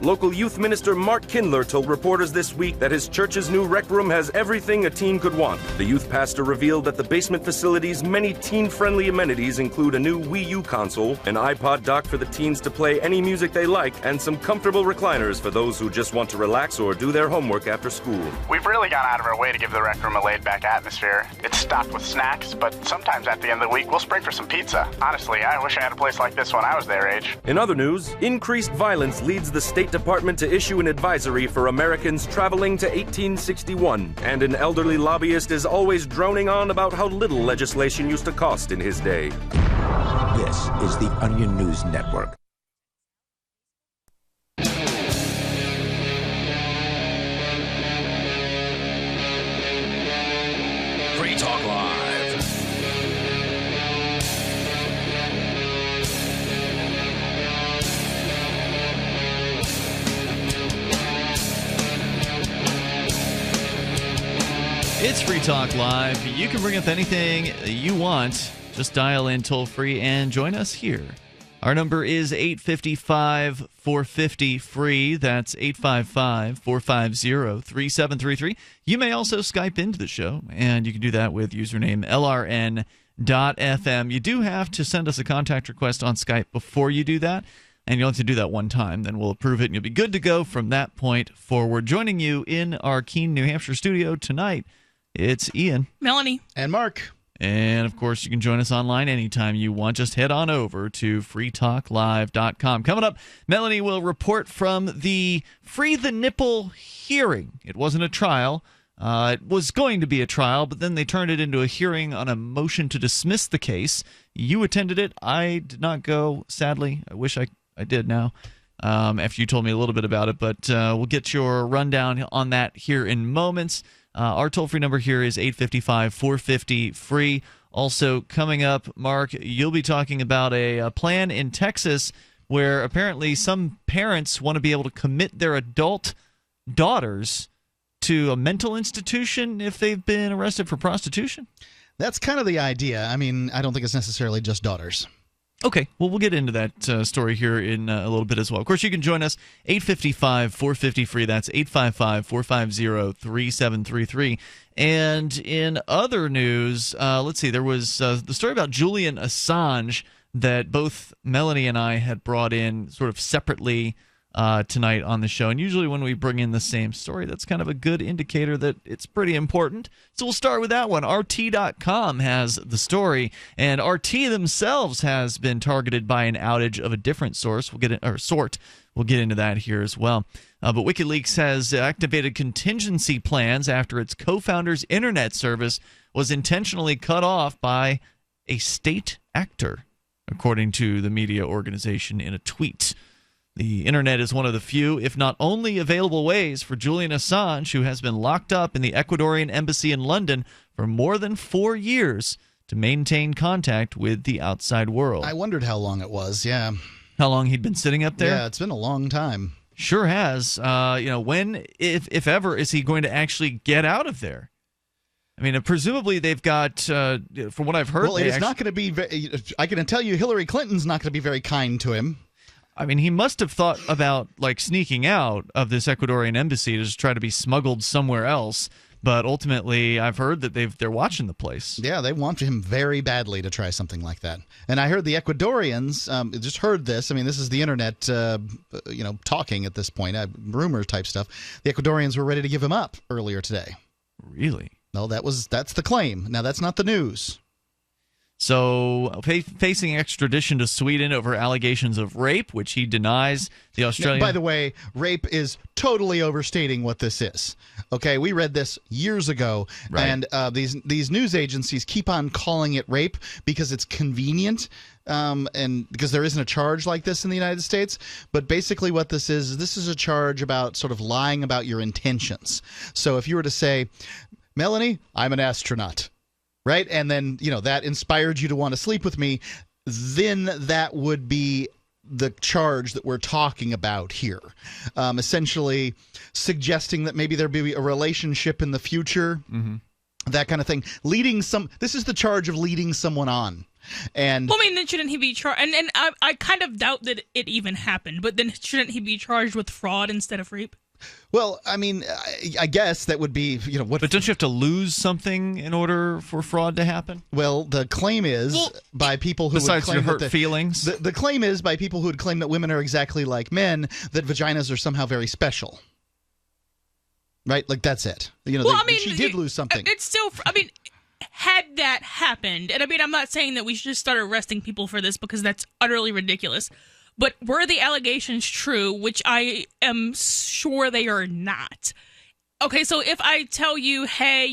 Local youth minister Mark Kindler told reporters this week that his church's new rec room has everything a teen could want. The youth pastor revealed that the basement facility's many teen-friendly amenities include a new Wii U console, an iPod dock for the teens to play any music they like, and some comfortable recliners for those who just want to relax or do their homework after school. We've really gone out of our way to give the rec room a laid-back atmosphere. It's stocked with snacks, but sometimes at the end of the week, we'll spring for some pizza. Honestly, I wish I had a place like this when I was their age. In other news, increased violence leads the State Department to issue an advisory for Americans traveling to 1861, and an elderly lobbyist is always droning on about how little legislation used to cost in his day. This is the Onion News Network. Free Talk Live. It's Free Talk Live. You can bring up anything you want. Just dial in toll-free and join us here. Our number is 855-450-FREE. That's 855-450-3733. You may also Skype into the show, and you can do that with username LRN.FM. You do have to send us a contact request on Skype before you do that, and you'll have to do that one time. Then we'll approve it, and you'll be good to go from that point forward. Joining you in our Keene, New Hampshire studio tonight, it's Ian, Melanie, and Mark. And, of course, you can join us online anytime you want. Just head on over to freetalklive.com. Coming up, Melanie will report from the Free the Nipple hearing. It wasn't a trial. It was going to be a trial, but then they turned it into a hearing on a motion to dismiss the case. You attended it. I did not go, sadly. I wish I did now, after you told me a little bit about it. But we'll get your rundown on that here in moments. Our toll-free number here is 855-450-FREE. Also, coming up, Mark, you'll be talking about a plan in Texas where apparently some parents want to be able to commit their adult daughters to a mental institution if they've been arrested for prostitution. That's kind of the idea. I mean, I don't think it's necessarily just daughters. Okay, well, we'll get into that story here in a little bit as well. Of course, you can join us, 855-450-FREE. That's 855-450-3733. And in other news, let's see, there was the story about Julian Assange that both Melanie and I had brought in sort of separately tonight on the show. And usually when we bring in the same story, that's kind of a good indicator that it's pretty important. So we'll start with that one. RT.com has the story, and RT themselves has been targeted by an outage of a different source. We'll get into that here as well. But WikiLeaks has activated contingency plans after its co-founder's internet service was intentionally cut off by a state actor, according to the media organization in a tweet. The internet is one of the few, if not only, available ways for Julian Assange, who has been locked up in the Ecuadorian embassy in London for more than 4 years, to maintain contact with the outside world. I wondered how long it was, yeah. How long he'd been sitting up there? Yeah, it's been a long time. Sure has. When, if ever, is he going to actually get out of there? I mean, presumably they've got, from what I've heard... Well, it's not going to be... I can tell you Hillary Clinton's not going to be very kind to him. I mean, he must have thought about, like, sneaking out of this Ecuadorian embassy to just try to be smuggled somewhere else. But ultimately, I've heard that they're watching the place. Yeah, they want him very badly to try something like that. And I heard the Ecuadorians, just heard this. I mean, this is the internet, talking at this point, rumor type stuff. The Ecuadorians were ready to give him up earlier today. Really? No, that's the claim. Now, that's not the news. So, facing extradition to Sweden over allegations of rape, which he denies. The Australian... By the way, rape is totally overstating what this is. Okay, we read this years ago, right. And these news agencies keep on calling it rape because it's convenient, and because there isn't a charge like this in the United States. But basically what this is a charge about sort of lying about your intentions. So if you were to say, Melanie, I'm an astronaut. Right? And then, that inspired you to want to sleep with me, then that would be the charge that we're talking about here. Essentially suggesting that maybe there'd be a relationship in the future. Mm-hmm. that kind of thing. This is the charge of leading someone on. And well, I mean, then shouldn't he be charged? And I kind of doubt that it even happened, but then shouldn't he be charged with fraud instead of rape? Well, I mean, I guess that would be, what. But don't you have to lose something in order for fraud to happen? Well, the claim is by people who besides would claim your hurt feelings. The claim is by people who would claim that women are exactly like men, that vaginas are somehow very special. Right? Like, that's it. She did lose something. It's still, I mean, had that happened, and I mean, I'm not saying that we should just start arresting people for this because that's utterly ridiculous, but were the allegations true, which I am sure they are not. Okay, so if I tell you, hey,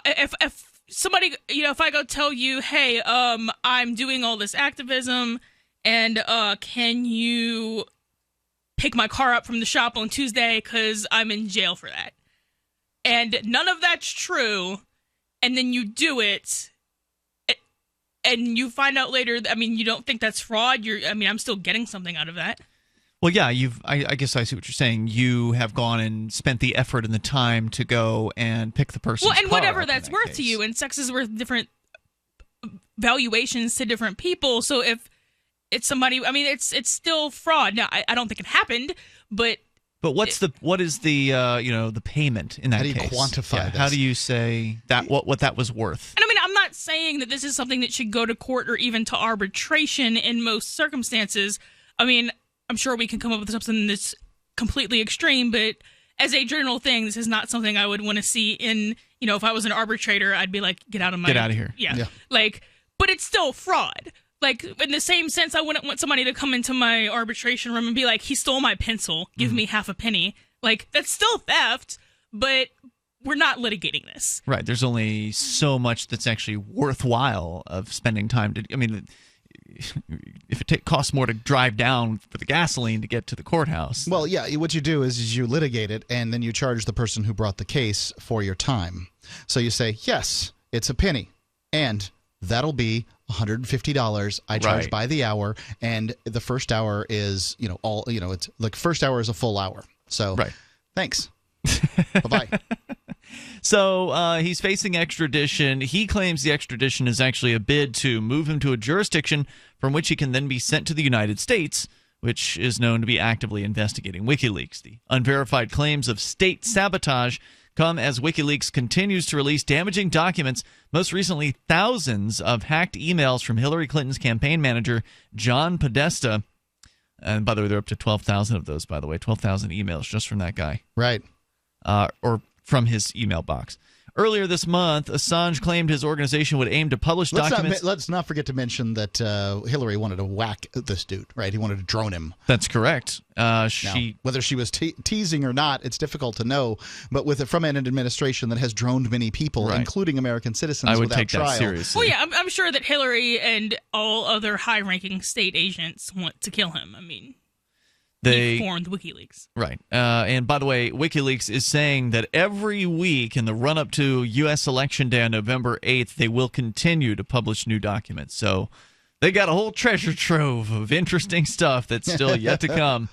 if somebody, if I go tell you, hey, I'm doing all this activism, and can you pick my car up from the shop on Tuesday because I'm in jail for that. And none of that's true, and then you do it, and you find out later, you don't think that's fraud. I'm still getting something out of that. Well, yeah, I guess I see what you're saying. You have gone and spent the effort and the time to go and pick the person's car. Well, and whatever that's worth to you, and sex is worth different valuations to different people. So if it's somebody, it's still fraud. Now, I don't think it happened, but what is the the payment in that case? How do you quantify this? How do you say that what that was worth? And I'm not saying that this is something that should go to court or even to arbitration in most circumstances. I'm sure we can come up with something that's completely extreme, but as a general thing, this is not something I would want to see in, if I was an arbitrator, I'd be like, get out of here. Yeah. But it's still fraud. Like, in the same sense, I wouldn't want somebody to come into my arbitration room and be like, he stole my pencil, give me half a penny. Like, that's still theft, but we're not litigating this. Right. There's only so much that's actually worthwhile of spending time to. If it costs more to drive down for the gasoline to get to the courthouse. Well, yeah, what you do is you litigate it, and then you charge the person who brought the case for your time. So you say, yes, it's a penny, and that'll be $150. I charge by the hour, and the first hour is, it's like first hour is a full hour. So thanks. Bye-bye. So he's facing extradition. He claims the extradition is actually a bid to move him to a jurisdiction from which he can then be sent to the United States, which is known to be actively investigating WikiLeaks. The unverified claims of state sabotage come as WikiLeaks continues to release damaging documents, most recently thousands of hacked emails from Hillary Clinton's campaign manager, John Podesta. And by the way, they're up to 12,000 of those, by the way, 12,000 emails just from that guy. Right. Or from his email box. Earlier this month, Assange claimed his organization would aim to publish documents. Let's not forget to mention that Hillary wanted to whack this dude, right? He wanted to drone him. That's correct. Now, whether she was teasing or not, it's difficult to know. But from an administration that has droned many people, including American citizens, I would without take trial. that seriously. Well, yeah, I'm sure that Hillary and all other high-ranking state agents want to kill him. They formed WikiLeaks. Right. And by the way, WikiLeaks is saying that every week in the run-up to U.S. Election Day on November 8th, they will continue to publish new documents. So they got a whole treasure trove of interesting stuff that's still yet to come.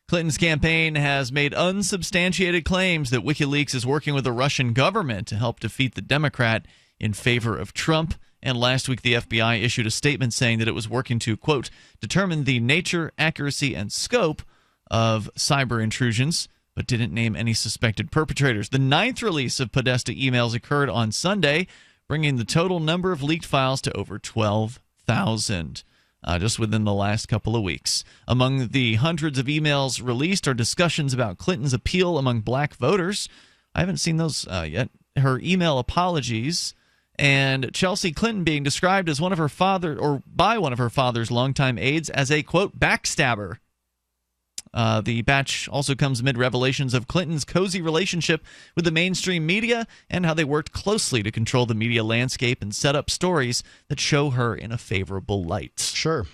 Clinton's campaign has made unsubstantiated claims that WikiLeaks is working with the Russian government to help defeat the Democrat in favor of Trump. And last week, the FBI issued a statement saying that it was working to, quote, determine the nature, accuracy, and scope of cyber intrusions, but didn't name any suspected perpetrators. The ninth release of Podesta emails occurred on Sunday, bringing the total number of leaked files to over 12,000, just within the last couple of weeks. Among the hundreds of emails released are discussions about Clinton's appeal among black voters. I haven't seen those yet. Her email apologies, and Chelsea Clinton being described as by one of her father's longtime aides as a, quote, backstabber. The batch also comes amid revelations of Clinton's cozy relationship with the mainstream media and how they worked closely to control the media landscape and set up stories that show her in a favorable light. Sure.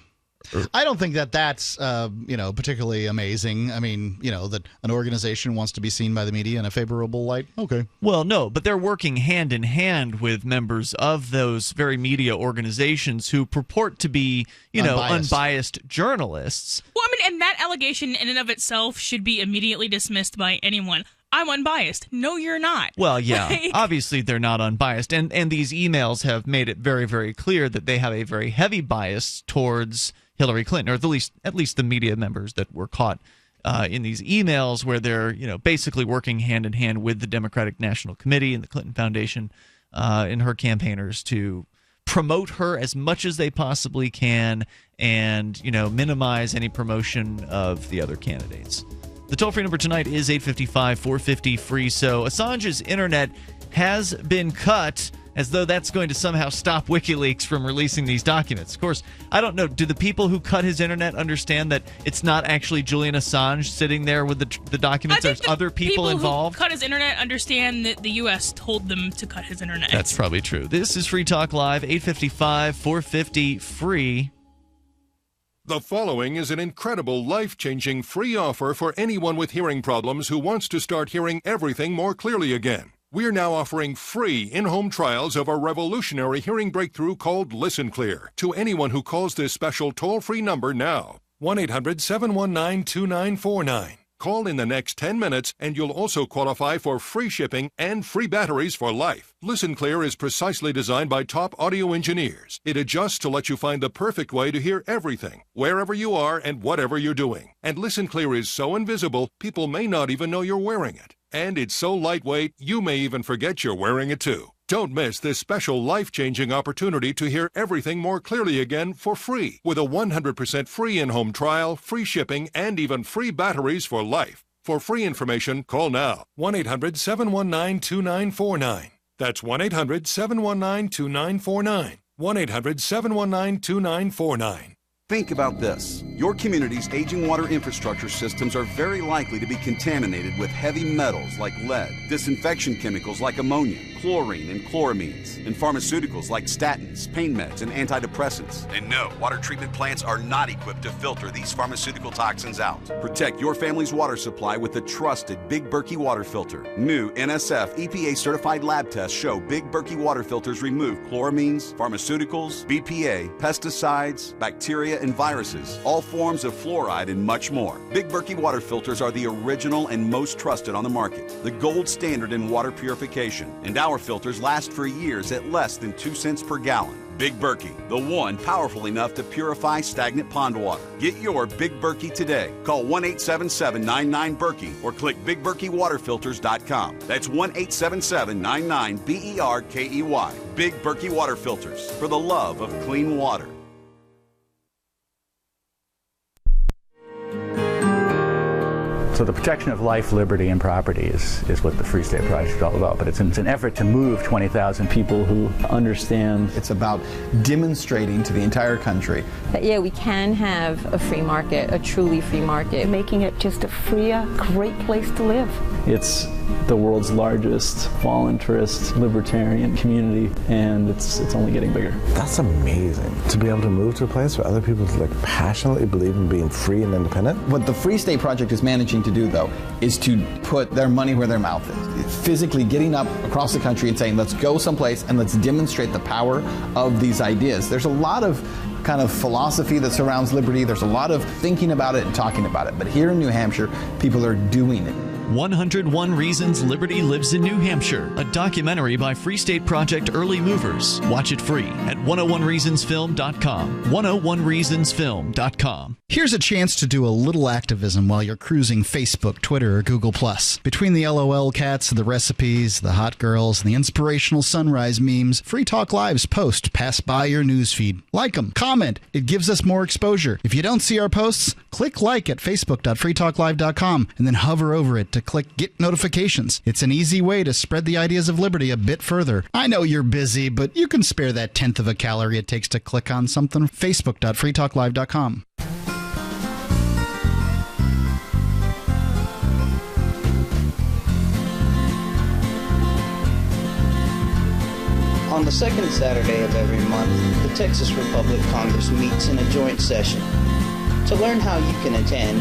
I don't think that's particularly amazing. That an organization wants to be seen by the media in a favorable light. Okay. Well, no, but they're working hand in hand with members of those very media organizations who purport to be, unbiased journalists. Well, and that allegation in and of itself should be immediately dismissed by anyone. I'm unbiased. No, you're not. Well, yeah, obviously they're not unbiased. And these emails have made it very, very clear that they have a very heavy bias towards Hillary Clinton, or at least the media members that were caught in these emails where they're, basically working hand in hand with the Democratic National Committee and the Clinton Foundation and her campaigners to promote her as much as they possibly can and, minimize any promotion of the other candidates. The toll-free number tonight is 855-450-FREE. So Assange's internet has been cut, as though that's going to somehow stop WikiLeaks from releasing these documents. Of course, I don't know. Do the people who cut his internet understand that it's not actually Julian Assange sitting there with the documents? There's other people involved. Who cut his internet understand that the U.S. told them to cut his internet. That's probably true. This is Free Talk Live, 855-450-FREE. The following is an incredible, life-changing free offer for anyone with hearing problems who wants to start hearing everything more clearly again. We're now offering free in-home trials of a revolutionary hearing breakthrough called Listen Clear to anyone who calls this special toll-free number now. 1-800-719-2949. Call in the next 10 minutes and you'll also qualify for free shipping and free batteries for life. Listen Clear is precisely designed by top audio engineers. It adjusts to let you find the perfect way to hear everything, wherever you are and whatever you're doing. And Listen Clear is so invisible, people may not even know you're wearing it. And it's so lightweight, you may even forget you're wearing it too. Don't miss this special life-changing opportunity to hear everything more clearly again for free with a 100% free in-home trial, free shipping, and even free batteries for life. For free information, call now. 1-800-719-2949. That's 1-800-719-2949. 1-800-719-2949. Think about this. Your community's aging water infrastructure systems are very likely to be contaminated with heavy metals like lead, disinfection chemicals like ammonia, chlorine and chloramines, and pharmaceuticals like statins, pain meds, and antidepressants. And no, water treatment plants are not equipped to filter these pharmaceutical toxins out. Protect your family's water supply with the trusted Big Berkey water filter. New NSF EPA-certified lab tests show Big Berkey water filters remove chloramines, pharmaceuticals, BPA, pesticides, bacteria, and viruses, all forms of fluoride, and much more. Big Berkey water filters are the original and most trusted on the market, the gold standard in water purification, and our filters last for years at less than 2 cents per gallon. Big Berkey, the one powerful enough to purify stagnant pond water. Get your Big Berkey today. Call 1-877-99-BERKEY or click BigBerkeyWaterFilters.com. That's 1-877-99-BERKEY. Big Berkey Water Filters, for the love of clean water. So the protection of life, liberty, and property is what the Free State Project is all about. But it's an effort to move 20,000 people who understand. It's about demonstrating to the entire country that, yeah, we can have a free market, a truly free market. Making it just a freer, great place to live. It's the world's largest voluntarist libertarian community, and it's only getting bigger. That's amazing, to be able to move to a place where other people passionately believe in being free and independent. What the Free State Project is managing to do, though, is to put their money where their mouth is. It's physically getting up across the country and saying, let's go someplace and let's demonstrate the power of these ideas. There's a lot of kind of philosophy that surrounds liberty. There's a lot of thinking about it and talking about it. But here in New Hampshire, people are doing it. 101 Reasons Liberty Lives in New Hampshire, a documentary by Free State Project Early Movers. Watch it free at 101reasonsfilm.com. 101reasonsfilm.com. Here's a chance to do a little activism while you're cruising Facebook, Twitter, or Google+. Between the LOL cats, the recipes, the hot girls, and the inspirational sunrise memes, Free Talk Live's posts pass by your newsfeed. Like them, comment. It gives us more exposure. If you don't see our posts, click like at facebook.freetalklive.com and then hover over it to click Get Notifications. It's an easy way to spread the ideas of liberty a bit further. I know you're busy, but you can spare that 1/10 of a calorie it takes to click on something. Facebook.freetalklive.com. On the second Saturday of every month, the Texas Republic Congress meets in a joint session. To learn how you can attend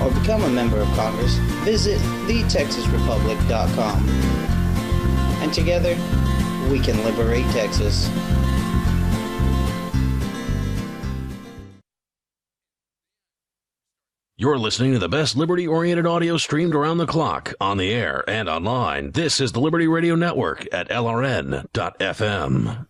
or become a member of Congress, visit thetexasrepublic.com. And together, we can liberate Texas. You're listening to the best liberty-oriented audio streamed around the clock, on the air, and online. This is the Liberty Radio Network at LRN.FM.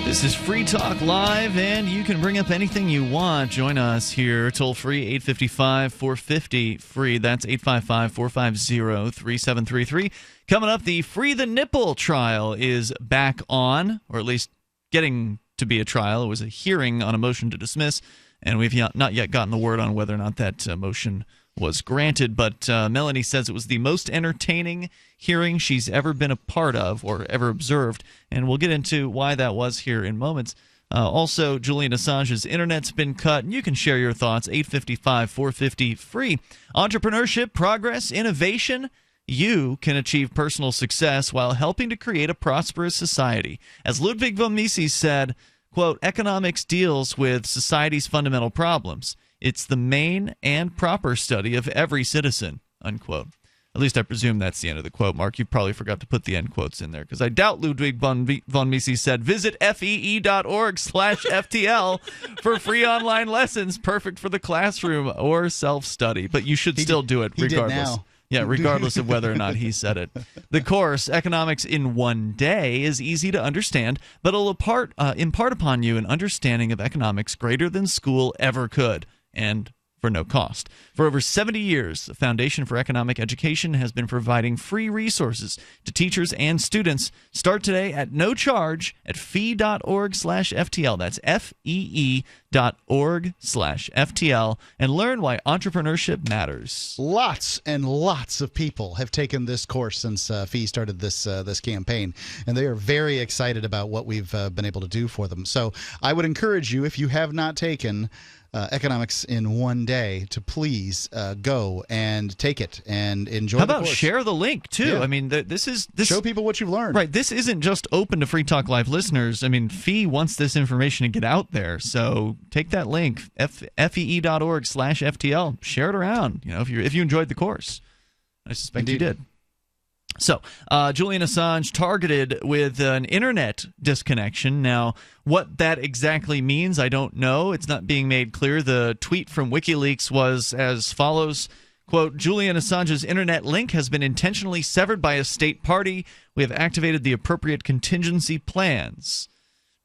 This is Free Talk Live, and you can bring up anything you want. Join us here, toll-free, 855-450-FREE. That's 855-450-3733. Coming up, the Free the Nipple trial is back on, or at least getting to be a trial. It was a hearing on a motion to dismiss, and we've not yet gotten the word on whether or not that motion was granted, but Melanie says it was the most entertaining hearing she's ever been a part of or ever observed, and we'll get into why that was here in moments. Also, Julian Assange's internet's been cut, and you can share your thoughts, 855-450-FREE. Entrepreneurship, progress, innovation. You can achieve personal success while helping to create a prosperous society. As Ludwig von Mises said, quote, economics deals with society's fundamental problems. It's the main and proper study of every citizen, unquote. At least I presume that's the end of the quote, Mark. You probably forgot to put the end quotes in there, because I doubt Ludwig von Mises said, visit fee.org/FTL for free online lessons, perfect for the classroom or self-study. But you should still do it regardless. Yeah, regardless of whether or not he said it. The course, Economics in One Day, is easy to understand, but it'll impart upon you an understanding of economics greater than school ever could, and for no cost. For over 70 years, the Foundation for Economic Education has been providing free resources to teachers and students. Start today at no charge at fee.org/FTL. That's fee.org/FTL, and learn why entrepreneurship matters. Lots and lots of people have taken this course since Fee started this campaign, and they are very excited about what we've been able to do for them. So I would encourage you, if you have not taken Economics in One Day, to please go and take it and enjoy the course. How about share the link, too? Yeah. I mean, this show people what you've learned. Right. This isn't just open to Free Talk Live listeners. I mean, Fee wants this information to get out there. So take that link, fee.org/FTL. Share it around, if you enjoyed the course. I suspect you did. So, Julian Assange targeted with an internet disconnection. Now, what that exactly means, I don't know. It's not being made clear. The tweet from WikiLeaks was as follows, quote, Julian Assange's internet link has been intentionally severed by a state party. We have activated the appropriate contingency plans.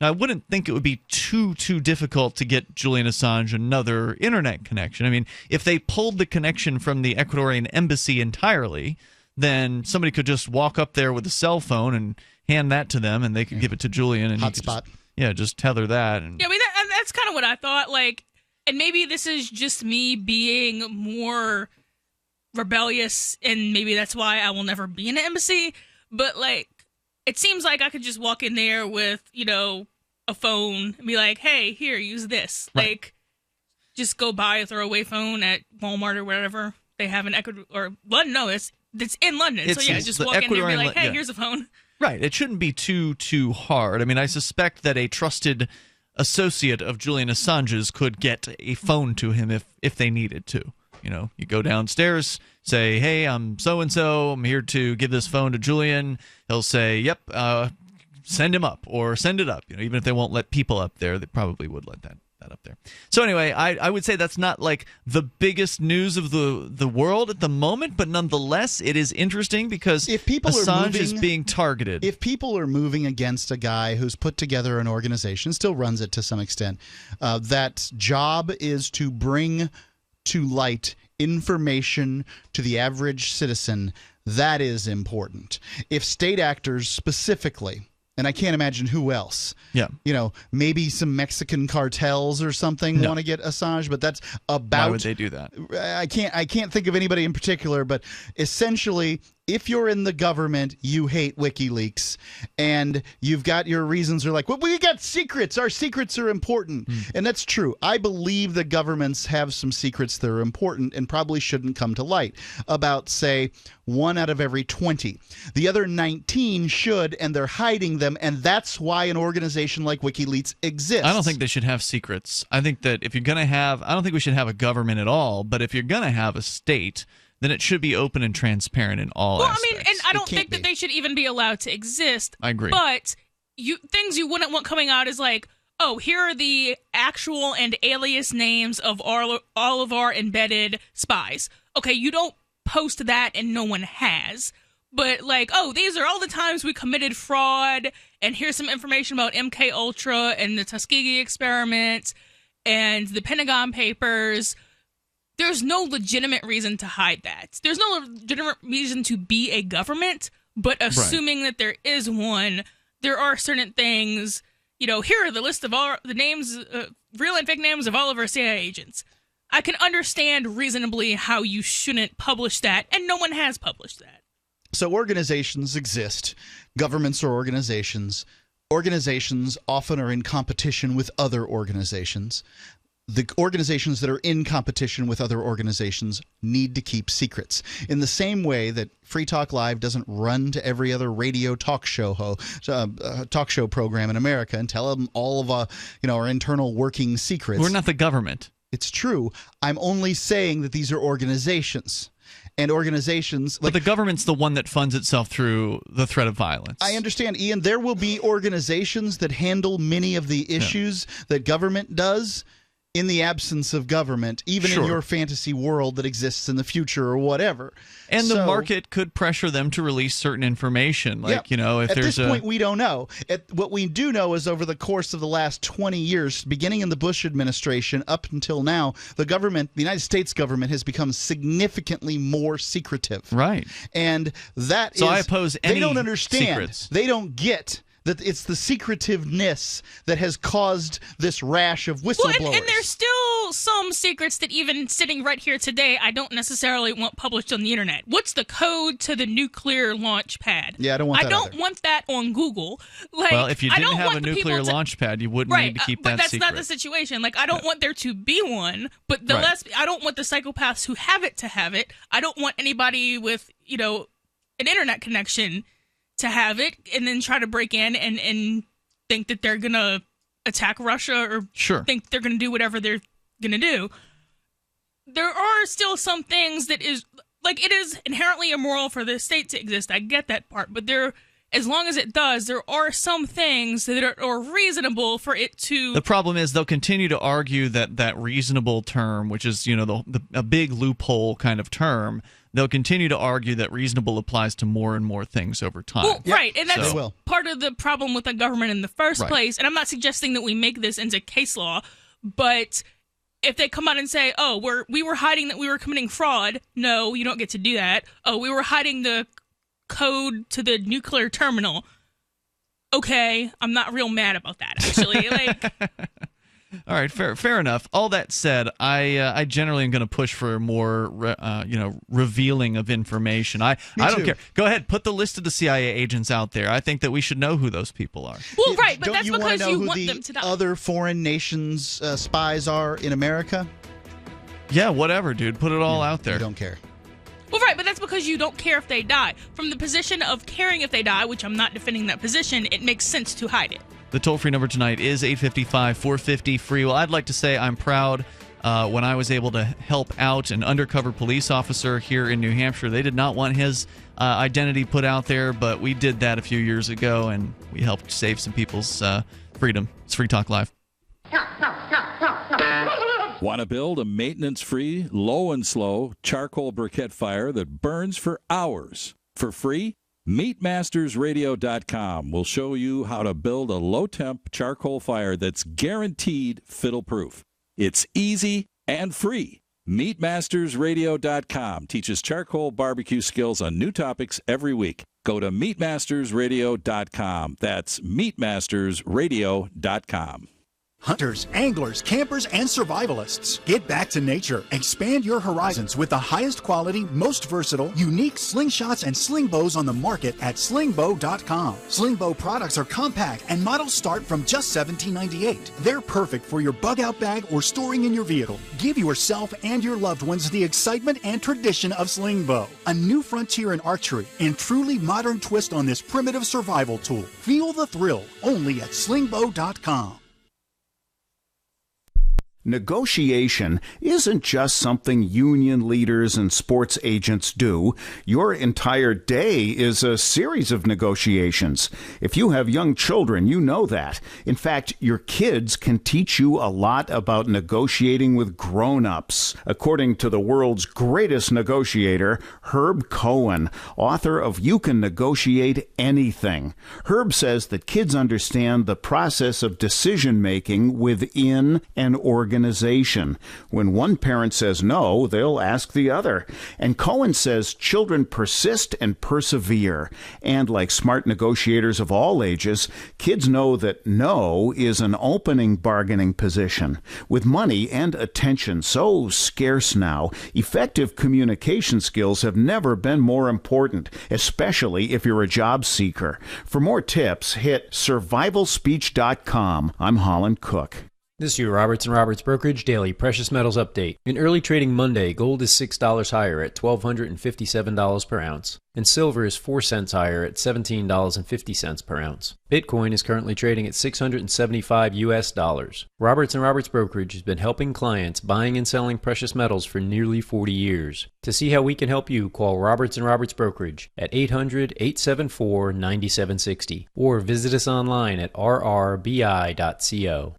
Now, I wouldn't think it would be too difficult to get Julian Assange another internet connection. I mean, if they pulled the connection from the Ecuadorian embassy entirely, then somebody could just walk up there with a cell phone and hand that to them, and they could give it to Julian. And hotspot. Just tether that. And yeah, I mean, that's kind of what I thought. Like, and maybe this is just me being more rebellious, and maybe that's why I will never be in an embassy. But, like, it seems like I could just walk in there with, a phone and be like, hey, here, use this. Right. Like, just go buy a throwaway phone at Walmart or whatever they have in Ecuador. Or, well, no, it's in London. So, yeah, just walk in there and be like, hey, here's a phone. Right. It shouldn't be too hard. I mean, I suspect that a trusted associate of Julian Assange's could get a phone to him if they needed to. You go downstairs, say, hey, I'm so-and-so. I'm here to give this phone to Julian. He'll say, yep, send him up or send it up. Even if they won't let people up there, they probably would let that up there. So anyway, I would say that's not like the biggest news of the world at the moment, but nonetheless, it is interesting because if people Assange is being targeted. If people are moving against a guy who's put together an organization, still runs it to some extent, that job is to bring to light information to the average citizen, that is important. If state actors specifically, and I can't imagine who else. Yeah. Maybe some Mexican cartels or something want to get Assange, but that's about. Why would they do that? I can't think of anybody in particular, but essentially if you're in the government, you hate WikiLeaks, and you've got your reasons are like, well, we got secrets. Our secrets are important. And that's true. I believe that governments have some secrets that are important and probably shouldn't come to light. About, say, 1 out of every 20. The other 19 should, and they're hiding them, and that's why an organization like WikiLeaks exists. I don't think they should have secrets. I think that if you're going to have, I don't think we should have a government at all, but if you're going to have a state, then it should be open and transparent in all aspects. I mean, and I don't think that they should even be allowed to exist. I agree. But things you wouldn't want coming out is like, oh, here are the actual and alias names of all of our embedded spies. Okay, you don't post that and no one has. But like, oh, these are all the times we committed fraud, and here's some information about MK Ultra and the Tuskegee experiment and the Pentagon Papers. There's no legitimate reason to hide that. There's no legitimate reason to be a government, but assuming that there is one, there are certain things, here are the list of all the names, real and fake names of all of our CIA agents. I can understand reasonably how you shouldn't publish that, and no one has published that. So organizations exist, governments are organizations. Organizations often are in competition with other organizations. The organizations that are in competition with other organizations need to keep secrets. In the same way that Free Talk Live doesn't run to every other radio talk show program in America and tell them all of our internal working secrets. We're not the government. It's true. I'm only saying that these are organizations. And organizations but the government's the one that funds itself through the threat of violence. I understand, Ian. There will be organizations that handle many of the issues that government does in the absence of government, even in your fantasy world that exists in the future or whatever. And the market could pressure them to release certain information. Like, if at there's this point, we don't know. What we do know is over the course of the last 20 years, beginning in the Bush administration up until now, the United States government has become significantly more secretive. Right. And that I oppose any they don't understand. secrets. They don't get that it's the secretiveness that has caused this rash of whistleblowers. Well, and there's still some secrets that even sitting right here today, I don't necessarily want published on the internet. What's the code to the nuclear launch pad? Yeah, I don't want that I don't want that on Google. Like, well, if you didn't have a nuclear launch pad, you wouldn't need to keep that secret. But that's not the situation. Like, I don't want there to be one, but I don't want the psychopaths who have it to have it. I don't want anybody with, an internet connection to have it and then try to break in and think that they're going to attack Russia or think they're going to do whatever they're going to do. There are still some things that is, like, it is inherently immoral for the state to exist. I get that part. But as long as it does, there are some things that are reasonable for it to... The problem is they'll continue to argue that reasonable term, which is, a big loophole kind of term, they'll continue to argue that reasonable applies to more and more things over time. Well, right, and that's part of the problem with the government in the first place. And I'm not suggesting that we make this into case law, but if they come out and say, oh, we were hiding that we were committing fraud, no, you don't get to do that. Oh, we were hiding the code to the nuclear terminal. Okay, I'm not real mad about that, actually. All right, fair enough. All that said, I generally am going to push for more, revealing of information. I don't care. Go ahead, put the list of the CIA agents out there. I think that we should know who those people are. Well, right, but don't that's you because know you who want the them to die. Other foreign nations' spies are in America? Yeah, whatever, dude. Put it all out there. You don't care. Well, right, but that's because you don't care if they die. From the position of caring if they die, which I'm not defending that position, it makes sense to hide it. The toll-free number tonight is 855-450-FREE. Well, I'd like to say I'm proud when I was able to help out an undercover police officer here in New Hampshire. They did not want his identity put out there, but we did that a few years ago, and we helped save some people's freedom. It's Free Talk Live. Want to build a maintenance-free, low and slow charcoal briquette fire that burns for hours for free? MeatMastersRadio.com will show you how to build a low-temp charcoal fire that's guaranteed fiddle-proof. It's easy and free. MeatMastersRadio.com teaches charcoal barbecue skills on new topics every week. Go to MeatMastersRadio.com. That's MeatMastersRadio.com. Hunters, anglers, campers, and survivalists. Get back to nature. Expand your horizons with the highest quality, most versatile, unique slingshots and sling bows on the market at slingbow.com. Sling bow products are compact and models start from just $17.98. They're perfect for your bug out bag or storing in your vehicle. Give yourself and your loved ones the excitement and tradition of sling bow. A new frontier in archery and truly modern twist on this primitive survival tool. Feel the thrill only at slingbow.com. Negotiation isn't just something union leaders and sports agents do. Your entire day is a series of negotiations. If you have young children, you know that. In fact, your kids can teach you a lot about negotiating with grown-ups. According to the world's greatest negotiator, Herb Cohen, author of You Can Negotiate Anything. Herb says that kids understand the process of decision-making within an organization. When one parent says no, they'll ask the other. And Cohen says children persist and persevere. And like smart negotiators of all ages, kids know that no is an opening bargaining position. With money and attention so scarce now, effective communication skills have never been more important, especially if you're a job seeker. For more tips, hit survivalspeech.com. I'm Holland Cook. This is your Roberts & Roberts Brokerage Daily Precious Metals Update. In early trading Monday, gold is $6 higher at $1,257 per ounce, and silver is 4 cents higher at $17.50 per ounce. Bitcoin is currently trading at $675 US. Roberts & Roberts Brokerage has been helping clients buying and selling precious metals for nearly 40 years. To see how we can help you, call Roberts & Roberts Brokerage at 800-874-9760 or visit us online at rrbi.co.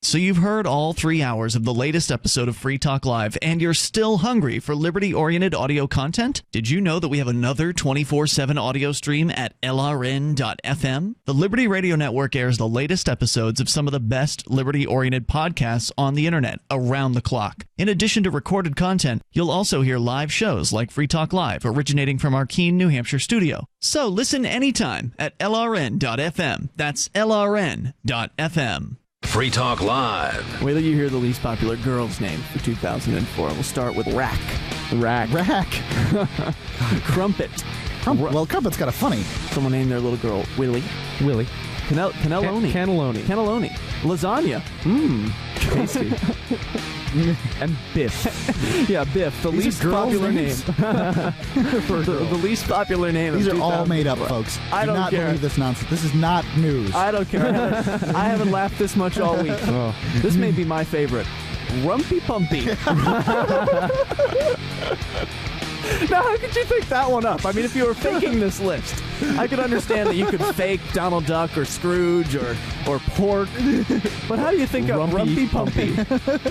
So you've heard all 3 hours of the latest episode of Free Talk Live, and you're still hungry for liberty-oriented audio content? Did you know that we have another 24/7 audio stream at LRN.FM? The Liberty Radio Network airs the latest episodes of some of the best liberty-oriented podcasts on the internet around the clock. In addition to recorded content, you'll also hear live shows like Free Talk Live, originating from our Keene, New Hampshire studio. So listen anytime at LRN.FM. That's LRN.FM. Free Talk Live. Wait till you hear the least popular girl's name for 2004. We'll start with Rack. Crumpet. Well, Crumpet's kind of funny. Someone named their little girl Willie. Cannelloni. Cannelloni. Lasagna. Tasty. And Biff. Yeah, Biff. The least popular name. the least popular name. These are all made up, folks. I don't not care. Believe this nonsense. This is not news. I don't care. I haven't laughed this much all week. Oh. This may be my favorite. Rumpy Pumpy. Now, how could you think that one up? I mean, if you were faking this list, I could understand that you could fake Donald Duck or Scrooge or Pork. But how do you think of Rumpy Pumpy?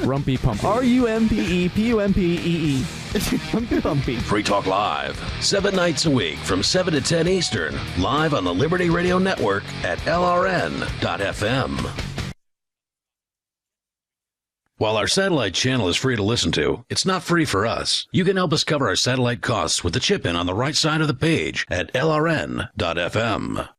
Rumpy Pumpy. R-U-M-P-E-P-U-M-P-E-E. Rumpy Pumpy. Free Talk Live, 7 nights a week from 7 to 10 Eastern, live on the Liberty Radio Network at LRN.FM. While our satellite channel is free to listen to, it's not free for us. You can help us cover our satellite costs with the chip-in on the right side of the page at LRN.FM.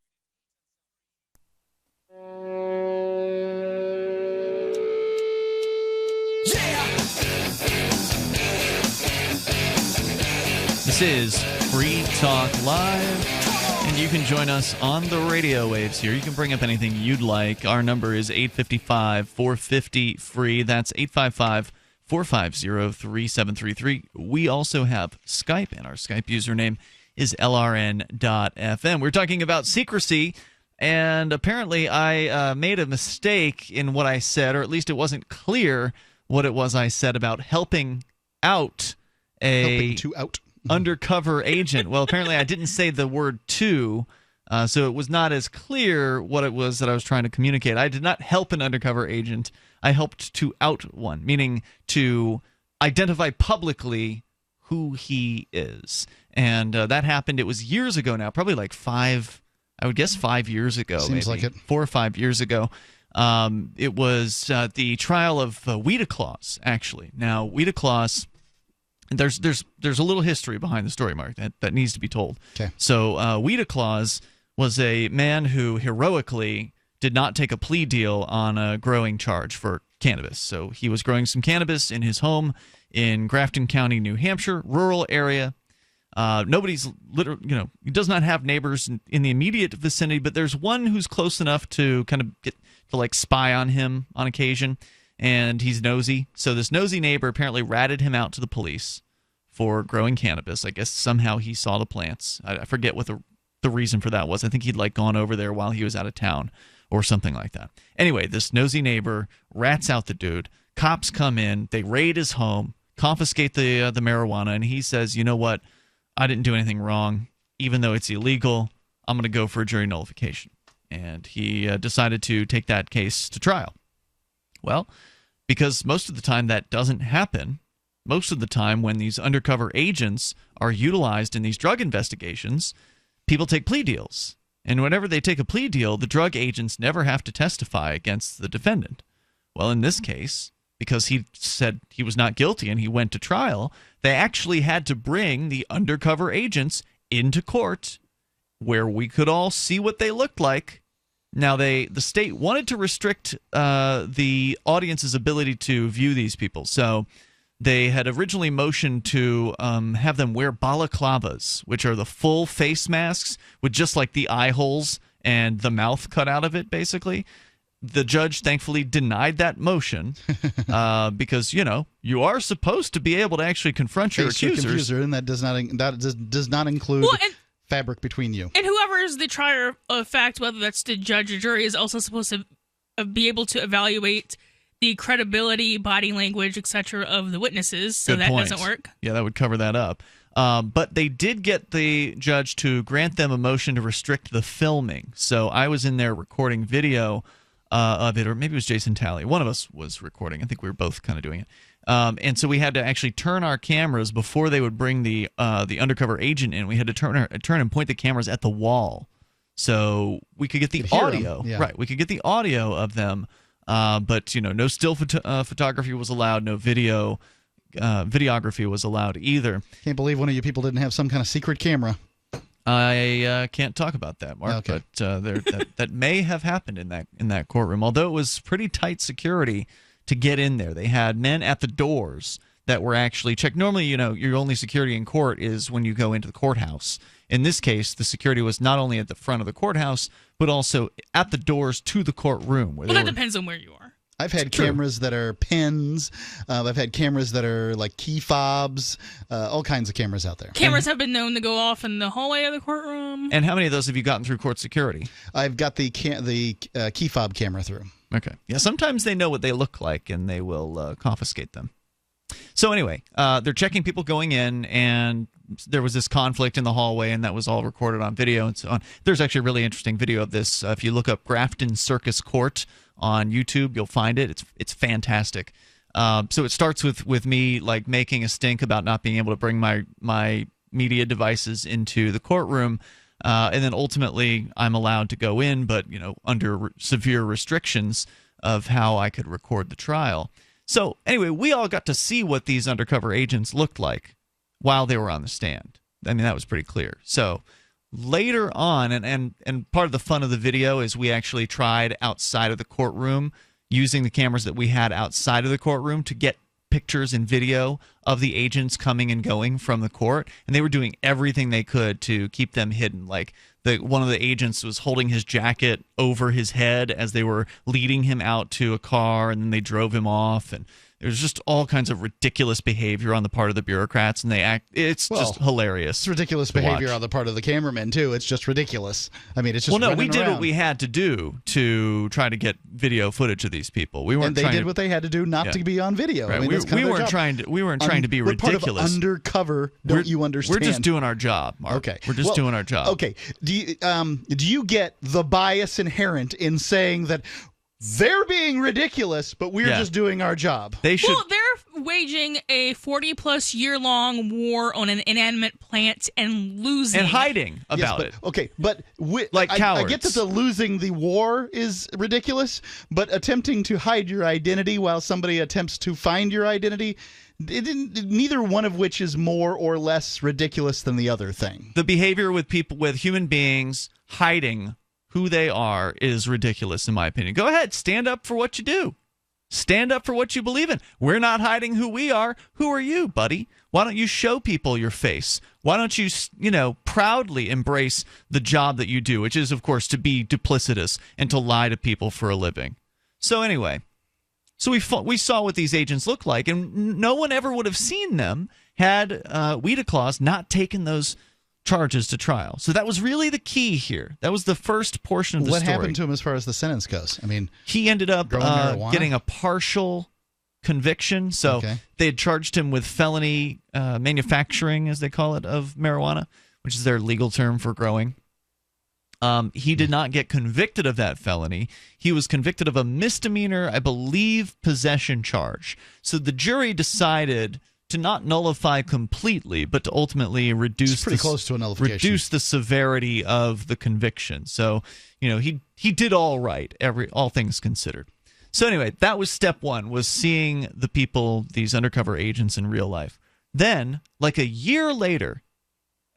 This is Free Talk Live, and you can join us on the radio waves here. You can bring up anything you'd like. Our number is 855-450-FREE. That's 855-450-3733. We also have Skype, and our Skype username is LRN.FM. We're talking about secrecy, and apparently I made a mistake in what I said, or at least it wasn't clear what it was I said about helping out undercover agent. Well, apparently I didn't say the word to, so it was not as clear what it was that I was trying to communicate. I did not help an undercover agent. I helped to out one, meaning to identify publicly who he is. And that happened, it was years ago now, probably like 5 years ago. Seems maybe, like it. 4 or 5 years ago. It was the trial of Wheaton Claus, actually. Now, Wheaton Claus... There's a little history behind the story, Mark, that needs to be told. Okay. So Wheaton Claus was a man who heroically did not take a plea deal on a growing charge for cannabis. So he was growing some cannabis in his home in Grafton County, New Hampshire, rural area. Nobody's literally, he does not have neighbors in the immediate vicinity, but there's one who's close enough to kind of get to like spy on him on occasion, and he's nosy. So this nosy neighbor apparently ratted him out to the police for growing cannabis. I guess somehow he saw the plants. I forget what the reason for that was. I think he'd like gone over there while he was out of town or something like that. Anyway, this nosy neighbor rats out the dude. Cops come in, they raid his home, confiscate the marijuana, and he says, you know what? I didn't do anything wrong. Even though it's illegal, I'm going to go for a jury nullification. And he decided to take that case to trial. Well, because most of the time that doesn't happen, most of the time when these undercover agents are utilized in these drug investigations, people take plea deals. And whenever they take a plea deal, the drug agents never have to testify against the defendant. Well, in this case, because he said he was not guilty and he went to trial, they actually had to bring the undercover agents into court where we could all see what they looked like. Now, the state wanted to restrict the audience's ability to view these people. So they had originally motioned to have them wear balaclavas, which are the full face masks with just like the eye holes and the mouth cut out of it, basically. The judge thankfully denied that motion because, you are supposed to be able to actually confront your accusers. And that does not include fabric between you. And whoever is the trier of fact, whether that's the judge or jury, is also supposed to be able to evaluate the credibility, body language, etc. of the witnesses. So that doesn't work. Yeah, that would cover that up. But they did get the judge to grant them a motion to restrict the filming. So I was in there recording video of it, or maybe it was Jason Talley. One of us was recording. I think we were both kind of doing it. And so we had to actually turn our cameras before they would bring the undercover agent in. We had to turn and point the cameras at the wall so we could get the audio. Yeah. Right, we could get the audio of them. But no still photography was allowed. No videography was allowed either. Can't believe one of you people didn't have some kind of secret camera. I can't talk about that, Mark. Okay. But that may have happened in that courtroom. Although it was pretty tight security to get in there. They had men at the doors that were actually checked. Normally, your only security in court is when you go into the courthouse. In this case, the security was not only at the front of the courthouse, but also at the doors to the courtroom. Well, that depends on where you are. I've had cameras that are pins. I've had cameras that are like key fobs. All kinds of cameras out there. Cameras have been known to go off in the hallway of the courtroom. And how many of those have you gotten through court security? I've got the key fob camera through. Okay. Yeah, sometimes they know what they look like, and they will confiscate them. So anyway, they're checking people going in, and there was this conflict in the hallway, and that was all recorded on video and so on. There's actually a really interesting video of this. If you look up Grafton Circus Court on YouTube, you'll find it. It's fantastic. So it starts with me like making a stink about not being able to bring my media devices into the courtroom, and then ultimately I'm allowed to go in, but under severe restrictions of how I could record the trial. So anyway, we all got to see what these undercover agents looked like while they were on the stand. I mean, that was pretty clear. So later on, and part of the fun of the video is we actually tried outside of the courtroom using the cameras that we had outside of the courtroom to get pictures and video of the agents coming and going from the court, and they were doing everything they could to keep them hidden. Like one of the agents was holding his jacket over his head as they were leading him out to a car, and then they drove him off, and there's just all kinds of ridiculous behavior on the part of the bureaucrats, and it's just hilarious. It's ridiculous behavior on the part of the cameramen, too. It's just ridiculous. I mean, it's just we did what we had to do to try to get video footage of these people. We weren't. And they did what they had to do not to be on video. Right. I mean, we weren't trying to be ridiculous. Part of undercover, don't you understand? We're just doing our job, Mark. Okay. We're just doing our job. Okay. Do you get the bias inherent in saying that they're being ridiculous, but we're just doing our job? They should. Well, they're waging a 40-plus year-long war on an inanimate plant and losing. And hiding about it. Okay, but like cowards. I get that the losing the war is ridiculous, but attempting to hide your identity while somebody attempts to find your identity, neither one of which is more or less ridiculous than the other thing. The behavior with people, with human beings hiding who they are is ridiculous, in my opinion. Go ahead, stand up for what you do. Stand up for what you believe in. We're not hiding who we are. Who are you, buddy? Why don't you show people your face? Why don't you, proudly embrace the job that you do, which is, of course, to be duplicitous and to lie to people for a living. So anyway, we saw what these agents look like, and no one ever would have seen them had Wheaton Claus not taken those charges to trial. So that was really the key here. That was the first portion of the story. What happened to him as far as the sentence goes? I mean, he ended up getting a partial conviction. So they had charged him with felony manufacturing, as they call it, of marijuana, which is their legal term for growing. He did not get convicted of that felony. He was convicted of a misdemeanor, I believe, possession charge. So the jury decided to not nullify completely, but to ultimately reduce close to a nullification. Reduce the severity of the conviction. So, he did all right, all things considered. So anyway, that was step one, was seeing the people, these undercover agents in real life. Then, like a year later,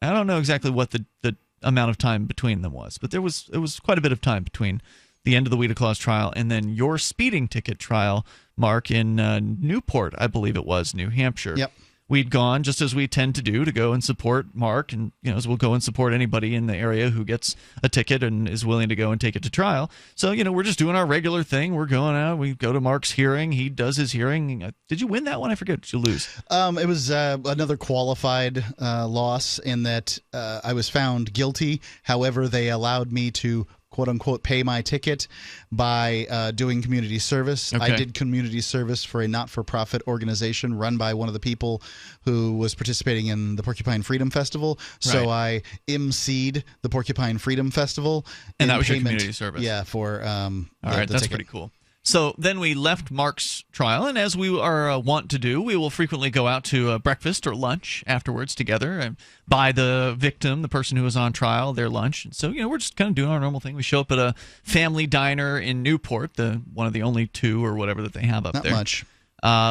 I don't know exactly what the amount of time between them was, but it was quite a bit of time between the end of the Wheaton Claus trial and then your speeding ticket trial, Mark, in Newport, I believe it was, New Hampshire. Yep. We'd gone, just as we tend to do, to go and support Mark, and as we'll go and support anybody in the area who gets a ticket and is willing to go and take it to trial. So, we're just doing our regular thing. We're going out. We go to Mark's hearing. He does his hearing. Did you win that one? I forget. Did you lose? It was another qualified loss in that I was found guilty. However, they allowed me to quote-unquote pay my ticket by doing community service. Okay. I did community service for a not-for-profit organization run by one of the people who was participating in the Porcupine Freedom Festival. So I emceed the Porcupine Freedom Festival. And that was your community service? Yeah, for all right, that's ticket. pretty cool. So then we left Mark's trial, and as we are wont to do, we will frequently go out to breakfast or lunch afterwards together and buy the victim, the person who was on trial, their lunch. And so, we're just kind of doing our normal thing. We show up at a family diner in Newport, one of the only two or whatever that they have up there. Not much.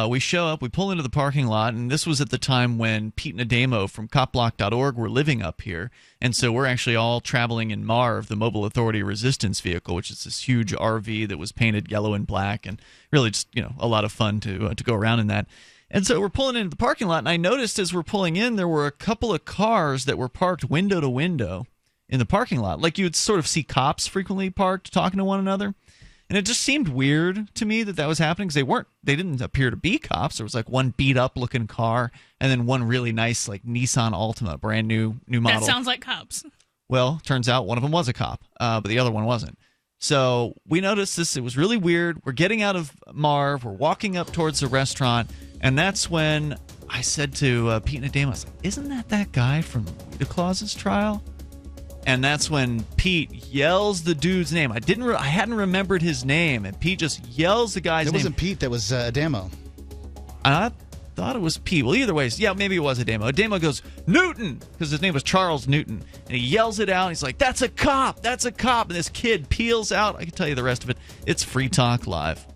We show up, we pull into the parking lot, and this was at the time when Pete and Adamo from copblock.org were living up here. And so we're actually all traveling in MARV, the Mobile Authority Resistance Vehicle, which is this huge RV that was painted yellow and black, and really just, a lot of fun to go around in that. And so we're pulling into the parking lot, and I noticed as we're pulling in, there were a couple of cars that were parked window to window in the parking lot. Like you would sort of see cops frequently parked talking to one another. And it just seemed weird to me that was happening because they didn't appear to be cops. There was like one beat up looking car and then one really nice like Nissan Altima, brand new model. That sounds like cops. Well, turns out one of them was a cop, but the other one wasn't. So we noticed this. It was really weird. We're getting out of Marv. We're walking up towards the restaurant. And that's when I said to Pete and Adamo, I was like, isn't that guy from the Claus's trial? And that's when Pete yells the dude's name. I hadn't remembered his name, and Pete just yells the guy's name. It wasn't Pete. That was Adamo. I thought it was Pete. Well, either way, yeah, maybe it was Adamo. Adamo goes, Newton, because his name was Charles Newton. And he yells it out, and he's like, that's a cop, that's a cop. And this kid peels out. I can tell you the rest of it. It's Free Talk Live.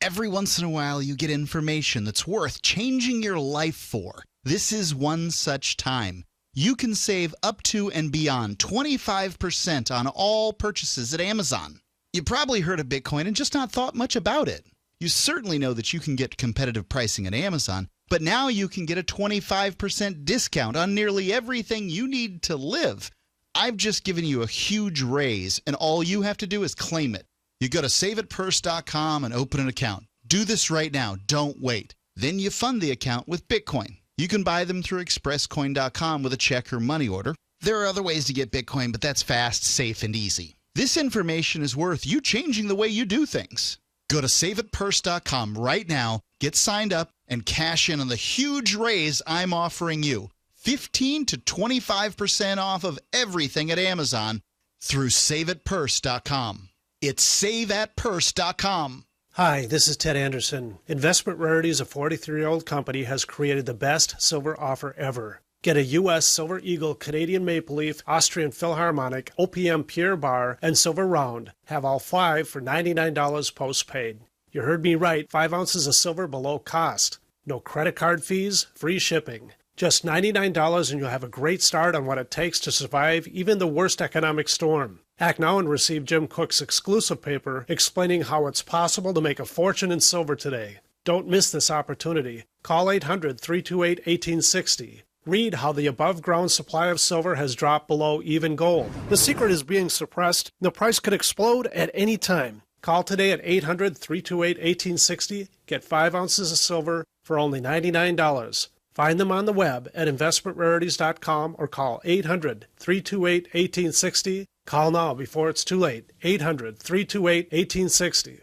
Every once in a while, you get information that's worth changing your life for. This is one such time. You can save up to and beyond 25% on all purchases at Amazon. You probably heard of Bitcoin and just not thought much about it. You certainly know that you can get competitive pricing at Amazon, but now you can get a 25% discount on nearly everything you need to live. I've just given you a huge raise, and all you have to do is claim it. You go to saveitpurse.com and open an account. Do this right now. Don't wait. Then you fund the account with Bitcoin. You can buy them through expresscoin.com with a check or money order. There are other ways to get Bitcoin, but that's fast, safe, and easy. This information is worth you changing the way you do things. Go to saveitpurse.com right now, get signed up, and cash in on the huge raise I'm offering you. 15 to 25% off of everything at Amazon through saveitpurse.com. It's saveatpurse.com. Hi, this is Ted Anderson. Investment Rarities, a 43-year-old company, has created the best silver offer ever. Get a U.S. Silver Eagle, Canadian Maple Leaf, Austrian Philharmonic, OPM Pure Bar, and Silver Round. Have all 5 for $99 post-paid. You heard me right, 5 ounces of silver below cost. No credit card fees, free shipping. Just $99 and you'll have a great start on what it takes to survive even the worst economic storm. Act now and receive Jim Cook's exclusive paper explaining how it's possible to make a fortune in silver today. Don't miss this opportunity. Call 800-328-1860. Read how the above-ground supply of silver has dropped below even gold. The secret is being suppressed. The price could explode at any time. Call today at 800-328-1860. Get 5 ounces of silver for only $99. Find them on the web at investmentrarities.com or call 800-328-1860. Call now before it's too late. 800-328-1860.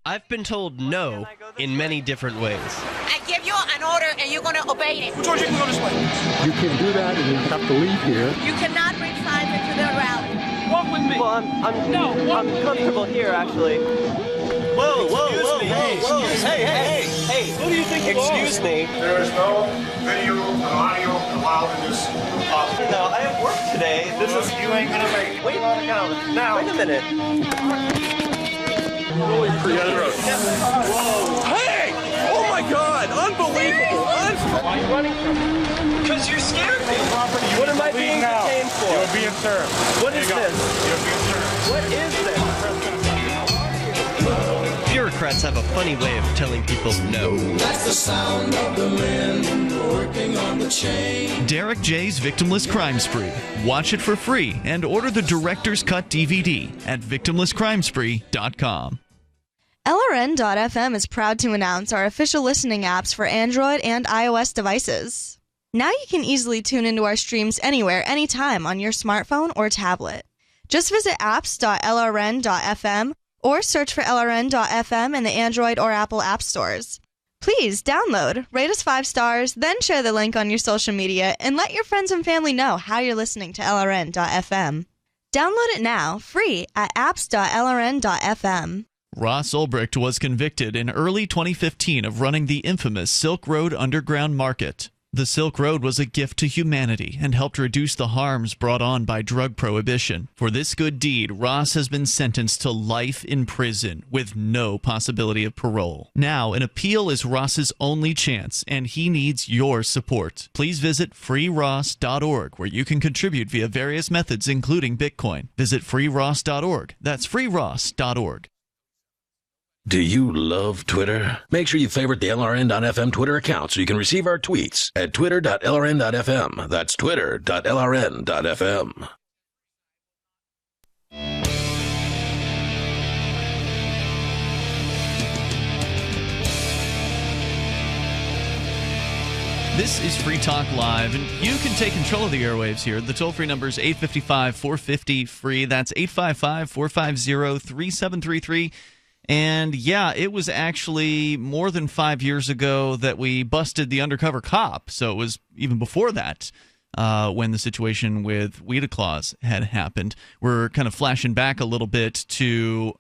I've been told no in many different ways. I give you an order and you're going to obey it. George, you can go this way. You can't do that and you have to leave here. You cannot bring signs into the rally. Walk with me. Well, I'm comfortable here, actually. Whoa, hey, who do you think you are? Excuse me. There is no video and audio allowed in this office. No, I have work today. This is... You ain't gonna make it. Wait, now. Wait a minute. Really forget it. Whoa. Hey! Oh my God! Unbelievable! Why are you running from me? Because you scared me. What am I being detained for? You're being served. What is this? You're being served. What is this? Bureaucrats have a funny way of telling people no. That's the sound of the men working on the chain. Derek J's Victimless Crime Spree. Watch it for free and order the Director's Cut DVD at victimlesscrimespree.com. LRN.FM is proud to announce our official listening apps for Android and iOS devices. Now you can easily tune into our streams anywhere, anytime on your smartphone or tablet. Just visit apps.lrn.fm or search for LRN.FM in the Android or Apple app stores. Please download, rate us 5 stars, then share the link on your social media, and let your friends and family know how you're listening to LRN.FM. Download it now, free at apps.lrn.fm. Ross Ulbricht was convicted in early 2015 of running the infamous Silk Road Underground Market. The Silk Road was a gift to humanity and helped reduce the harms brought on by drug prohibition. For this good deed, Ross has been sentenced to life in prison with no possibility of parole. Now, an appeal is Ross's only chance, and he needs your support. Please visit freeross.org, where you can contribute via various methods, including Bitcoin. Visit freeross.org. That's freeross.org. Do you love Twitter? Make sure you favorite the LRN.FM Twitter account so you can receive our tweets at twitter.lrn.fm. That's twitter.lrn.fm. This is Free Talk Live, and you can take control of the airwaves here. The toll-free number is 855-450-FREE. That's 855-450-3733. And yeah, it was actually more than 5 years ago that we busted the undercover cop. So it was even before that when the situation with Weeda Claus had happened. We're kind of flashing back a little bit to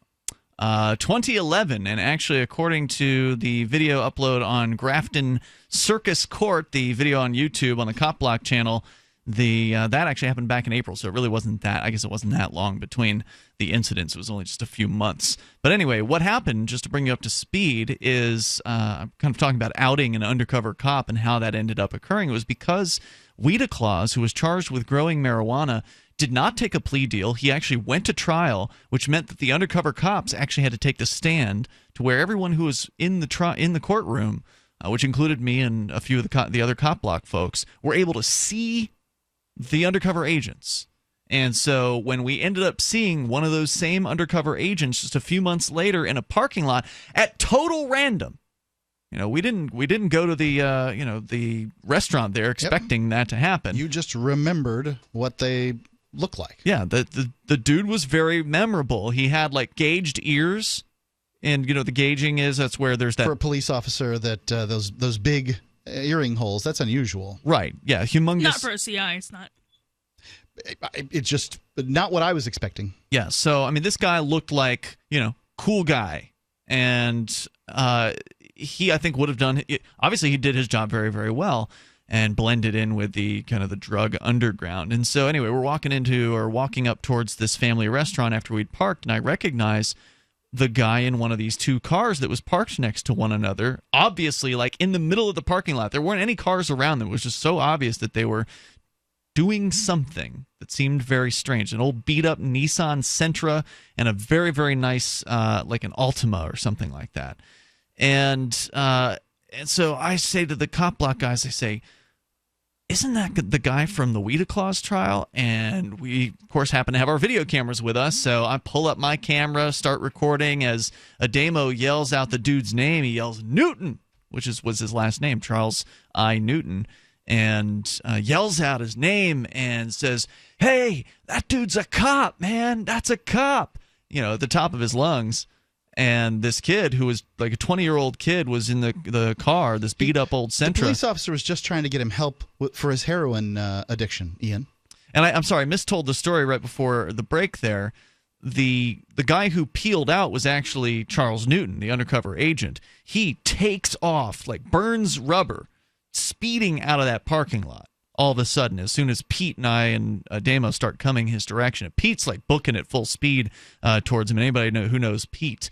2011. And actually, according to the video upload on Grafton Circus Court, the video on YouTube on the Cop Block channel, that actually happened back in April, so it really wasn't that. I guess it wasn't that long between the incidents. It was only just a few months. But anyway, what happened, just to bring you up to speed, is I'm kind of talking about outing an undercover cop and how that ended up occurring. It was because Weeda Claus, who was charged with growing marijuana, did not take a plea deal. He actually went to trial, which meant that the undercover cops actually had to take the stand, to where everyone who was in the courtroom, which included me and a few of the other Cop Block folks, were able to see the undercover agents. And so when we ended up seeing one of those same undercover agents just a few months later in a parking lot at total random, we didn't go to the the restaurant there expecting that to happen. You just remembered what they look like. Yeah, the dude was very memorable. He had like gauged ears, and the gauging that's where there's that for a police officer, that those big earring holes, that's unusual. Right. Yeah, humongous. Not for a CI, it's not. It's just not what I was expecting. Yeah, so I mean, this guy looked like, cool guy, and he, I think, would have done. Obviously, he did his job very, very well and blended in with the kind of the drug underground. And so, anyway, we're walking up towards this family restaurant after we'd parked, and I recognize the guy in one of these two cars that was parked next to one another, obviously like in the middle of the parking lot. There weren't any cars around them. It was just so obvious that they were doing something that seemed very strange. An old beat-up Nissan Sentra and a very, very nice, like an Altima or something like that. And so I say to the cop block guys, I say, isn't that the guy from the Weeda Claus trial? And we, of course, happen to have our video cameras with us, so I pull up my camera, start recording as Ademo yells out the dude's name. He yells, Newton, which was his last name, Charles I. Newton, and yells out his name and says, hey, that dude's a cop, man, that's a cop, at the top of his lungs. And this kid, who was like a 20-year-old kid, was in the car, this beat-up old Sentra. The police officer was just trying to get him help for his heroin addiction, Ian. And I'm sorry, I mistold the story right before the break there. The guy who peeled out was actually Charles Newton, the undercover agent. He takes off, like burns rubber, speeding out of that parking lot. All of a sudden, as soon as Pete and I and Damo start coming his direction, Pete's like booking at full speed towards him. And anybody who knows Pete,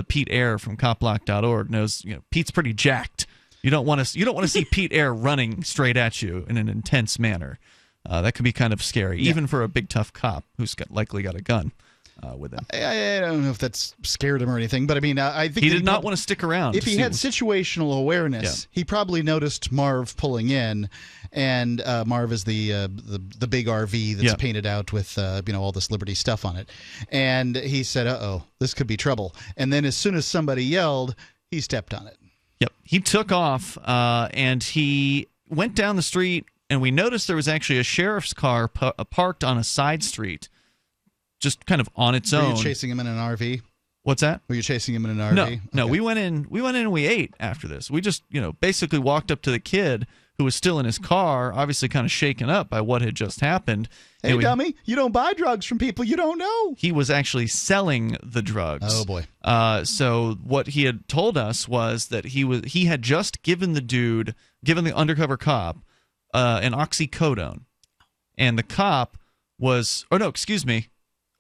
Pete Eyre from copblock.org knows, Pete's pretty jacked. You don't want to see Pete Eyre running straight at you in an intense manner. That could be kind of scary, even for a big tough cop who's likely got a gun with him. I don't know if that's scared him or anything, but I mean, I think he did not want to stick around. If he had situational awareness, he probably noticed Marv pulling in, and Marv is the big RV that's painted out with all this Liberty stuff on it, and he said, "Uh-oh, this could be trouble." And then as soon as somebody yelled, he stepped on it. Yep, he took off, and he went down the street, and we noticed there was actually a sheriff's car parked on a side street. Just kind of on its own. Were you chasing him in an RV? What's that? Were you chasing him in an RV? No, Okay. we went in and we ate after this. We just, basically walked up to the kid who was still in his car, obviously kind of shaken up by what had just happened. Hey, dummy, you don't buy drugs from people you don't know. He was actually selling the drugs. Oh, boy. So what he had told us was that he had just given the undercover cop an oxycodone. And the cop was, oh, no, excuse me.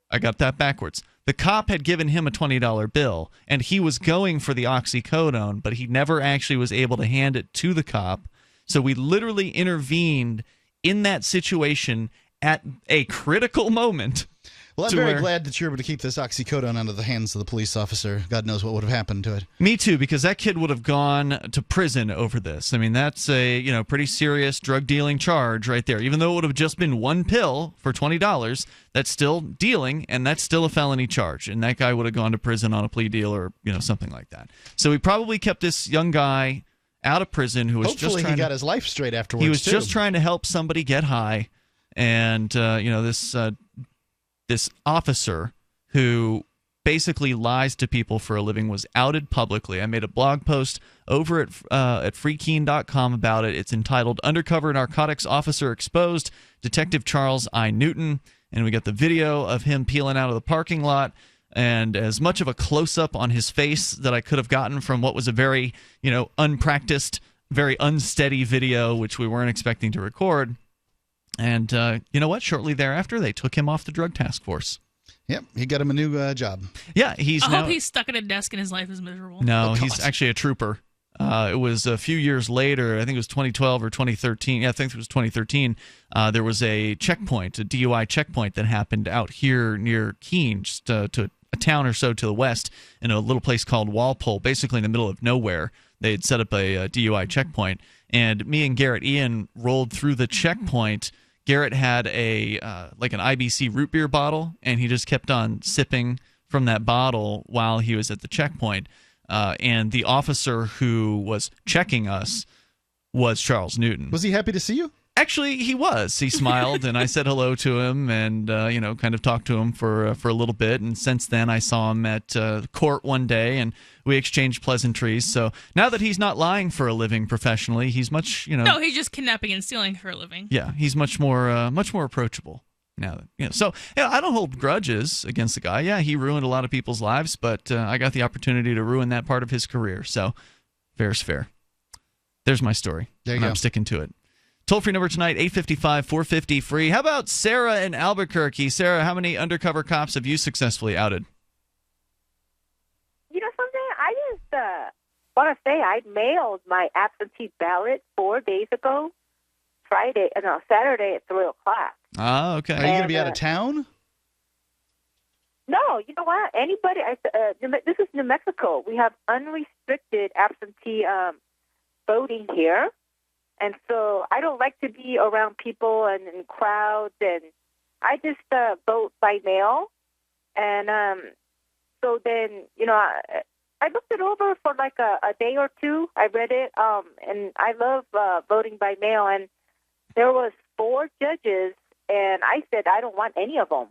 I got that backwards. The cop had given him a $20 bill, and he was going for the oxycodone, but he never actually was able to hand it to the cop. So we literally intervened in that situation at a critical moment. Well, I'm very glad that you're able to keep this oxycodone out of the hands of the police officer. God knows what would have happened to it. Me too, because that kid would have gone to prison over this. I mean, that's a pretty serious drug dealing charge right there. Even though it would have just been one pill for $20, that's still dealing, and that's still a felony charge. And that guy would have gone to prison on a plea deal or something like that. So we probably kept this young guy out of prison who was Hopefully just he got his life straight afterwards. He was just trying to help somebody get high, and this officer who basically lies to people for a living was outed publicly. I made a blog post over at freekeen.com about it. It's entitled Undercover Narcotics Officer Exposed, Detective Charles I. Newton. And we got the video of him peeling out of the parking lot, and as much of a close-up on his face that I could have gotten from what was a very, unpracticed, very unsteady video, which we weren't expecting to record. And you know what? Shortly thereafter, they took him off the drug task force. Yep, he got him a new job. Yeah, I hope he's stuck at a desk and his life is miserable. No, he's actually a trooper. It was a few years later, I think it was 2012 or 2013. Yeah, I think it was 2013. There was a checkpoint, a DUI checkpoint that happened out here near Keene, just to a town or so to the west, in a little place called Walpole, basically in the middle of nowhere. They had set up a DUI checkpoint, and me and Garrett Ian rolled through the checkpoint. Garrett had an IBC root beer bottle, and he just kept on sipping from that bottle while he was at the checkpoint. And the officer who was checking us was Charles Newton. Was he happy to see you? Actually, he was. He smiled, and I said hello to him, and kind of talked to him for a little bit. And since then, I saw him at court one day, and we exchanged pleasantries. So now that he's not lying for a living professionally, he's much No, he's just kidnapping and stealing for a living. Yeah, he's much more approachable now. So I don't hold grudges against the guy. Yeah, he ruined a lot of people's lives, but I got the opportunity to ruin that part of his career. So fair's fair. There's my story. There you go. I'm sticking to it. Toll-free number tonight, 855-450-FREE. How about Sarah in Albuquerque? Sarah, how many undercover cops have you successfully outed? You know something? I just want to say I mailed my absentee ballot 4 days ago Saturday at 3 o'clock. Ah, okay. Are you going to be out of town? No, you know what? Anybody? This is New Mexico. We have unrestricted absentee voting here, and so I don't like to be around people and in crowds, and I just vote by mail. And so then, I looked it over for like a day or two. I read it, and I love voting by mail. And there was 4 judges, and I said I don't want any of them.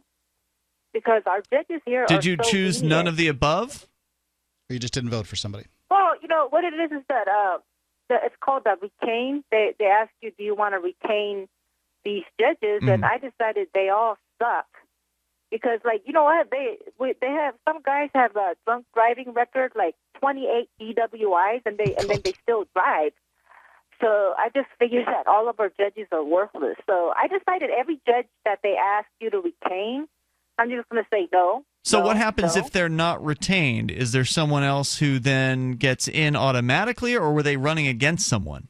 Because our judges here Did you choose none of the above? Or you just didn't vote for somebody? Well, what it is that it's called a retain. They ask you, do you want to retain these judges? And I decided they all suck. Because, you know what? They have, some guys have a drunk driving record, like 28 DWIs, and then they still drive. So I just figured that all of our judges are worthless. So I decided every judge that they ask you to retain, I'm just going to say no. So what happens if they're not retained? Is there someone else who then gets in automatically, or were they running against someone?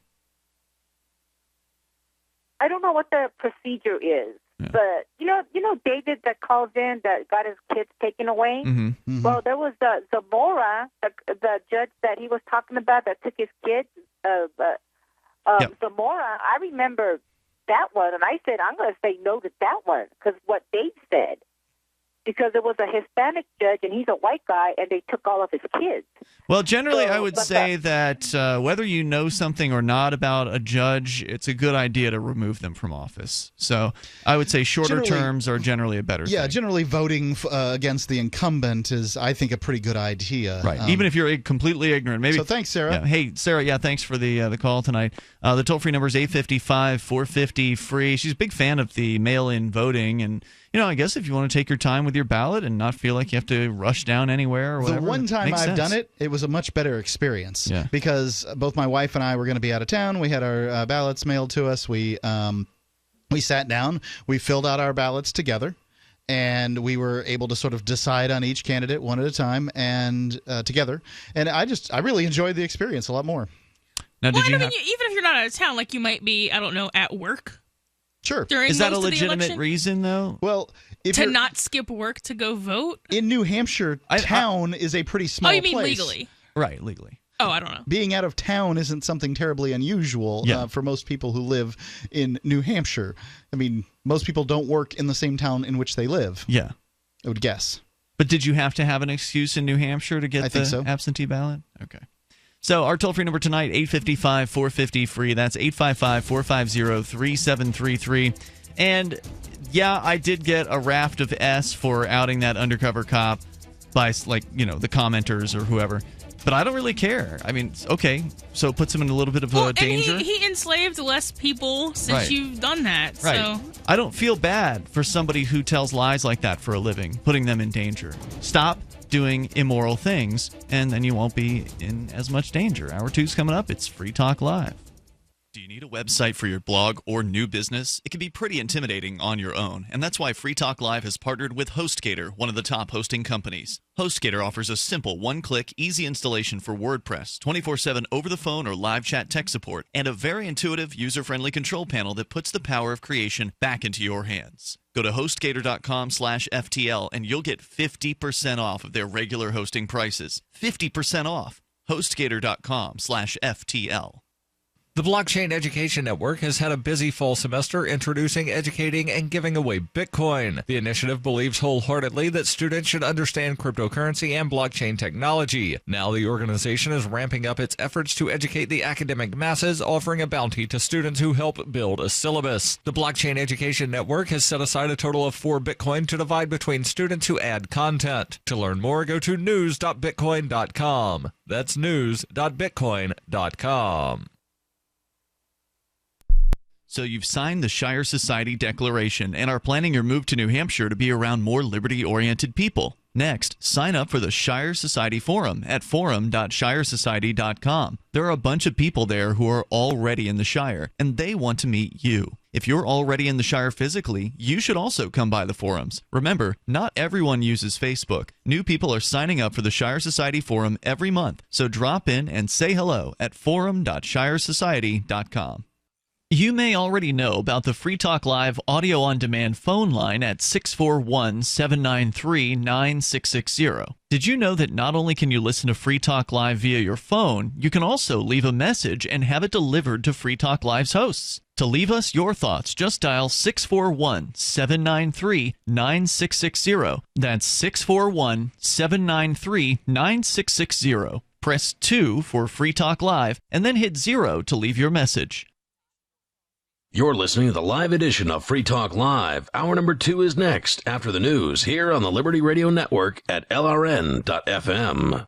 I don't know what the procedure is, but you know David that calls in that got his kids taken away. Mm-hmm. Well, there was Zamora, the judge that he was talking about that took his kids. Zamora, I remember that one, and I said I'm going to say no to that one because what Dave said. Because it was a Hispanic judge, and he's a white guy, and they took all of his kids. Well, generally, I would say that whether you know something or not about a judge, it's a good idea to remove them from office. So I would say shorter terms are generally a better thing. Yeah, generally voting against the incumbent is, I think, a pretty good idea. Right, even if you're completely ignorant. Maybe. So thanks, Sarah. Yeah. Hey, Sarah, thanks for the call tonight. The toll-free number is 855-450-FREE. She's a big fan of the mail-in voting, and I guess if you want to take your time with your ballot and not feel like you have to rush down anywhere or whatever. The one time I've done it, it was a much better experience. Yeah. Because both my wife and I were going to be out of town. We had our ballots mailed to us. We sat down. We filled out our ballots together. And we were able to sort of decide on each candidate one at a time and together. And I really enjoyed the experience a lot more. Now, even if you're not out of town, like you might be, I don't know, at work. Sure. Is that a legitimate reason, though? Well, to not skip work to go vote? In New Hampshire, town is a pretty small place. Oh, you mean legally? Right, legally. Oh, I don't know. Being out of town isn't something terribly unusual for most people who live in New Hampshire. I mean, most people don't work in the same town in which they live. Yeah. I would guess. But did you have to have an excuse in New Hampshire to get the absentee ballot? Okay. So our toll-free number tonight, 855-450-FREE. That's 855-450-3733. And, yeah, I did get a raft of S for outing that undercover cop by, the commenters or whoever. But I don't really care. I mean, okay, so it puts him in a little bit of danger. And he enslaved less people since you've done that. Right. So. I don't feel bad for somebody who tells lies like that for a living, putting them in danger. Stop doing immoral things, and then you won't be in as much danger. Hour 2's coming up. It's Free Talk Live. Do you need a website for your blog or new business? It can be pretty intimidating on your own, and that's why Free Talk Live has partnered with HostGator, one of the top hosting companies. HostGator offers a simple one-click, easy installation for WordPress, 24/7 over-the-phone or live chat tech support, and a very intuitive, user-friendly control panel that puts the power of creation back into your hands. Go to HostGator.com/FTL, and you'll get 50% off of their regular hosting prices. 50% off. HostGator.com/FTL. The Blockchain Education Network has had a busy fall semester introducing, educating, and giving away Bitcoin. The initiative believes wholeheartedly that students should understand cryptocurrency and blockchain technology. Now the organization is ramping up its efforts to educate the academic masses, offering a bounty to students who help build a syllabus. The Blockchain Education Network has set aside a total of 4 Bitcoin to divide between students who add content. To learn more, go to news.bitcoin.com. That's news.bitcoin.com. So you've signed the Shire Society Declaration and are planning your move to New Hampshire to be around more liberty-oriented people. Next, sign up for the Shire Society Forum at forum.shiresociety.com. There are a bunch of people there who are already in the Shire, and they want to meet you. If you're already in the Shire physically, you should also come by the forums. Remember, not everyone uses Facebook. New people are signing up for the Shire Society Forum every month, so drop in and say hello at forum.shiresociety.com. You may already know about the Free Talk Live audio on demand phone line at 641-793-9660. Did you know that not only can you listen to Free Talk Live via your phone, you can also leave a message and have it delivered to Free Talk Live's hosts? To leave us your thoughts, just dial 641-793-9660. That's 641-793-9660. Press 2 for Free Talk Live, and then hit 0 to leave your message. You're listening to the live edition of Free Talk Live. Hour number 2 is next after the news here on the Liberty Radio Network at LRN.FM.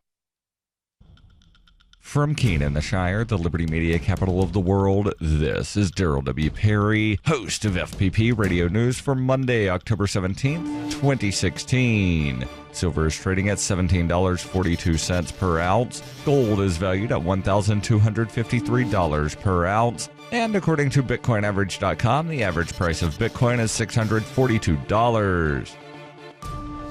From Keene in the Shire, the Liberty Media capital of the world, this is Daryl W. Perry, host of FPP Radio News for Monday, October 17th, 2016. Silver is trading at $17.42 per ounce. Gold is valued at $1,253 per ounce. And according to BitcoinAverage.com, the average price of Bitcoin is $642.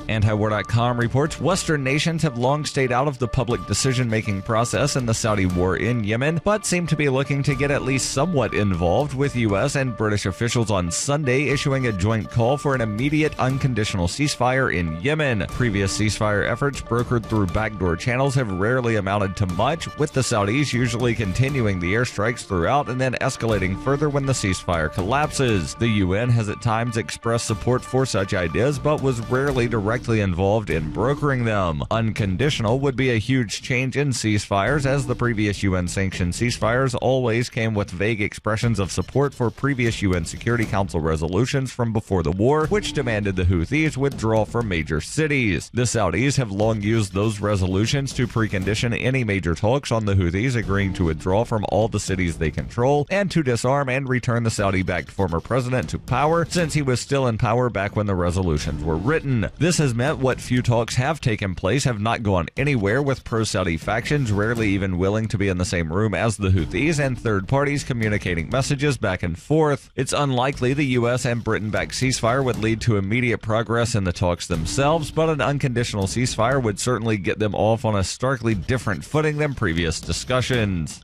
Antiwar.com reports Western nations have long stayed out of the public decision-making process in the Saudi war in Yemen, but seem to be looking to get at least somewhat involved, with U.S. and British officials on Sunday issuing a joint call for an immediate unconditional ceasefire in Yemen. Previous ceasefire efforts brokered through backdoor channels have rarely amounted to much, with the Saudis usually continuing the airstrikes throughout and then escalating further when the ceasefire collapses. The UN has at times expressed support for such ideas, but was rarely directly involved in brokering them. Unconditional would be a huge change in ceasefires, as the previous UN-sanctioned ceasefires always came with vague expressions of support for previous UN Security Council resolutions from before the war, which demanded the Houthis withdraw from major cities. The Saudis have long used those resolutions to precondition any major talks on the Houthis agreeing to withdraw from all the cities they control and to disarm and return the Saudi-backed former president to power, since he was still in power back when the resolutions were written. This has meant what few talks have taken place have not gone anywhere, with pro-Saudi factions rarely even willing to be in the same room as the Houthis and third parties communicating messages back and forth. It's unlikely the U.S. and Britain-backed ceasefire would lead to immediate progress in the talks themselves, but an unconditional ceasefire would certainly get them off on a starkly different footing than previous discussions.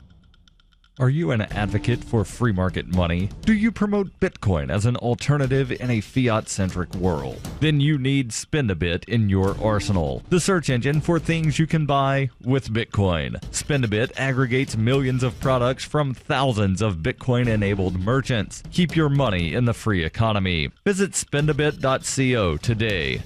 Are you an advocate for free market money? Do you promote Bitcoin as an alternative in a fiat-centric world? Then you need Spend-A-Bit in your arsenal, the search engine for things you can buy with Bitcoin. Spend-A-Bit aggregates millions of products from thousands of Bitcoin-enabled merchants. Keep your money in the free economy. Visit spendabit.co today.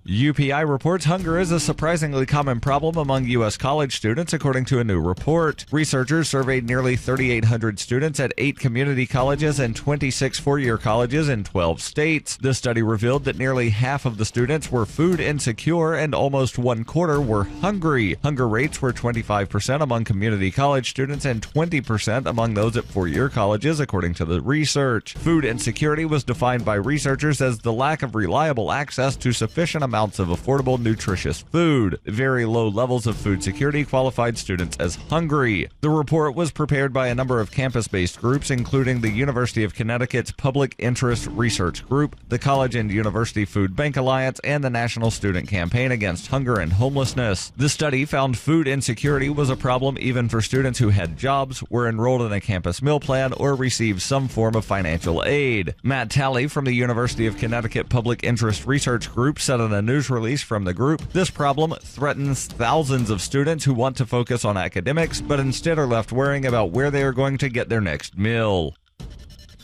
UPI reports hunger is a surprisingly common problem among U.S. college students, according to a new report. Researchers surveyed nearly 3,800 students at 8 community colleges and 26 four-year colleges in 12 states. The study revealed that nearly half of the students were food insecure and almost 1/4 were hungry. Hunger rates were 25% among community college students and 20% among those at four-year colleges, according to the research. Food insecurity was defined by researchers as the lack of reliable access to sufficient amounts of affordable, nutritious food. Very low levels of food security qualified students as hungry. The report was prepared by a number of campus-based groups, including the University of Connecticut's Public Interest Research Group, the College and University Food Bank Alliance, and the National Student Campaign Against Hunger and Homelessness. The study found food insecurity was a problem even for students who had jobs, were enrolled in a campus meal plan, or received some form of financial aid. Matt Talley from the University of Connecticut Public Interest Research Group said in a news release from the group, "This problem threatens thousands of students who want to focus on academics, but instead are left worrying about where they are going to get their next meal."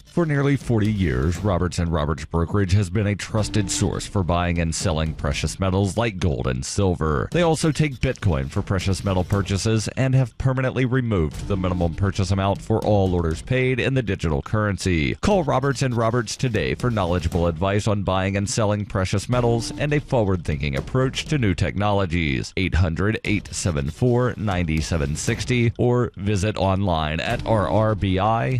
For nearly 40 years, Roberts & Roberts Brokerage has been a trusted source for buying and selling precious metals like gold and silver. They also take Bitcoin for precious metal purchases and have permanently removed the minimum purchase amount for all orders paid in the digital currency. Call Roberts & Roberts today for knowledgeable advice on buying and selling precious metals and a forward-thinking approach to new technologies. 800-874-9760 or visit online at rrbi.co.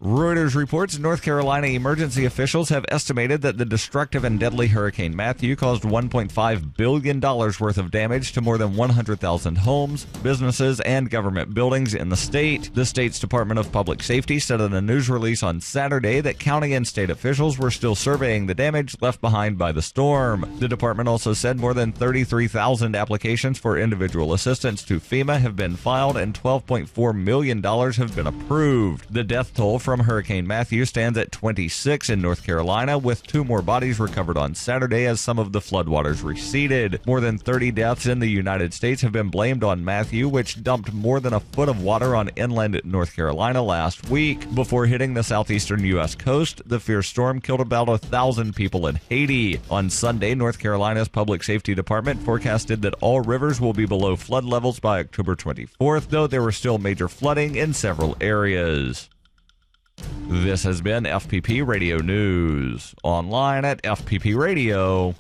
Reuters reports North Carolina emergency officials have estimated that the destructive and deadly Hurricane Matthew caused $1.5 billion worth of damage to more than 100,000 homes, businesses, and government buildings in the state. The state's Department of Public Safety said in a news release on Saturday that county and state officials were still surveying the damage left behind by the storm. The department also said more than 33,000 applications for individual assistance to FEMA have been filed and $12.4 million have been approved. The death toll from Hurricane Matthew stands at 26 in North Carolina, with 2 more bodies recovered on Saturday as some of the floodwaters receded. More than 30 deaths in the United States have been blamed on Matthew, which dumped more than a foot of water on inland North Carolina last week. Before hitting the southeastern U.S. coast, the fierce storm killed about 1,000 people in Haiti. On Sunday, North Carolina's Public Safety Department forecasted that all rivers will be below flood levels by October 24th, though there were still major flooding in several areas. This has been FPP Radio News, online at fppradio.com.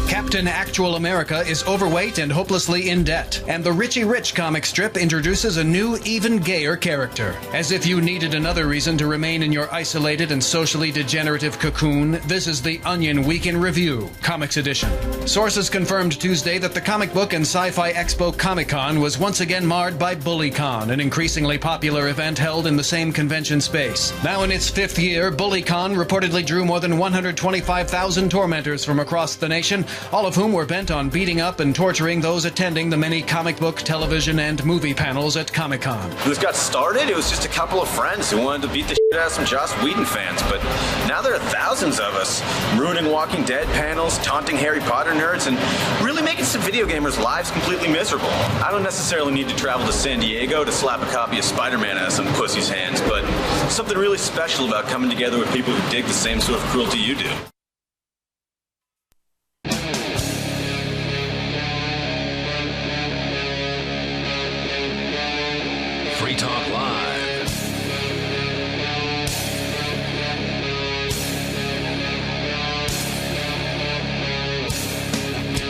Captain Actual America is overweight and hopelessly in debt, and the Richie Rich comic strip introduces a new, even gayer character. As if you needed another reason to remain in your isolated and socially degenerative cocoon, this is the Onion Week in Review, Comics Edition. Sources confirmed Tuesday that the Comic Book and Sci-Fi Expo Comic-Con was once again marred by BullyCon, an increasingly popular event held in the same convention space. Now in its 5th year, BullyCon reportedly drew more than 125,000 tormentors from across the nation, all of whom were bent on beating up and torturing those attending the many comic book, television, and movie panels at Comic-Con. When this got started, it was just a couple of friends who wanted to beat the shit out of some Joss Whedon fans, but now there are thousands of us ruining Walking Dead panels, taunting Harry Potter nerds, and really making some video gamers' lives completely miserable. I don't necessarily need to travel to San Diego to slap a copy of Spider-Man out of some pussy's hands, but something really special about coming together with people who dig the same sort of cruelty you do. Free Talk Live.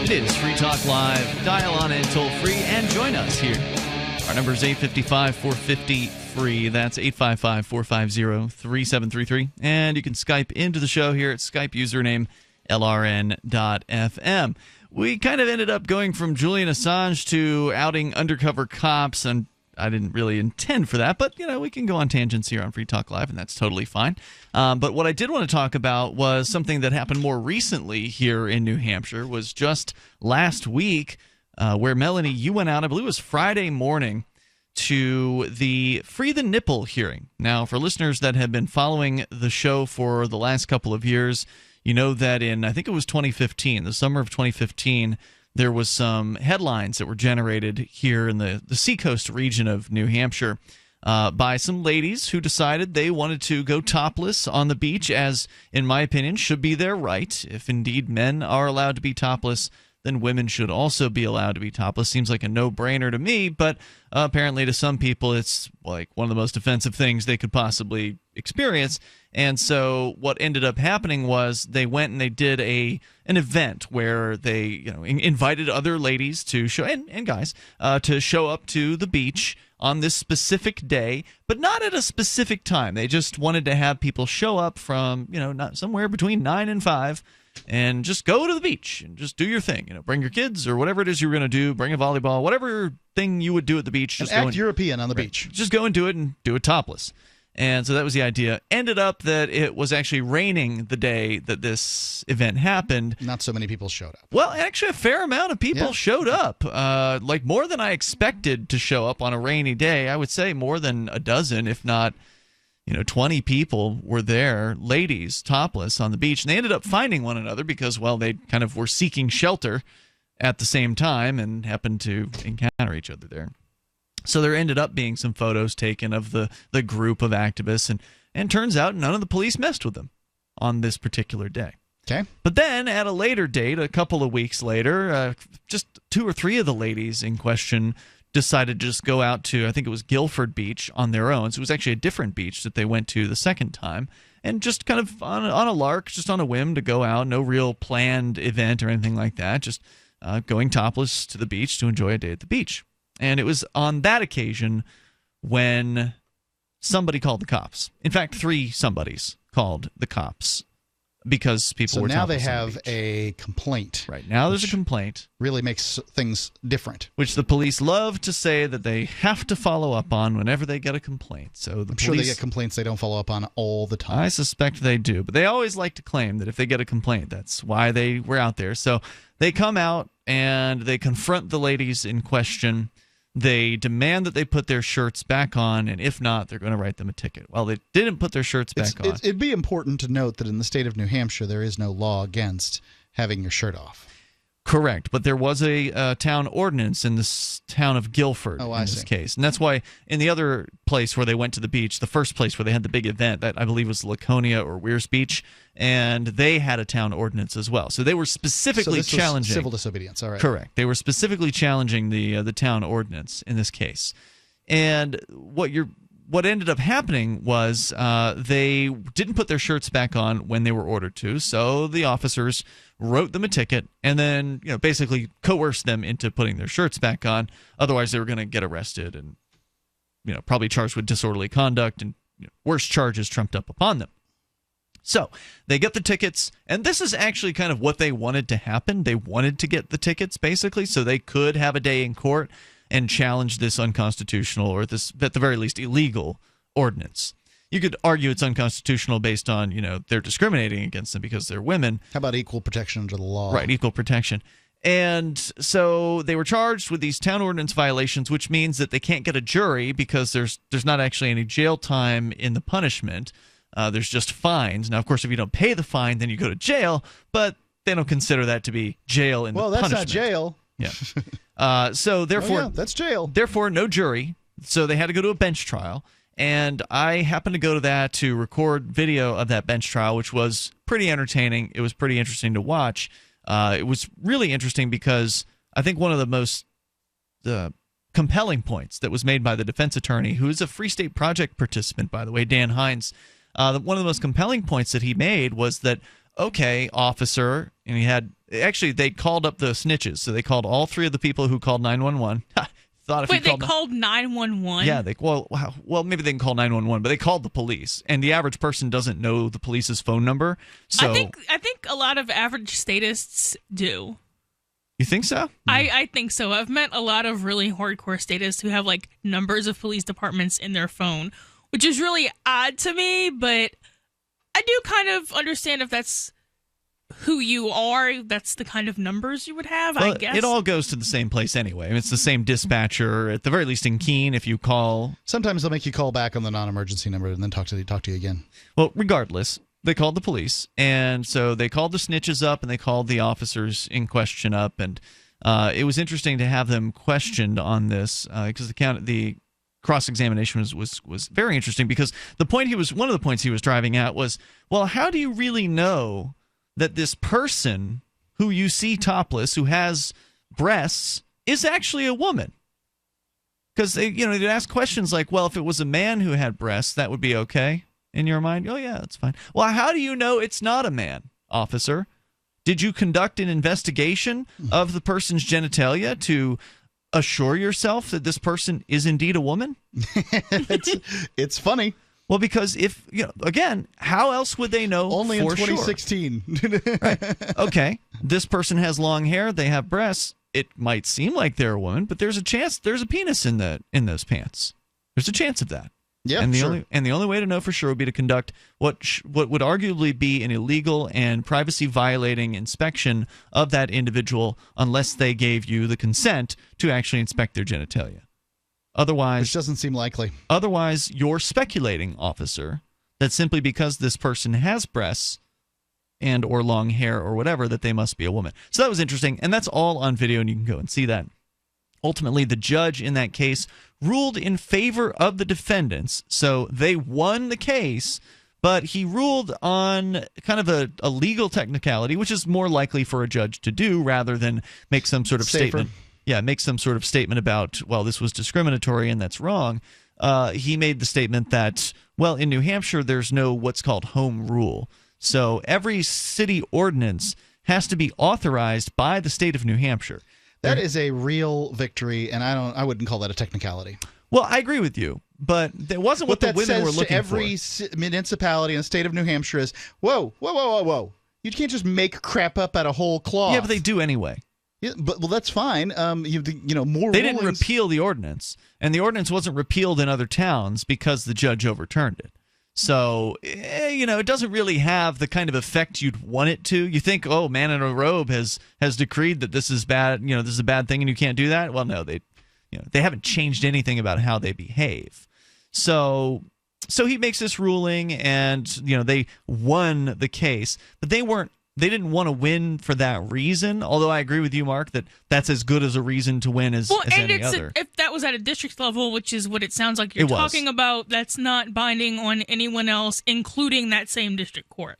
It is Free Talk Live. Dial on in toll free and join us here. Our number is 855-450-FREE. That's 855-450-3733. And you can Skype into the show here at Skype username LRN.FM. We kind of ended up going from Julian Assange to outing undercover cops, and I didn't really intend for that, but, we can go on tangents here on Free Talk Live, and that's totally fine. But what I did want to talk about was something that happened more recently here in New Hampshire, was just last week, where, Melanie, you went out, I believe it was Friday morning, to the Free the Nipple hearing. Now, for listeners that have been following the show for the last couple of years, you know that in, I think it was 2015, the summer of 2015, there was some headlines that were generated here in the seacoast region of New Hampshire by some ladies who decided they wanted to go topless on the beach, as, in my opinion, should be their right. If indeed men are allowed to be topless, then women should also be allowed to be topless. Seems like a no-brainer to me, but apparently to some people it's like one of the most offensive things they could possibly experience. And so what ended up happening was they went and they did an event where they invited other ladies to show and guys to show up to the beach on this specific day, but not at a specific time. They just wanted to have people show up from not somewhere between 9 and 5 and just go to the beach and just do your thing. Bring your kids or whatever it is you're going to do. Bring a volleyball, whatever thing you would do at the beach. Just act European on the beach. Just go and do it topless. And so that was the idea. Ended up that it was actually raining the day that this event happened. Not so many people showed up. Well, actually a fair amount of people showed up. Like more than I expected to show up on a rainy day. I would say more than a dozen, if not 20 people were there, ladies, topless on the beach. And they ended up finding one another because, well, they kind of were seeking shelter at the same time and happened to encounter each other there. So there ended up being some photos taken of the group of activists, and turns out none of the police messed with them on this particular day. Okay. But then at a later date, a couple of weeks later, just 2 or 3 of the ladies in question decided to just go out to, I think it was Guilford Beach, on their own. So it was actually a different beach that they went to the second time, and just kind of on a lark, just on a whim to go out, no real planned event or anything like that, just going topless to the beach to enjoy a day at the beach. And it was on that occasion when somebody called the cops. In fact, 3 somebodies called the cops because people were So now they topless on the have beach. a complaint. Right. Now there's a complaint. Really makes things different. Which the police love to say that they have to follow up on whenever they get a complaint. So the I'm sure they get complaints they don't follow up on all the time. I suspect they do, but they always like to claim that if they get a complaint, that's why they were out there. So they come out and they confront the ladies in question. They demand that they put their shirts back on, and if not, they're going to write them a ticket. Well, they didn't put their shirts back on. It'd be important to note that in the state of New Hampshire, there is no law against having your shirt off. Correct, but there was a town ordinance in this town of Guilford in this case. And that's why in the other place where they went to the beach, the first place where they had the big event, that I believe was Laconia or Weirs Beach, and they had a town ordinance as well. So they were specifically this was challenging civil disobedience. All right. Correct. They were specifically challenging the town ordinance in this case. And what ended up happening was they didn't put their shirts back on when they were ordered to, so the officers wrote them a ticket and then basically coerced them into putting their shirts back on. Otherwise, they were going to get arrested and probably charged with disorderly conduct and worse charges trumped up upon them. So they get the tickets, and this is actually kind of what they wanted to happen. They wanted to get the tickets, basically, so they could have a day in court and challenge this unconstitutional, or this, at the very least, illegal ordinance. You could argue it's unconstitutional based on, they're discriminating against them because they're women. How about equal protection under the law? Right, equal protection. And so they were charged with these town ordinance violations, which means that they can't get a jury because there's not actually any jail time in the punishment. There's just fines. Now, of course, if you don't pay the fine, then you go to jail, but they don't consider that to be jail in the punishment. Well, that's not jail. Yeah. So therefore, that's jail. Therefore, no jury. So they had to go to a bench trial. And I happened to go to that to record video of that bench trial, which was pretty entertaining. It was pretty interesting to watch. It was really interesting because I think one of the most compelling points that was made by the defense attorney, who is a Free State Project participant, by the way, Dan Hines, one of the most compelling points that he made was that, okay, officer, and he had actually they called up the snitches, so they called all 3 of the people who called 911. Wait, they called 911? Yeah, well, maybe they can call 911, but they called the police, and the average person doesn't know the police's phone number. So I think a lot of average statists do. You think so? I think so. I've met a lot of really hardcore statists who have like numbers of police departments in their phone, which is really odd to me, but I do kind of understand if that's who you are, that's the kind of numbers you would have, well, I guess. It all goes to the same place anyway. I mean, it's the same dispatcher, at the very least in Keene, if you call. Sometimes they'll make you call back on the non-emergency number and then talk to you again. Well, regardless, they called the police, and so they called the snitches up and they called the officers in question up, and it was interesting to have them questioned on this because the cross-examination was very interesting, because one of the points he was driving at was, well, how do you really know that this person who you see topless, who has breasts, is actually a woman? Because they'd ask questions like, well, if it was a man who had breasts, that would be okay in your mind. Oh yeah, that's fine. Well, how do you know it's not a man, officer? Did you conduct an investigation of the person's genitalia to assure yourself that this person is indeed a woman? It's funny. Well, because if, again, how else would they know? Only in for 2016. Sure? Right. Okay. This person has long hair. They have breasts. It might seem like they're a woman, but there's a chance there's a penis in those pants. There's a chance of that. Yeah, and sure. The only way to know for sure would be to conduct what would arguably be an illegal and privacy violating inspection of that individual, unless they gave you the consent to actually inspect their genitalia. Otherwise, which doesn't seem likely. Otherwise, you're speculating, officer, that simply because this person has breasts and or long hair or whatever, that they must be a woman. So that was interesting, and that's all on video, and you can go and see that. Ultimately, the judge in that case ruled in favor of the defendants, so they won the case, but he ruled on kind of a legal technicality, which is more likely for a judge to do rather than make some sort of statement. Yeah, make some sort of statement about, well, this was discriminatory and that's wrong. He made the statement that, well, in New Hampshire, there's no what's called home rule. So every city ordinance has to be authorized by the state of New Hampshire. That is a real victory, and I wouldn't call that a technicality. Well, I agree with you, but that wasn't what the women were looking to every municipality in the state of New Hampshire is, whoa. You can't just make crap up out of whole cloth. Yeah, but they do anyway. Yeah, but that's fine. More. They didn't repeal the ordinance, and the ordinance wasn't repealed in other towns because the judge overturned it. So, it doesn't really have the kind of effect you'd want it to. You think, oh, man in a robe has decreed that this is bad. This is a bad thing, and you can't do that. Well, no, they haven't changed anything about how they behave. So he makes this ruling, and they won the case, but they didn't want to win for that reason. Although I agree with you, Mark, that that's as good as a reason to win as any other. If that was at a district level, which is what it sounds like you're talking about, that's not binding on anyone else, including that same district court.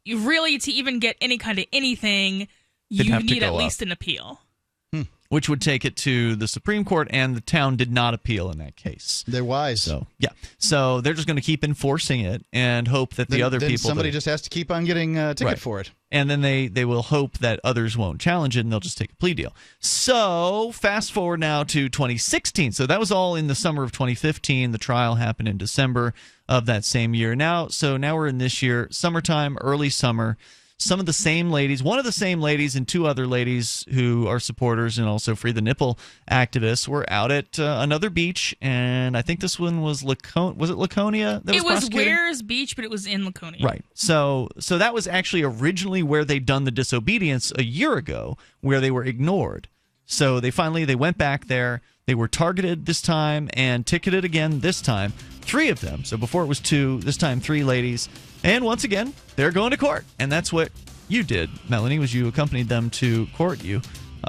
You really, to even get any kind of anything, you need at least an appeal. Which would take it to the Supreme Court, and the town did not appeal in that case. They're wise. So they're just going to keep enforcing it and hope that somebody just has to keep on getting a ticket for it. And then they will hope that others won't challenge it, and they'll just take a plea deal. So fast forward now to 2016. So that was all in the summer of 2015. The trial happened in December of that same year. Now we're in this year, summertime, early summer. Some of the same ladies, one of the same ladies and two other ladies who are supporters and also Free the Nipple activists were out at another beach, and I think this one was Laconia that was It was prosecuting? Ware's Beach, but it was in Laconia. Right. So that was actually originally where they'd done the disobedience a year ago, where they were ignored. So they went back there. They were targeted this time and ticketed again this time. 3 of them. So before it was 2, this time 3 ladies. And once again, they're going to court. And that's what you did, Melanie, was you accompanied them to court. You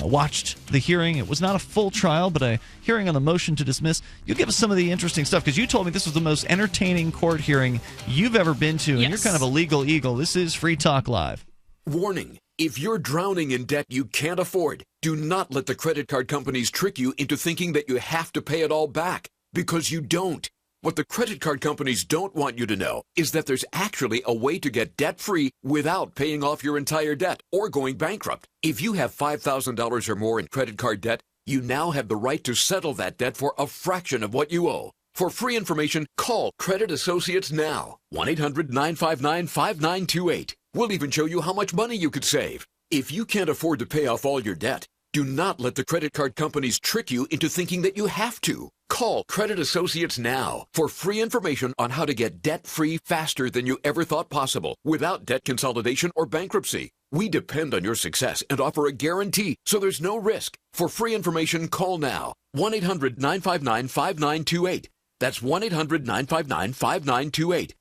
watched the hearing. It was not a full trial, but a hearing on the motion to dismiss. You give us some of the interesting stuff, because you told me this was the most entertaining court hearing you've ever been to, and you're kind of a legal eagle. This is Free Talk Live. Warning. If you're drowning in debt you can't afford, do not let the credit card companies trick you into thinking that you have to pay it all back, because you don't. What the credit card companies don't want you to know is that there's actually a way to get debt-free without paying off your entire debt or going bankrupt. If you have $5,000 or more in credit card debt, you now have the right to settle that debt for a fraction of what you owe. For free information, call Credit Associates now. 1-800-959-5928. We'll even show you how much money you could save. If you can't afford to pay off all your debt, do not let the credit card companies trick you into thinking that you have to. Call Credit Associates now for free information on how to get debt-free faster than you ever thought possible without debt consolidation or bankruptcy. We depend on your success and offer a guarantee, so there's no risk. For free information, call now. 1-800-959-5928. That's 1-800-959-5928.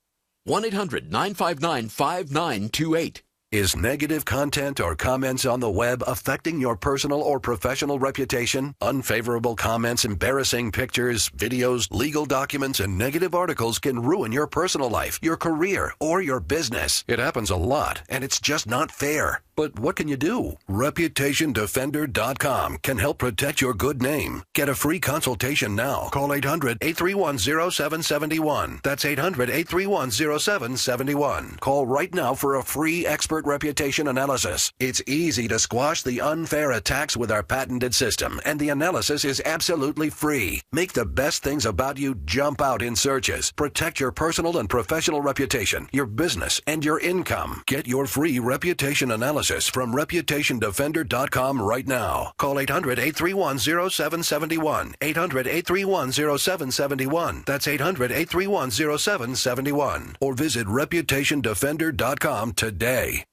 1-800-959-5928. Is negative content or comments on the web affecting your personal or professional reputation? Unfavorable comments, embarrassing pictures, videos, legal documents, and negative articles can ruin your personal life, your career, or your business. It happens a lot, and it's just not fair. But what can you do? ReputationDefender.com can help protect your good name. Get a free consultation now. Call 800-831-0771. That's 800-831-0771. Call right now for a free expert reputation analysis. It's easy to squash the unfair attacks with our patented system, and the analysis is absolutely free. Make the best things about you jump out in searches. Protect your personal and professional reputation, your business, and your income. Get your free reputation analysis from ReputationDefender.com right now. Call 800-831-0771. 800-831-0771. That's 800-831-0771. Or visit ReputationDefender.com today.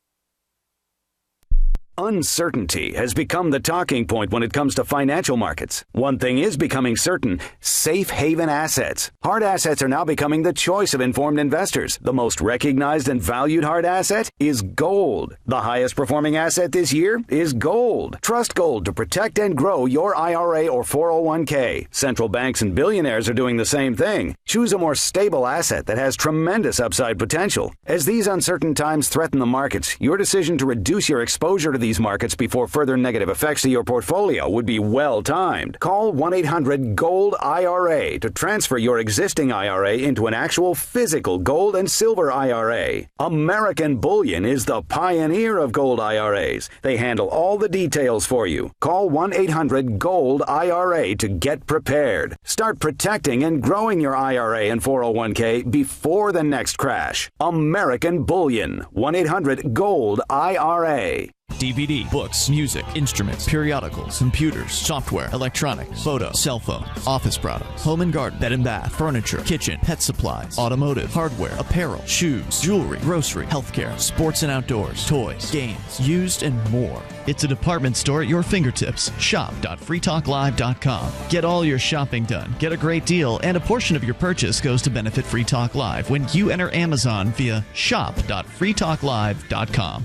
Uncertainty has become the talking point when it comes to financial markets. One thing is becoming certain: safe haven assets. Hard assets are now becoming the choice of informed investors. The most recognized and valued hard asset is gold. The highest performing asset this year is gold. Trust gold to protect and grow your IRA or 401k. Central banks and billionaires are doing the same thing. Choose a more stable asset that has tremendous upside potential. As these uncertain times threaten the markets, your decision to reduce your exposure to these these markets before further negative effects to your portfolio would be well timed. Call 1-800-GOLD-IRA to transfer your existing IRA into an actual physical gold and silver IRA. American Bullion is the pioneer of gold IRAs. They handle all the details for you. Call 1-800-GOLD-IRA to get prepared. Start protecting and growing your IRA and 401k before the next crash. American Bullion. 1-800-GOLD-IRA. DVD, books, music, instruments, periodicals, computers, software, electronics, photo, cell phones, office products, home and garden, bed and bath, furniture, kitchen, pet supplies, automotive, hardware, apparel, shoes, jewelry, grocery, healthcare, sports and outdoors, toys, games, used, and more. It's a department store at your fingertips. Shop.freetalklive.com. Get all your shopping done, get a great deal, and a portion of your purchase goes to benefit Free Talk Live when you enter Amazon via shop.freetalklive.com.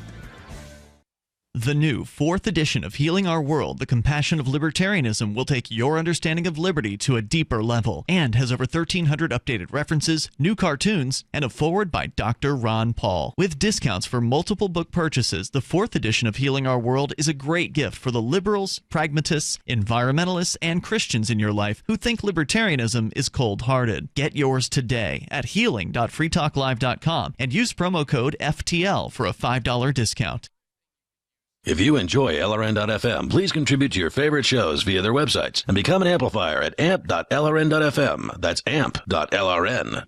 The new 4th edition of Healing Our World, The Compassion of Libertarianism, will take your understanding of liberty to a deeper level and has over 1,300 updated references, new cartoons, and a foreword by Dr. Ron Paul. With discounts for multiple book purchases, the 4th edition of Healing Our World is a great gift for the liberals, pragmatists, environmentalists, and Christians in your life who think libertarianism is cold-hearted. Get yours today at healing.freetalklive.com and use promo code FTL for a $5 discount. If you enjoy LRN.FM, please contribute to your favorite shows via their websites and become an amplifier at amp.lrn.fm. That's amp.lrn.fm.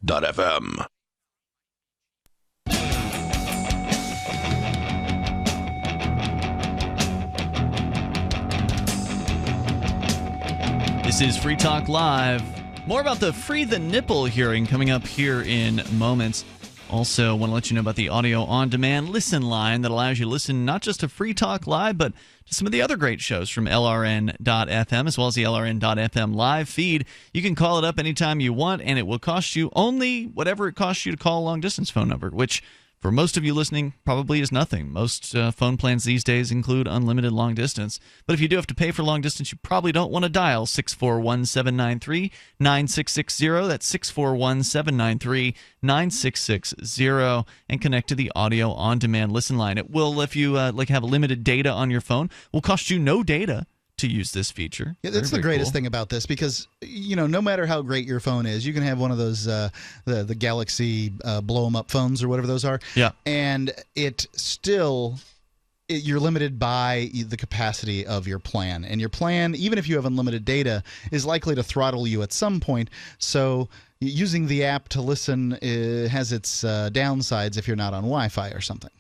This is Free Talk Live. More about the Free the Nipple hearing coming up here in moments. Also, want to let you know about the audio on-demand listen line that allows you to listen not just to Free Talk Live, but to some of the other great shows from LRN.FM, as well as the LRN.FM live feed. You can call it up anytime you want, and it will cost you only whatever it costs you to call a long-distance phone number, which for most of you listening probably is nothing. Most phone plans these days include unlimited long distance. But if you do have to pay for long distance, you probably don't want to dial 641-793-9660. That's 641-793-9660 and connect to the audio on-demand listen line. It will, if you have limited data on your phone, will cost you no data to use this feature. Yeah, that's the greatest thing about this because, no matter how great your phone is, you can have one of those, the Galaxy blow-em-up phones or whatever those are. Yeah. And you're limited by the capacity of your plan. And your plan, even if you have unlimited data, is likely to throttle you at some point. So using the app to listen has its downsides if you're not on Wi-Fi or something.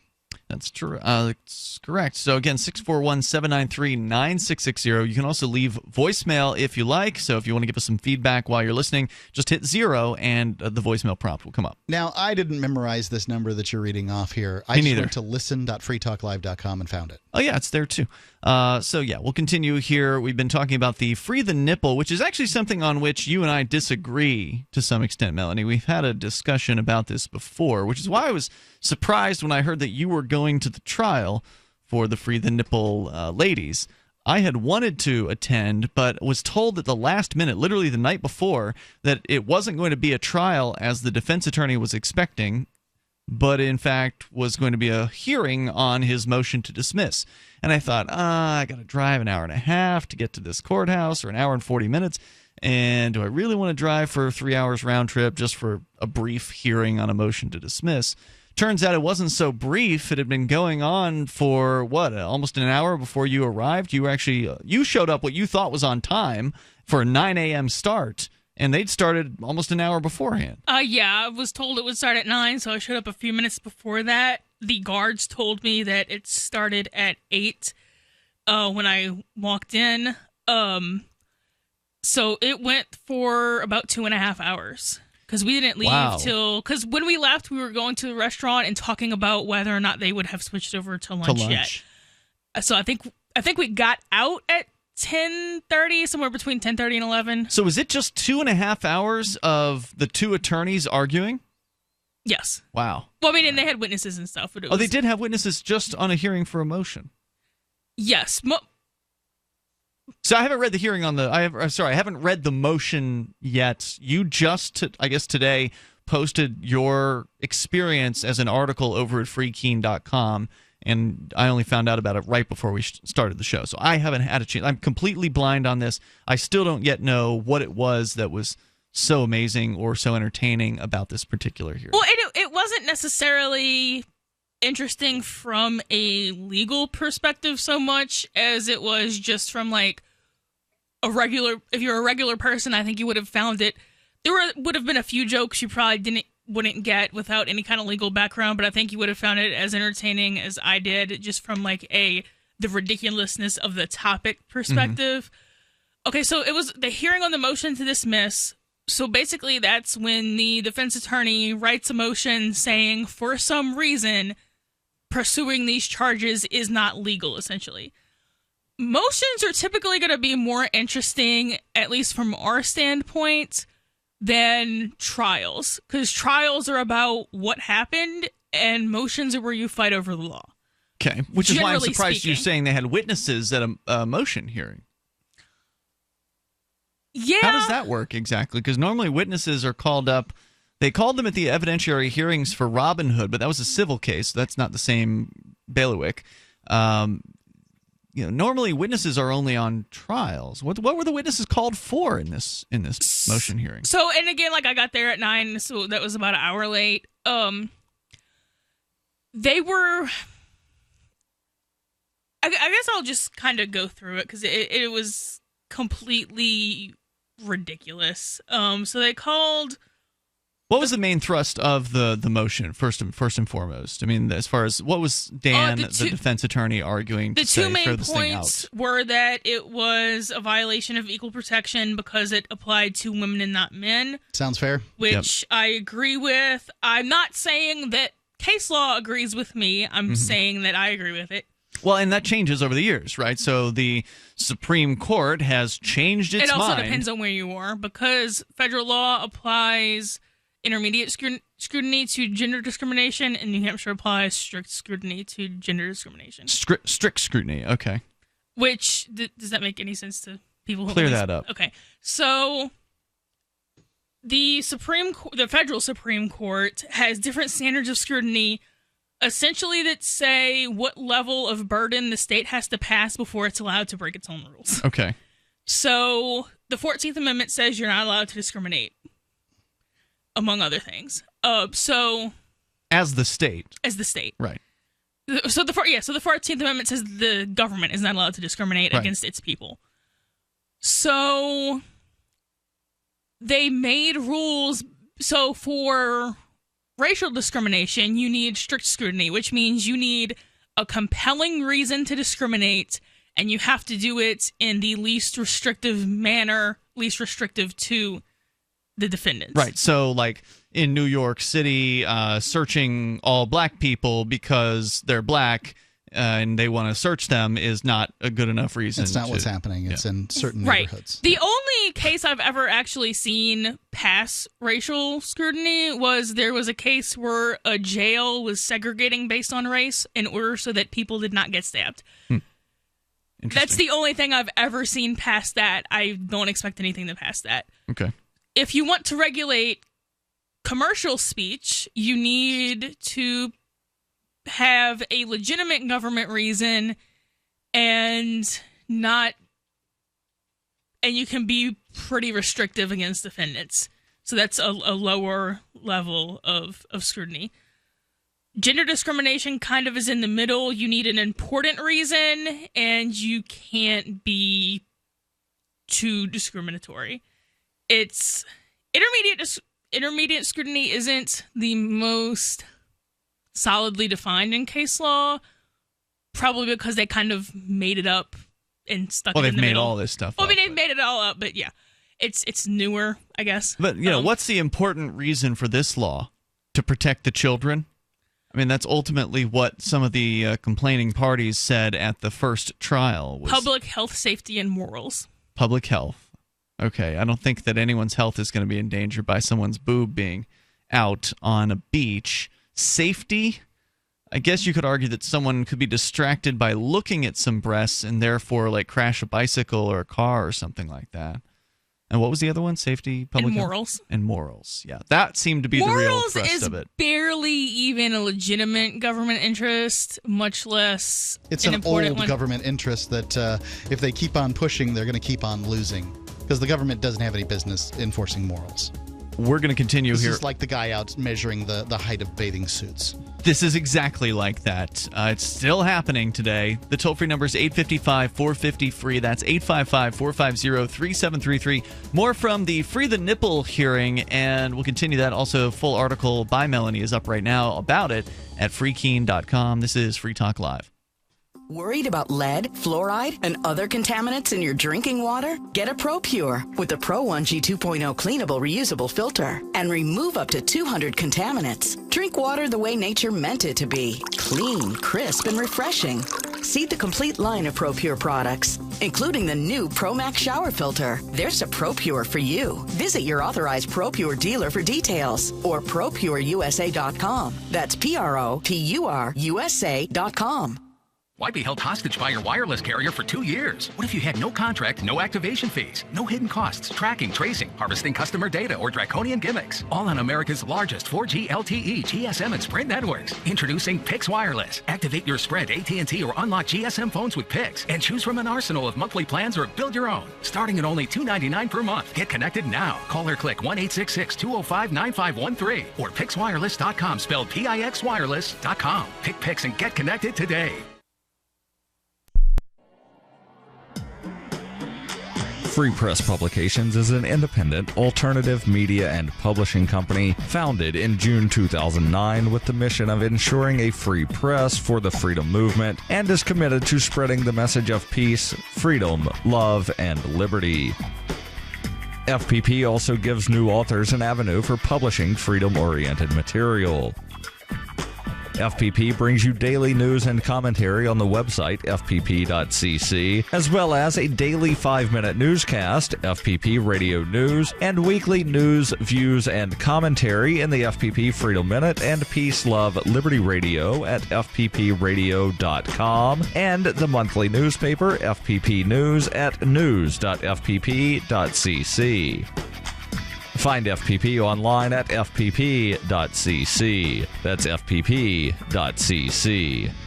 That's true. That's correct. So again, 641-793-9660. You can also leave voicemail if you like. So if you want to give us some feedback while you're listening, just hit 0 and the voicemail prompt will come up. Now, I didn't memorize this number that you're reading off here. I just went to listen.freetalklive.com and found it. Oh, yeah, it's there too. We'll continue here. We've been talking about the Free the Nipple, which is actually something on which you and I disagree to some extent, Melanie. We've had a discussion about this before, which is why I was surprised when I heard that you were going to the trial for the Free the Nipple ladies. I had wanted to attend, but was told at the last minute, literally the night before, that it wasn't going to be a trial as the defense attorney was expecting, but in fact was going to be a hearing on his motion to dismiss. And I thought, I got to drive an hour and a half to get to this courthouse, or an hour and 40 minutes. And do I really want to drive for 3 hours round trip just for a brief hearing on a motion to dismiss? Turns out it wasn't so brief. It had been going on for, almost an hour before you arrived? You showed up what you thought was on time for a 9 a.m. start, and they'd started almost an hour beforehand. Yeah, I was told it would start at 9, so I showed up a few minutes before that. The guards told me that it started at 8 when I walked in. So it went for about 2.5 hours. Because we didn't leave till... Because when we left, we were going to the restaurant and talking about whether or not they would have switched over to lunch yet. So I think we got out at 10:30, somewhere between 10:30 and 11. So was it just 2.5 hours of the two attorneys arguing? Yes. Wow. Well, I mean, and they had witnesses and stuff. But it was... they did have witnesses just on a hearing for a motion. Yes. So I haven't read the hearing on the... I haven't read the motion yet. You just, I guess today, posted your experience as an article over at freekeen.com, and I only found out about it right before we started the show. So I haven't had a chance. I'm completely blind on this. I still don't yet know what it was that was so amazing or so entertaining about this particular hearing. Well, it wasn't necessarily interesting from a legal perspective so much as it was just from like if you're a regular person, I think you would have found it. Would have been a few jokes you probably wouldn't get without any kind of legal background, but I think you would have found it as entertaining as I did, just from like the ridiculousness of the topic perspective. Okay, so it was the hearing on the motion to dismiss. So basically that's when the defense attorney writes a motion saying for some reason pursuing these charges is not legal, essentially. Motions are typically going to be more interesting, at least from our standpoint, than trials, because trials are about what happened and motions are where you fight over the law. Okay, which is why I'm surprised speaking. you're saying they had witnesses at a motion hearing. Yeah. How does that work exactly? Because normally witnesses are called up. They called them at the evidentiary hearings for Robin Hood, but that was a civil case. So that's not the same bailiwick. Normally witnesses are only on trials. What were the witnesses called for in this motion hearing? So, and again, like I got there at 9, so that was about an hour late. They were. I guess I'll just kind of go through it because it was completely ridiculous. So they called. What was the main thrust of the motion, first and foremost? I mean, as far as what was Dan, the defense attorney, arguing to say? The two main this thing out? points were that it was a violation of equal protection because it applied to women and not men. Sounds fair. Which I agree with. I'm not saying that case law agrees with me. I'm saying that I agree with it. Well, and that changes over the years, right? So the Supreme Court has changed its mind. It also depends on where you are, because federal law applies intermediate scrutiny to gender discrimination, and New Hampshire applies strict scrutiny to gender discrimination. Strict scrutiny, okay. Which, does that make any sense to people? Clear that up. Okay, so the federal Supreme Court has different standards of scrutiny, essentially that say what level of burden the state has to pass before it's allowed to break its own rules. Okay. So the 14th Amendment says you're not allowed to discriminate, among other things. So as the state, right? So the 14th Amendment says the government is not allowed to discriminate against its people. So they made rules. So for racial discrimination, you need strict scrutiny, which means you need a compelling reason to discriminate, and you have to do it in the least restrictive manner, least restrictive to the defendants. Right. So, like in New York City, searching all black people because they're black and they want to search them is not a good enough reason. It's not what's happening. It's in certain neighborhoods. The only case I've ever actually seen pass racial scrutiny was there was a case where a jail was segregating based on race in order so that people did not get stabbed. That's the only thing I've ever seen past that. I don't expect anything to pass that. Okay. If you want to regulate commercial speech, you need to have a legitimate government reason and you can be pretty restrictive against defendants. So that's a lower level of scrutiny. Gender discrimination kind of is in the middle. You need an important reason, and you can't be too discriminatory. It's intermediate scrutiny isn't the most solidly defined in case law, probably because they kind of made it up and stuck it in the middle. Well, they've made all this stuff up. Well, I mean, they've made it all up, but yeah, it's newer, I guess. But, what's the important reason for this law? To protect the children? I mean, that's ultimately what some of the complaining parties said at the first trial. Was public health, safety, and morals. Public health. Okay, I don't think that anyone's health is going to be in danger by someone's boob being out on a beach. Safety? I guess you could argue that someone could be distracted by looking at some breasts and therefore, like, crash a bicycle or a car or something like that. And what was the other one? Safety, public and health? morals. And morals. Yeah, that seemed to be the real thrust of it. Barely even a legitimate government interest, much less It's an an important old one. government interest that if they keep on pushing, they're going to keep on losing because the government doesn't have any business enforcing morals. We're going to continue This here. is like the guy out measuring the height of bathing suits. This is exactly like that. It's still happening today. The toll-free number is 855-450-FREE. That's 855-450-3733. More from the Free the Nipple hearing, and we'll continue that. Also, a full article by Melanie is up right now about it at freekeen.com. This is Free Talk Live. Worried about lead, fluoride, and other contaminants in your drinking water? Get a ProPure with the Pro 1G 2.0 cleanable reusable filter and remove up to 200 contaminants. Drink water the way nature meant it to be. Clean, crisp, and refreshing. See the complete line of ProPure products, including the new ProMax shower filter. There's a ProPure for you. Visit your authorized ProPure dealer for details or ProPureUSA.com. That's ProPureUSA.com. Why be held hostage by your wireless carrier for 2 years? What if you had no contract, no activation fees, no hidden costs, tracking, tracing, harvesting customer data, or draconian gimmicks? All on America's largest 4G LTE, GSM, and Sprint networks. Introducing Pix Wireless. Activate your Sprint, AT&T, or unlock GSM phones with Pix and choose from an arsenal of monthly plans or build your own. Starting at only $2.99 per month. Get connected now. Call or click 1-866-205-9513 or PixWireless.com, spelled PIXWireless.com. Pick Pix and get connected today. Free Press Publications is an independent, alternative media and publishing company founded in June 2009 with the mission of ensuring a free press for the freedom movement and is committed to spreading the message of peace, freedom, love, and liberty. FPP also gives new authors an avenue for publishing freedom-oriented material. FPP brings you daily news and commentary on the website fpp.cc, as well as a daily 5-minute newscast, FPP Radio News, and weekly news, views, and commentary in the FPP Freedom Minute and Peace, Love, Liberty Radio at fppradio.com, and the monthly newspaper FPP News at news.fpp.cc. Find FPP online at fpp.cc. That's fpp.cc,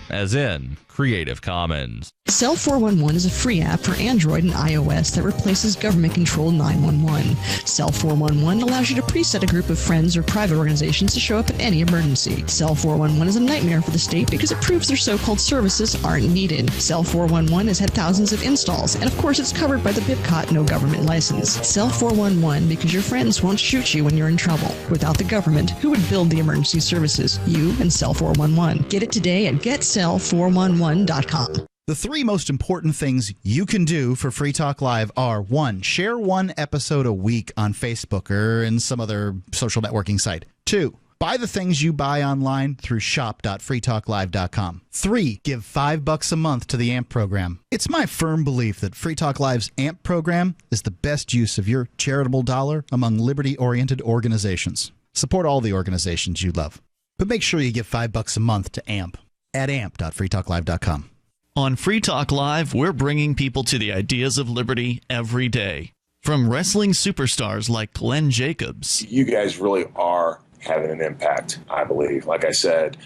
as in Creative Commons. Cell 411 is a free app for Android and iOS that replaces government-controlled 911. Cell 411 allows you to preset a group of friends or private organizations to show up at any emergency. Cell 411 is a nightmare for the state because it proves their so-called services aren't needed. Cell 411 has had thousands of installs, and of course it's covered by the BIPCOT no government license. Cell 411 because your friends won't shoot you when you're in trouble. Without the government, who would build the emergency services? You and Cell 411. Get it today at getcell411.com. The 3 most important things you can do for Free Talk Live are: 1, share 1 episode a week on Facebook or in some other social networking site. 2, buy the things you buy online through shop.freetalklive.com. 3, give $5 a month to the AMP program. It's my firm belief that Free Talk Live's AMP program is the best use of your charitable dollar among liberty-oriented organizations. Support all the organizations you love, but make sure you give $5 a month to AMP at amp.freetalklive.com. On Free Talk Live, we're bringing people to the ideas of liberty every day. From wrestling superstars like Glenn Jacobs. You guys really are having an impact, I believe. Like I said,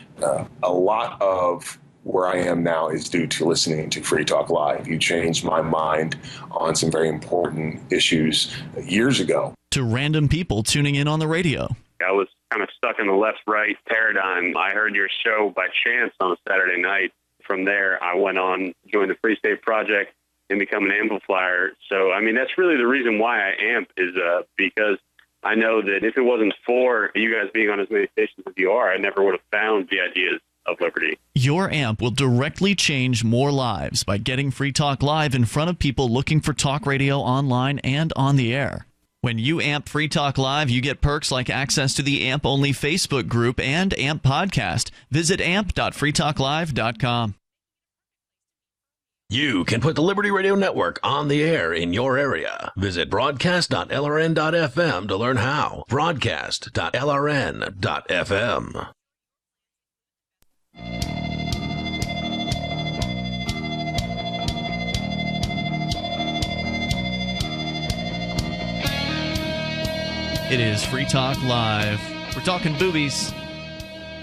a lot of where I am now is due to listening to Free Talk Live. You changed my mind on some very important issues years ago. To random people tuning in on the radio. I was kind of stuck in the left-right paradigm. I heard your show by chance on a Saturday night. From there, I went on, joined the Free State Project, and become an amplifier. So, I mean, that's really the reason why I amp is because I know that if it wasn't for you guys being on as many stations as you are, I never would have found the ideas of liberty. Your amp will directly change more lives by getting Free Talk Live in front of people looking for talk radio online and on the air. When you amp Free Talk Live, you get perks like access to the AMP-only Facebook group and AMP podcast. Visit amp.freetalklive.com. You can put the Liberty Radio Network on the air in your area. Visit broadcast.lrn.fm to learn how. Broadcast.lrn.fm. It is Free Talk Live. We're talking boobies.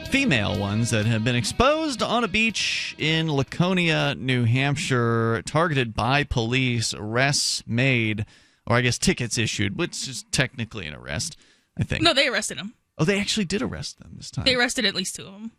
Female ones that have been exposed on a beach in Laconia, New Hampshire, targeted by police, arrests made, or I guess tickets issued, which is technically an arrest, I think. No, they arrested him. Oh, they actually did arrest them this time. They arrested at least 2 of them.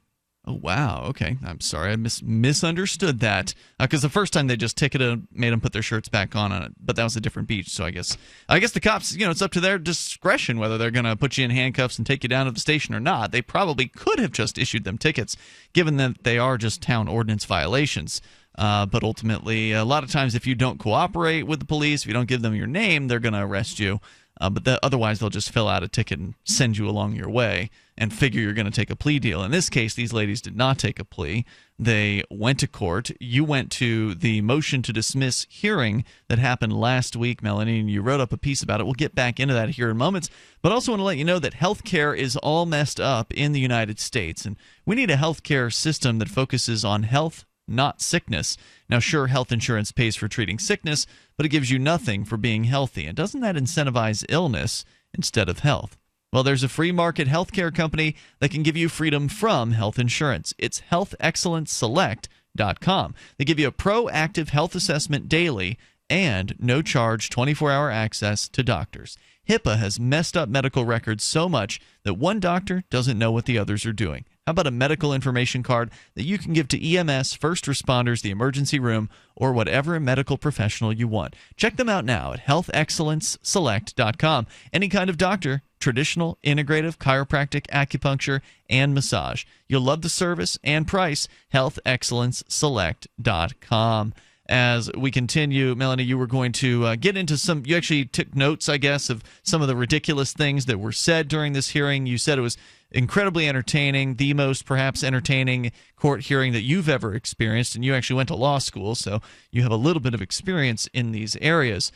Oh, wow. Okay. I'm sorry. I misunderstood that. Because the first time they just ticketed, made them put their shirts back on it. But that was a different beach. So I guess the cops, it's up to their discretion whether they're going to put you in handcuffs and take you down to the station or not. They probably could have just issued them tickets, given that they are just town ordinance violations. But ultimately, a lot of times if you don't cooperate with the police, if you don't give them your name, they're going to arrest you. Otherwise, they'll just fill out a ticket and send you along your way and figure you're going to take a plea deal. In this case, these ladies did not take a plea. They went to court. You went to the motion to dismiss hearing that happened last week, Melanie, and you wrote up a piece about it. We'll get back into that here in moments. But I also want to let you know that healthcare is all messed up in the United States, and we need a healthcare system that focuses on health, not sickness. Now, sure, health insurance pays for treating sickness, but it gives you nothing for being healthy. And doesn't that incentivize illness instead of health? Well, there's a free market healthcare company that can give you freedom from health insurance. It's healthexcellenceselect.com. They give you a proactive health assessment daily and no charge 24-hour access to doctors. HIPAA has messed up medical records so much that one doctor doesn't know what the others are doing. How about a medical information card that you can give to EMS, first responders, the emergency room, or whatever medical professional you want? Check them out now at healthexcellenceselect.com. Any kind of doctor, traditional, integrative, chiropractic, acupuncture, and massage. You'll love the service and price. healthexcellenceselect.com. As we continue, Melanie, you were going to get into some – you actually took notes, I guess, of some of the ridiculous things that were said during this hearing. You said it was incredibly entertaining, the most perhaps entertaining court hearing that you've ever experienced, and you actually went to law school, so you have a little bit of experience in these areas.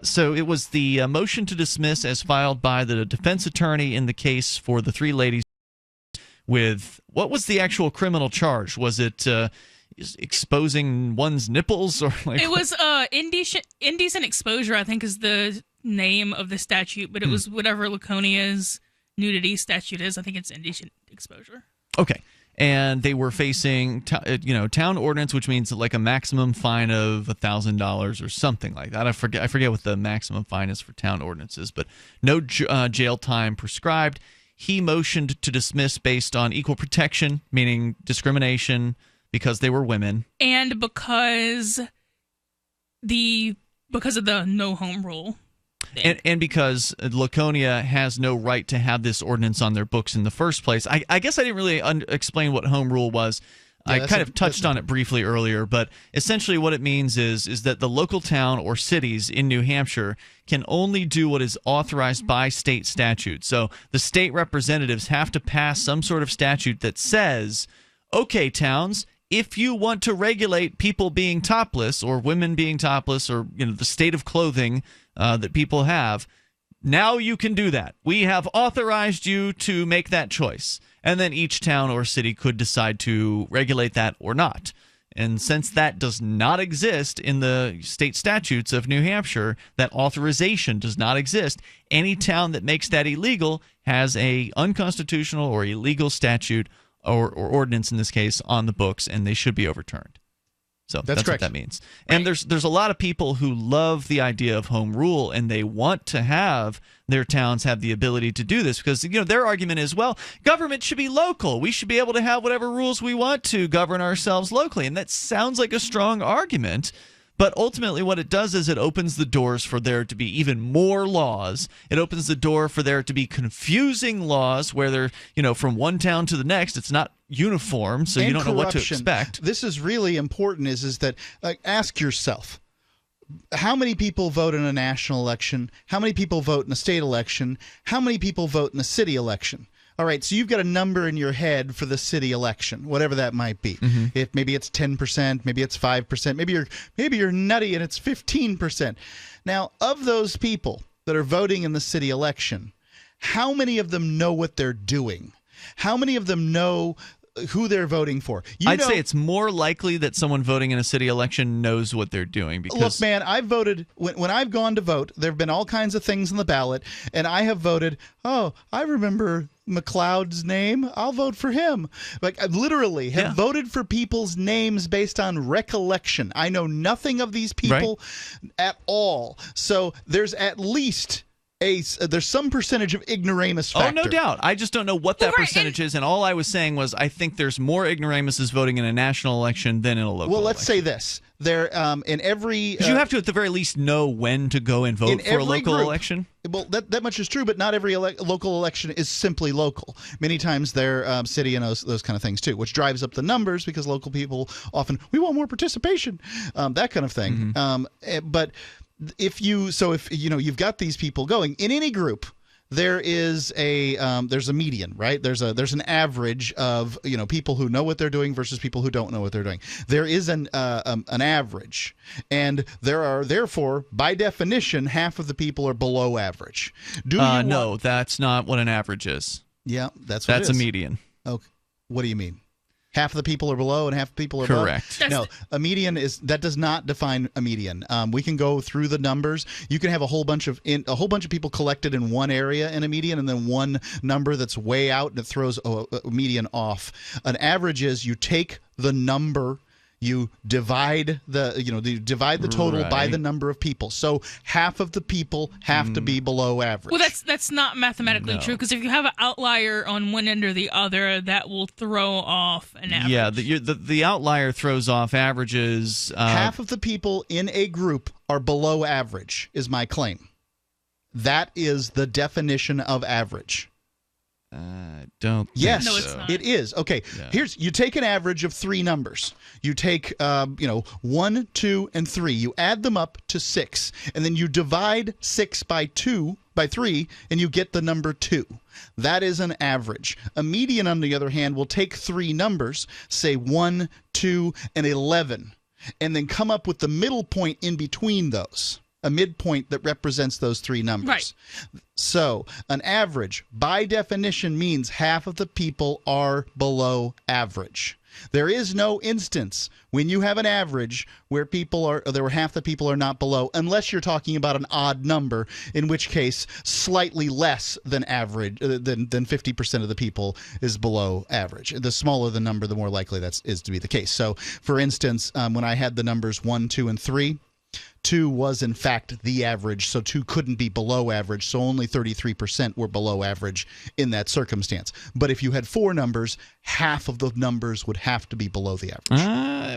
So it was the motion to dismiss as filed by the defense attorney in the case for the 3 ladies with – what was the actual criminal charge? Was it exposing one's nipples, or like it was indecent exposure, I think, is the name of the statute, but it was whatever Laconia's nudity statute is. I think it's indecent exposure. Okay. And they were facing town ordinance, which means like a maximum fine of $1,000 or something like that. I forget what the maximum fine is for town ordinances, but no jail time prescribed. He motioned to dismiss based on equal protection, meaning discrimination, because they were women, and because of the no home rule, and because Laconia has no right to have this ordinance on their books in the first place. I guess I didn't really explain what home rule was. Yeah, I kind of touched on it briefly earlier, but essentially what it means is that the local town or cities in New Hampshire can only do what is authorized by state statute. So the state representatives have to pass some sort of statute that says, okay, towns, if you want to regulate people being topless or women being topless or the state of clothing that people have, now you can do that. We have authorized you to make that choice. And then each town or city could decide to regulate that or not. And since that does not exist in the state statutes of New Hampshire, that authorization does not exist, any town that makes that illegal has a unconstitutional or illegal statute or ordinance in this case on the books, and they should be overturned. So that's what that means. And there's a lot of people who love the idea of home rule, and they want to have their towns have the ability to do this because their argument is, well, government should be local. We should be able to have whatever rules we want to govern ourselves locally. And that sounds like a strong argument. But ultimately what it does is it opens the doors for there to be even more laws. It opens the door for there to be confusing laws where they're, from one town to the next, it's not uniform, so you don't know what to expect. This is really important is that ask yourself, how many people vote in a national election? How many people vote in a state election? How many people vote in a city election? All right, so you've got a number in your head for the city election, whatever that might be. If maybe it's 10%, maybe it's 5%, maybe you're nutty and it's 15%. Now, of those people that are voting in the city election, how many of them know what they're doing? How many of them know who they're voting for. I'd say it's more likely that someone voting in a city election knows what they're doing. Because look, man, I've voted when I've gone to vote. There have been all kinds of things on the ballot, and I have voted. Oh, I remember McLeod's name. I'll vote for him. Like I literally have voted for people's names based on recollection. I know nothing of these people at all. So there's at least there's some percentage of ignoramus factor. Oh, no doubt. I just don't know what that percentage is, and all I was saying was I think there's more ignoramuses voting in a national election than in a local Well, let's election. say this. There, in every... Because you have to, at the very least, know when to go and vote for a local election. Well, that much is true, but not every local election is simply local. Many times they're city and those kind of things, too, which drives up the numbers because local people often, we want more participation, that kind of thing. But... If you've got these people going in any group, there's a median, right? There's an average of people who know what they're doing versus people who don't know what they're doing. There is an average, and there are therefore by definition half of the people are below average. No, that's not what an average is. Yeah, that's a median. Okay, what do you mean? Half of the people are below and half the people are above? Correct. No, a median does not define a median. We can go through the numbers. You can have a whole bunch of people collected in one area in a median, and then one number that's way out and it throws a median off. An average is you take the number. You divide the total by the number of people. So half of the people have to be below average. Well, that's not mathematically true, because if you have an outlier on one end or the other, that will throw off an average. Yeah, the outlier throws off averages. Half of the people in a group are below average, is my claim. That is the definition of average. Don't think yes, so. No, it's not. It is. Okay, you take an average of three numbers. You take 1, 2, and 3. You add them up to 6, and then you divide 6 by 3, and you get the number 2. That is an average. A median, on the other hand, will take three numbers, say 1, 2, and 11, and then come up with the middle point in between those. A midpoint that represents those three numbers. Right. So an average, by definition, means half of the people are below average. There is no instance when you have an average where half the people are not below, unless you're talking about an odd number, in which case slightly less than average, than 50% of the people is below average. The smaller the number, the more likely that is to be the case. So, for instance, when I had the numbers 1, 2, and 3, 2 was in fact the average, so 2 couldn't be below average, so only 33% were below average in that circumstance. But if you had 4 numbers, half of the numbers would have to be below the average.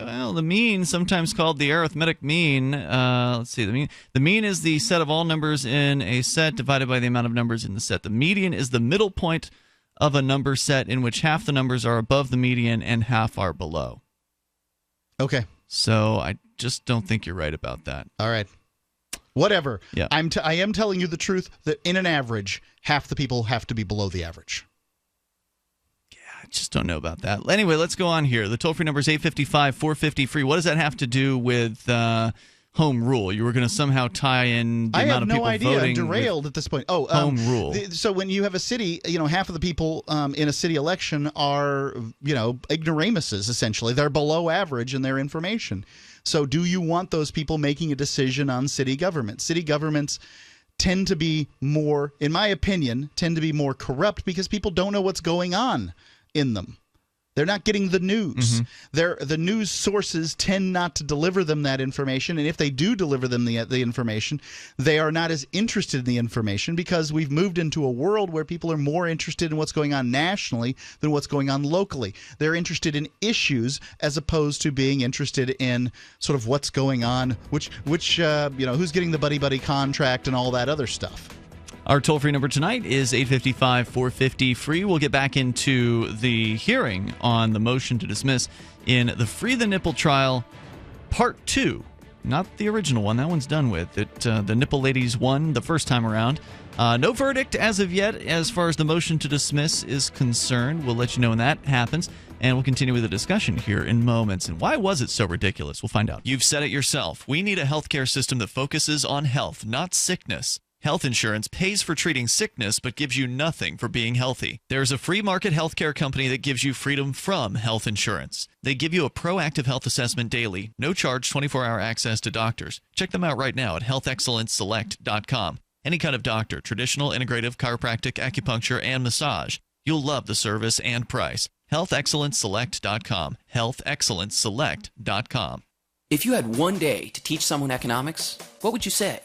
Well, the mean, sometimes called the arithmetic mean, let's see, the mean is the set of all numbers in a set divided by the amount of numbers in the set. The median is the middle point of a number set in which half the numbers are above the median and half are below. Okay. So I just don't think you're right about that. All right. Whatever. Yeah. I am telling you the truth that in an average, half the people have to be below the average. Yeah, I just don't know about that. Anyway, let's go on here. The toll-free number is 855-450-FREE. What does that have to do with home rule? You were going to somehow tie in the amount of people voting. I have no idea. I'm derailed at this point. Home rule. So when you have a city, half of the people in a city election are, ignoramuses, essentially. They're below average in their information. So do you want those people making a decision on city government? City governments tend to be more, in my opinion, corrupt because people don't know what's going on in them. They're not getting the news. The news sources tend not to deliver them that information, and if they do deliver them the information, they are not as interested in the information because we've moved into a world where people are more interested in what's going on nationally than what's going on locally. They're interested in issues as opposed to being interested in sort of what's going on, which who's getting the buddy-buddy contract and all that other stuff. Our toll-free number tonight is 855-450-FREE. We'll get back into the hearing on the motion to dismiss in the Free the Nipple trial, Part 2. Not the original one. That one's done with. The Nipple ladies won the first time around. No verdict as of yet as far as the motion to dismiss is concerned. We'll let you know when that happens, and we'll continue with the discussion here in moments. And why was it so ridiculous? We'll find out. You've said it yourself. We need a healthcare system that focuses on health, not sickness. Health insurance pays for treating sickness but gives you nothing for being healthy. There's a free market healthcare company that gives you freedom from health insurance. They give you a proactive health assessment daily, no charge 24-hour access to doctors. Check them out right now at healthexcellenceselect.com. Any kind of doctor, traditional, integrative, chiropractic, acupuncture, and massage. You'll love the service and price. healthexcellenceselect.com. healthexcellenceselect.com. If you had one day to teach someone economics, what would you say?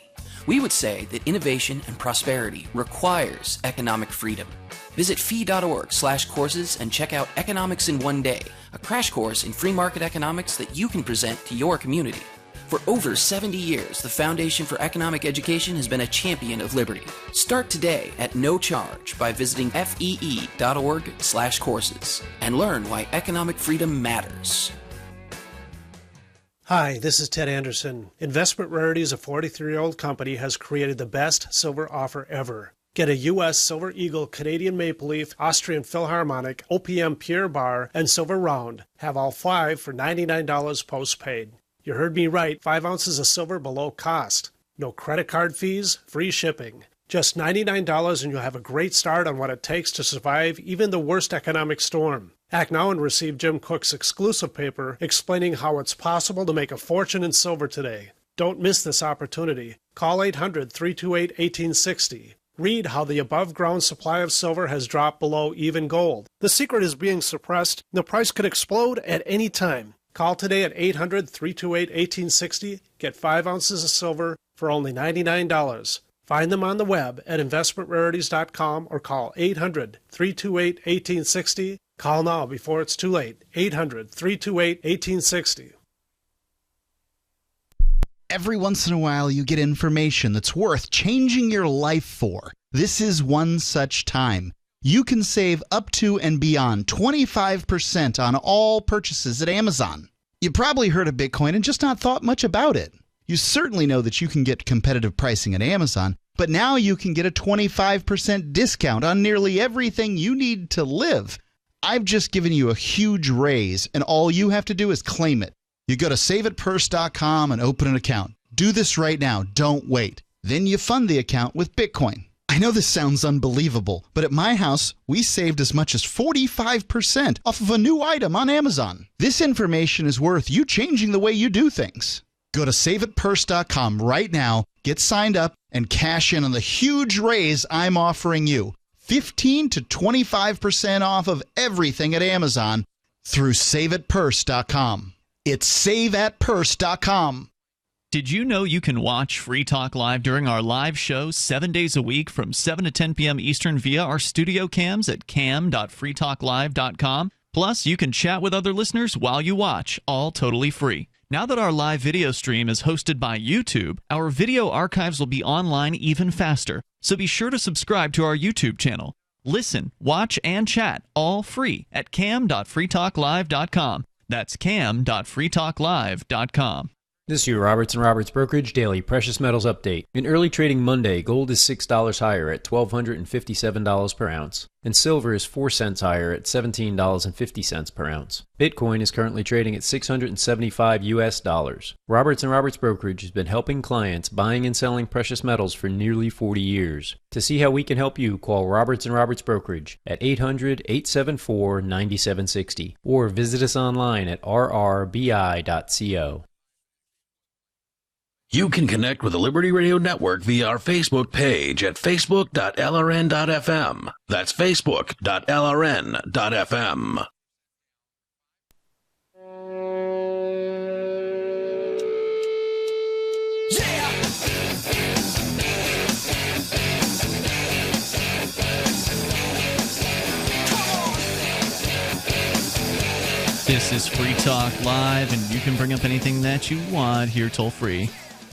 We would say that innovation and prosperity requires economic freedom. Visit fee.org/courses and check out Economics in One Day, a crash course in free market economics that you can present to your community. For over 70 years, the Foundation for Economic Education has been a champion of liberty. Start today at no charge by visiting fee.org/courses and learn why economic freedom matters. Hi, this is Ted Anderson. Investment Rarities, a 43-year-old company, has created the best silver offer ever. Get a U.S. Silver Eagle, Canadian Maple Leaf, Austrian Philharmonic, OPM Pure Bar, and Silver Round. Have all 5 for $99 postpaid. You heard me right, 5 ounces of silver below cost. No credit card fees, free shipping. Just $99 and you'll have a great start on what it takes to survive even the worst economic storm. Act now and receive Jim Cook's exclusive paper explaining how it's possible to make a fortune in silver today. Don't miss this opportunity. Call 800-328-1860. Read how the above-ground supply of silver has dropped below even gold. The secret is being suppressed. The price could explode at any time. Call today at 800-328-1860. Get 5 ounces of silver for only $99. Find them on the web at investmentrarities.com or call 800-328-1860. Call now before it's too late. 800-328-1860. Every once in a while, you get information that's worth changing your life for. This is one such time. You can save up to and beyond 25% on all purchases at Amazon. You probably heard of Bitcoin and just not thought much about it. You certainly know that you can get competitive pricing at Amazon, but now you can get a 25% discount on nearly everything you need to live. I've just given you a huge raise, and all you have to do is claim it. You go to saveitpurse.com and open an account. Do this right now. Don't wait. Then you fund the account with Bitcoin. I know this sounds unbelievable, but at my house, we saved as much as 45% off of a new item on Amazon. This information is worth you changing the way you do things. Go to saveitpurse.com right now, get signed up, and cash in on the huge raise I'm offering you. 15 to 25% off of everything at Amazon through saveitpurse.com. It's saveatpurse.com. Did you know you can watch Free Talk Live during our live shows 7 days a week from 7 to 10 p.m. Eastern via our studio cams at cam.freetalklive.com? Plus, you can chat with other listeners while you watch, all totally free. Now that our live video stream is hosted by YouTube, our video archives will be online even faster. So be sure to subscribe to our YouTube channel. Listen, watch, and chat all free at cam.freetalklive.com. That's cam.freetalklive.com. This is your Roberts & Roberts Brokerage Daily Precious Metals Update. In early trading Monday, gold is $6 higher at $1,257 per ounce, and silver is 4 cents higher at $17.50 per ounce. Bitcoin is currently trading at $675 US. Roberts & Roberts Brokerage has been helping clients buying and selling precious metals for nearly 40 years. To see how we can help you, call Roberts & Roberts Brokerage at 800-874-9760 or visit us online at rrbi.co. You can connect with the Liberty Radio Network via our Facebook page at facebook.lrn.fm. That's facebook.lrn.fm. This is Free Talk Live, and you can bring up anything that you want here toll free.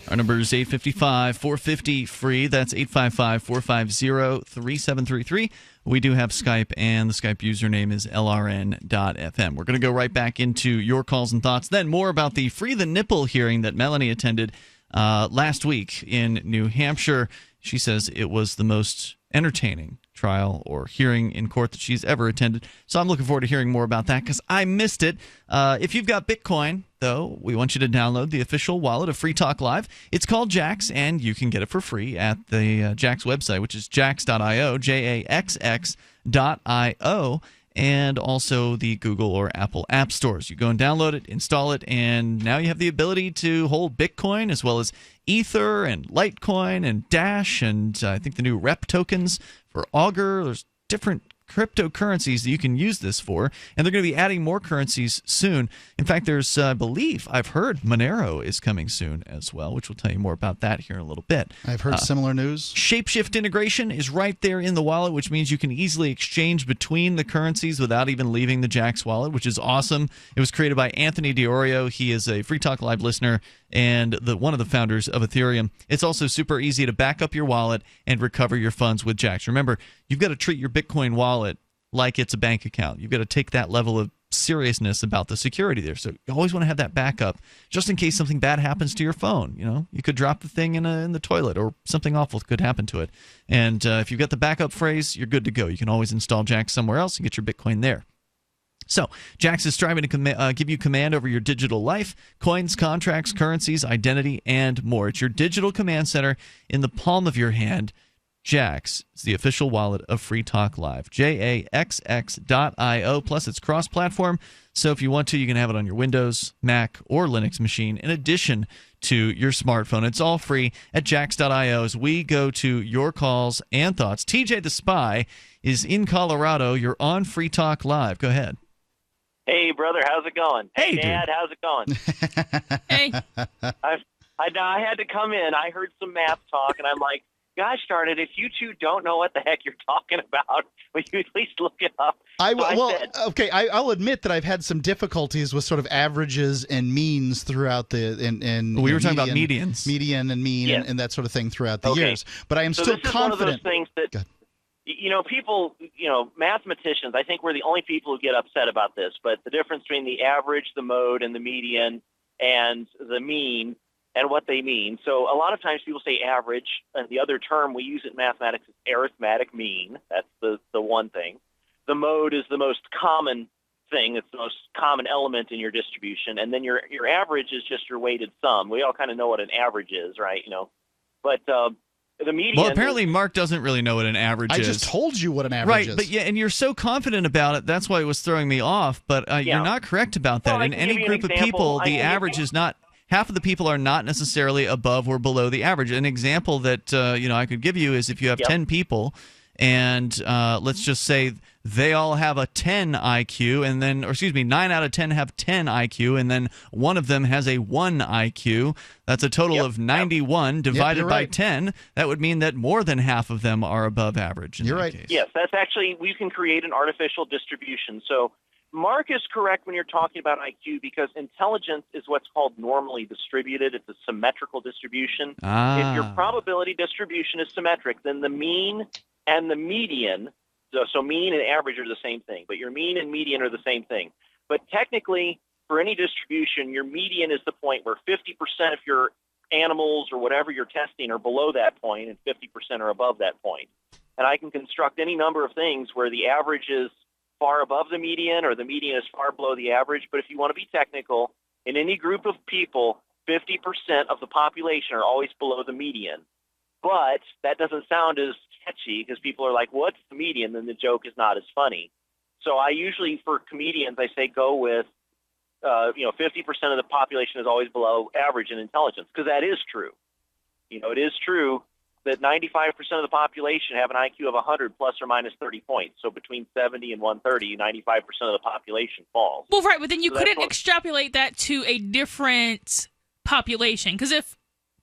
Our number is 855-450-FREE. That's 855-450-3733. We do have Skype, and the Skype username is lrn.fm. We're going to go right back into your calls and thoughts. Then more about the Free the Nipple hearing that Melanie attended last week in New Hampshire. She says it was the most entertaining trial or hearing in court that she's ever attended. So I'm looking forward to hearing more about that because I missed it. If you've got Bitcoin, though, we want you to download the official wallet of Free Talk Live. It's called Jax, and you can get it for free at the Jax website, which is jax.io, jaxx.io, and also the Google or Apple app stores. You go and download it, install it, and now you have the ability to hold Bitcoin as well as Ether and Litecoin and Dash and I think the new Rep tokens for Augur. There's different cryptocurrencies that you can use this for, and they're going to be adding more currencies soon. In fact, there's, I believe, I've heard Monero is coming soon as well, which we'll tell you more about that here in a little bit. I've heard similar news. Shapeshift integration is right there in the wallet, which means you can easily exchange between the currencies without even leaving the Jax wallet, which is awesome. It was created by Anthony DiOrio. He is a Free Talk Live listener and one of the founders of Ethereum. It's also super easy to back up your wallet and recover your funds with Jax. Remember, you've got to treat your Bitcoin wallet like it's a bank account. You've got to take that level of seriousness about the security there. So you always want to have that backup just in case something bad happens to your phone. You know, you could drop the thing in the toilet or something awful could happen to it. And if you've got the backup phrase, you're good to go. You can always install Jax somewhere else and get your Bitcoin there. So, Jax is striving to give you command over your digital life, coins, contracts, currencies, identity, and more. It's your digital command center in the palm of your hand. Jax is the official wallet of Free Talk Live. jaxx.io. Plus, it's cross-platform, so if you want to, you can have it on your Windows, Mac, or Linux machine in addition to your smartphone. It's all free at jax.io as we go to your calls and thoughts. TJ the Spy is in Colorado. You're on Free Talk Live. Go ahead. Hey, brother, how's it going? Hey, Dad, how's it going? Hey. I had to come in. I heard some math talk, and I'm like, gosh darn it, if you two don't know what the heck you're talking about, will you at least look it up? I'll admit that I've had some difficulties with sort of averages and means throughout the we were talking about medians. Median and mean and that sort of thing throughout the years. But I am still this confident. Is one of those things that people, mathematicians, I think we're the only people who get upset about this, but the difference between the average, the mode, and the median and the mean and what they mean. So a lot of times people say average, and the other term we use in mathematics is arithmetic mean. That's the one thing. The mode is the most common thing. It's the most common element in your distribution. And then your average is just your weighted sum. We all kind of know what an average is, right? But the median. Well, apparently Mark doesn't really know what an average is. I just told you what an average is. Right, but and you're so confident about it, that's why it was throwing me off. But you're not correct about that. Well, in any group of people, the average is not. Half of the people are not necessarily above or below the average. An example that I could give you is if you have 10 people, and let's just say they all have a 10 IQ, and then, 9 out of 10 have 10 IQ, and then one of them has a 1 IQ. That's a total of 91 divided by 10. That would mean that more than half of them are above average. You're right. Case. Yes, that's actually, we can create an artificial distribution. So Mark is correct when you're talking about IQ because intelligence is what's called normally distributed. It's a symmetrical distribution. If your probability distribution is symmetric, then the mean and the median, so mean and average are the same thing, but your mean and median are the same thing. But technically, for any distribution, your median is the point where 50% of your animals or whatever you're testing are below that point and 50% are above that point. And I can construct any number of things where the average is far above the median or the median is far below the average. But if you want to be technical, in any group of people, 50% of the population are always below the median. But that doesn't sound as catchy because people are like, what's the median? Then the joke is not as funny. So I usually, for comedians, I say go with, 50% of the population is always below average in intelligence because that is true. It is true that 95% of the population have an IQ of 100 plus or minus 30 points. So between 70 and 130, 95% of the population falls. Well, right, but then you couldn't extrapolate that to a different population. Because if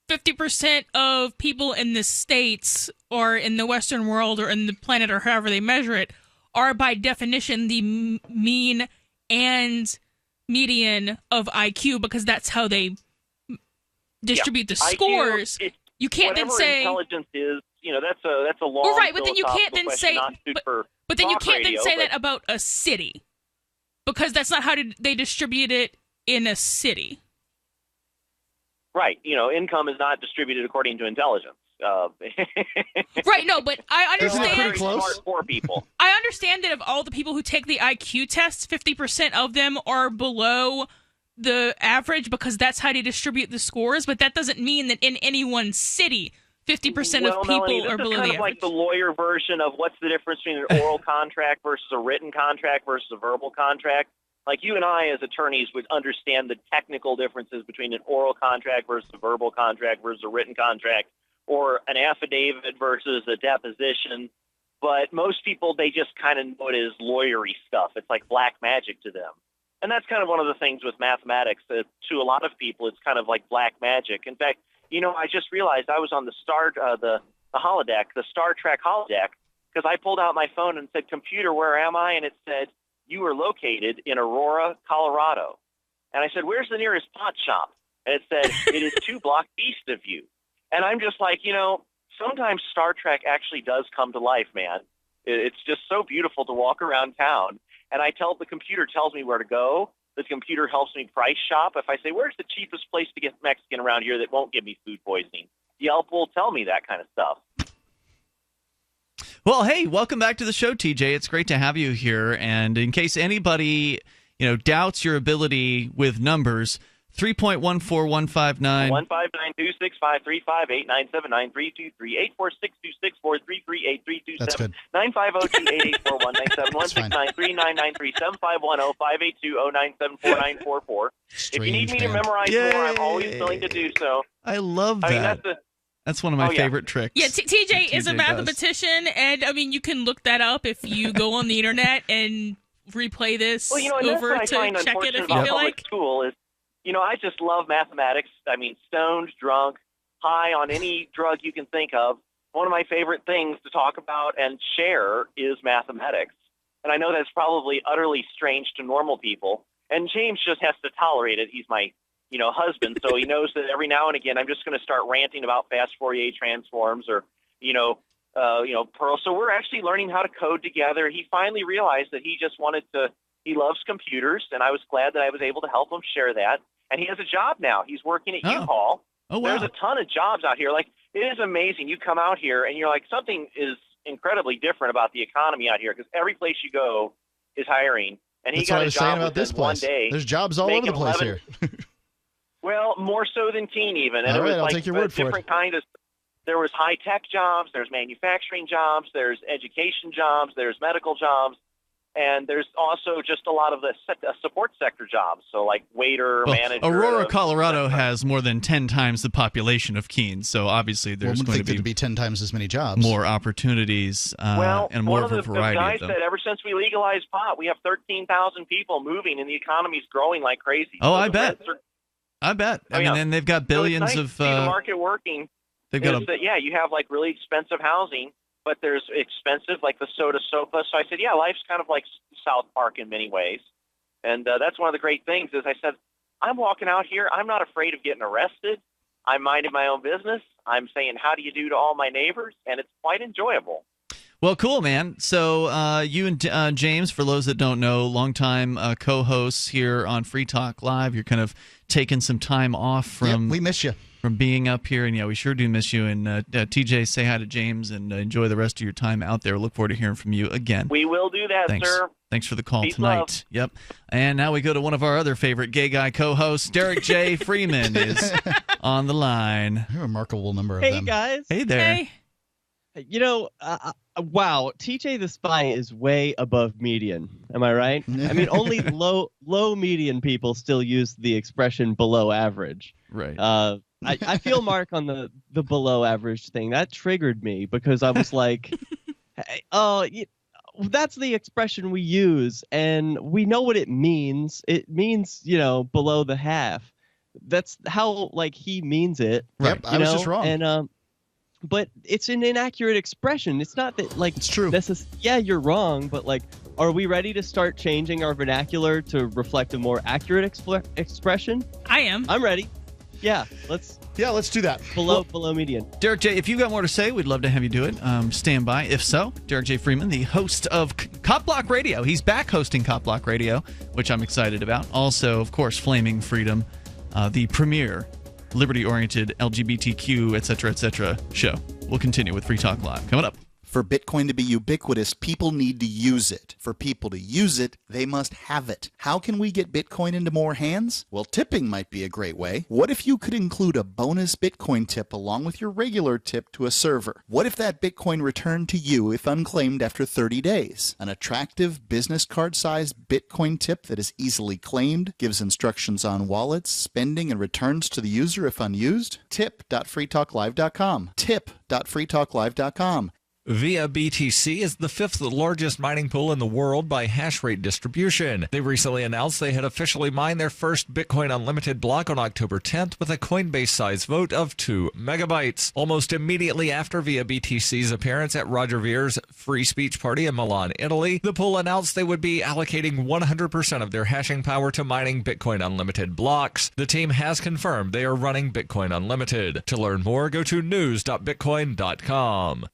50% of people in the States or in the Western world or in the planet or however they measure it are by definition the mean and median of IQ because that's how they distribute the scores. You can't then say intelligence is, that's a long. Well, right, but then you can't then say, but then you can't then say that about a city, because that's not how they distribute it in a city. Right. Income is not distributed according to intelligence. Right, no, but I understand. Very smart, poor people. I understand that of all the people who take the IQ tests, 50% of them are below the average because that's how they distribute the scores. But that doesn't mean that in any one city, 50% of people Melanie, are below this is kind the of average. like the lawyer version of what's the difference between an oral contract versus a written contract versus a verbal contract. Like you and I, as attorneys, would understand the technical differences between an oral contract versus a verbal contract versus a written contract, or an affidavit versus a deposition. But most people, they just kind of know it as lawyery stuff. It's like black magic to them. And that's kind of one of the things with mathematics. That to a lot of people, it's kind of like black magic. In fact, I just realized I was on the holodeck, the Star Trek holodeck, because I pulled out my phone and said, "Computer, where am I?" And it said, "You are located in Aurora, Colorado." And I said, "Where's the nearest pot shop?" And it said, "It is 2 blocks east of you." And I'm just like, sometimes Star Trek actually does come to life, man. It's just so beautiful to walk around town. And the computer tells me where to go. The computer helps me price shop. If I say, "Where's the cheapest place to get Mexican around here that won't give me food poisoning?" Yelp will tell me that kind of stuff. Well, hey, welcome back to the show, TJ. It's great to have you here. And in case anybody, doubts your ability with numbers, 3.14159 159-265-358979-323-846-264-338-327 That's good. 950-288-4197-16510-582-0974-944. If you need me to memorize more, I'm always willing to do so. I love that. That's one of my favorite tricks. Yeah, TJ is a does. mathematician, and you can look that up if you go on the internet and replay this over to check it if you feel like. School is, I just love mathematics. I mean, stoned, drunk, high on any drug you can think of. One of my favorite things to talk about and share is mathematics. And I know that's probably utterly strange to normal people. And James just has to tolerate it. He's my husband, so he knows that every now and again I'm just going to start ranting about fast Fourier transforms or, Perl. So we're actually learning how to code together. He finally realized that he loves computers, and I was glad that I was able to help him share that. And he has a job now. He's working at U-Haul. Oh, wow. There's a ton of jobs out here. Like, it is amazing. You come out here and you're like, something is incredibly different about the economy out here because every place you go is hiring. And he got a job about this place. one day. There's jobs all over the place here. Well, more so than Keene even. And all right, it was I'll like take your word for it. different kind of. There was high-tech jobs, there's manufacturing jobs, there's education jobs, there's medical jobs, and there's also just a lot of the support sector jobs, so like waiter, manager. Aurora, Colorado has more than 10 times the population of Keene, so obviously there's going to be 10 times as many jobs. More opportunities and more of a variety one of of the them. guys said ever since we legalized pot, we have 13,000 people moving, and the economy's growing like crazy. Oh, So I the bet. rents are- I bet. I mean, and they've got billions so of. it's nice to see the market working. They've got you have like really expensive housing, but there's expensive like the soda sofa. So I said, yeah, life's kind of like South Park in many ways, and that's one of the great things. Is I said, I'm walking out here, I'm not afraid of getting arrested. I'm minding my own business. I'm saying, how do you do to all my neighbors, and it's quite enjoyable. Well, cool, man. So you and James, for those that don't know, longtime co-hosts here on Free Talk Live. You're kind of taking some time off from. We miss you. From being up here, and yeah, we sure do miss you. And TJ, say hi to James and enjoy the rest of your time out there. Look forward to hearing from you again. We will do that, Thanks. sir. Thanks for the call Peace, tonight. love. Yep. And now we go to one of our other favorite gay guy co-hosts, Derek J. Freeman is on the line. A remarkable number of Hey, them. guys. Hey there. Wow, TJ the Spy is way above median. Am I right? I mean, only low median people still use the expression below average. Right. I feel Mark on the below average thing. That triggered me because I was like, that's the expression we use, and we know what it means. It means, below the half. That's how he means it. Right. I was just wrong. And but it's an inaccurate expression. It's not that it's true. Yeah, you're wrong, but are we ready to start changing our vernacular to reflect a more accurate expression? I am. I'm ready. Yeah, let's do that. Below median. Derek J., if you've got more to say, we'd love to have you do it. Stand by. If so, Derek J. Freeman, the host of Cop Block Radio. He's back hosting Cop Block Radio, which I'm excited about. Also, of course, Flaming Freedom, the premier liberty-oriented LGBTQ, etc., show. We'll continue with Free Talk Live. Coming up. For Bitcoin to be ubiquitous, people need to use it. For people to use it, they must have it. How can we get Bitcoin into more hands? Well, tipping might be a great way. What if you could include a bonus Bitcoin tip along with your regular tip to a server? What if that Bitcoin returned to you if unclaimed after 30 days? An attractive business card-sized Bitcoin tip that is easily claimed, gives instructions on wallets, spending, and returns to the user if unused? Tip.freetalklive.com. Tip.freetalklive.com. Via BTC is the 5th largest mining pool in the world by hash rate distribution. They recently announced they had officially mined their first Bitcoin Unlimited block on October 10th with a Coinbase size vote of 2 megabytes. Almost immediately after Via BTC's appearance at Roger Vere's free speech party in Milan, Italy, the pool announced they would be allocating 100% of their hashing power to mining Bitcoin Unlimited blocks. The team has confirmed they are running Bitcoin Unlimited. To learn more, go to news.bitcoin.com.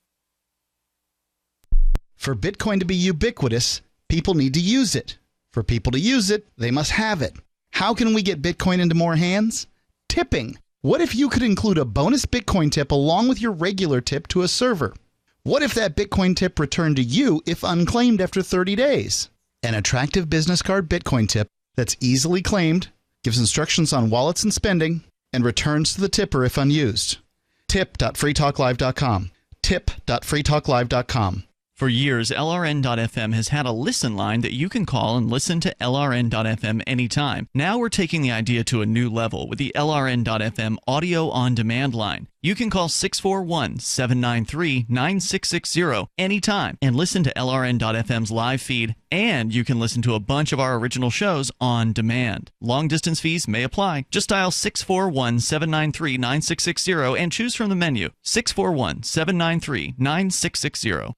For Bitcoin to be ubiquitous, people need to use it. For people to use it, they must have it. How can we get Bitcoin into more hands? Tipping. What if you could include a bonus Bitcoin tip along with your regular tip to a server? What if that Bitcoin tip returned to you if unclaimed after 30 days? An attractive business card Bitcoin tip that's easily claimed, gives instructions on wallets and spending, and returns to the tipper if unused. Tip.freetalklive.com. Tip.freetalklive.com. For years, LRN.FM has had a listen line that you can call and listen to LRN.FM anytime. Now we're taking the idea to a new level with the LRN.FM audio on-demand line. You can call 641-793-9660 anytime and listen to LRN.FM's live feed, and you can listen to a bunch of our original shows on demand. Long-distance fees may apply. Just dial 641-793-9660 and choose from the menu. 641-793-9660.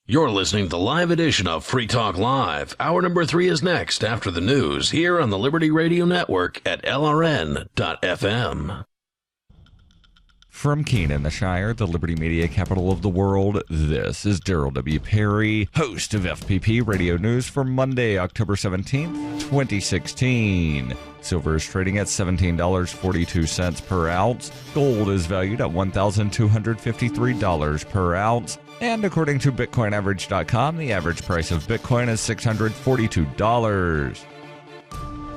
You're listening to the live edition of Free Talk Live. Hour number 3 is next after the news here on the Liberty Radio Network at LRN.FM. From Keene, the Shire, the Liberty Media capital of the world, this is Daryl W. Perry, host of FPP Radio News for Monday, October 17th, 2016. Silver is trading at $17.42 per ounce. Gold is valued at $1,253 per ounce. And according to BitcoinAverage.com, the average price of Bitcoin is $642.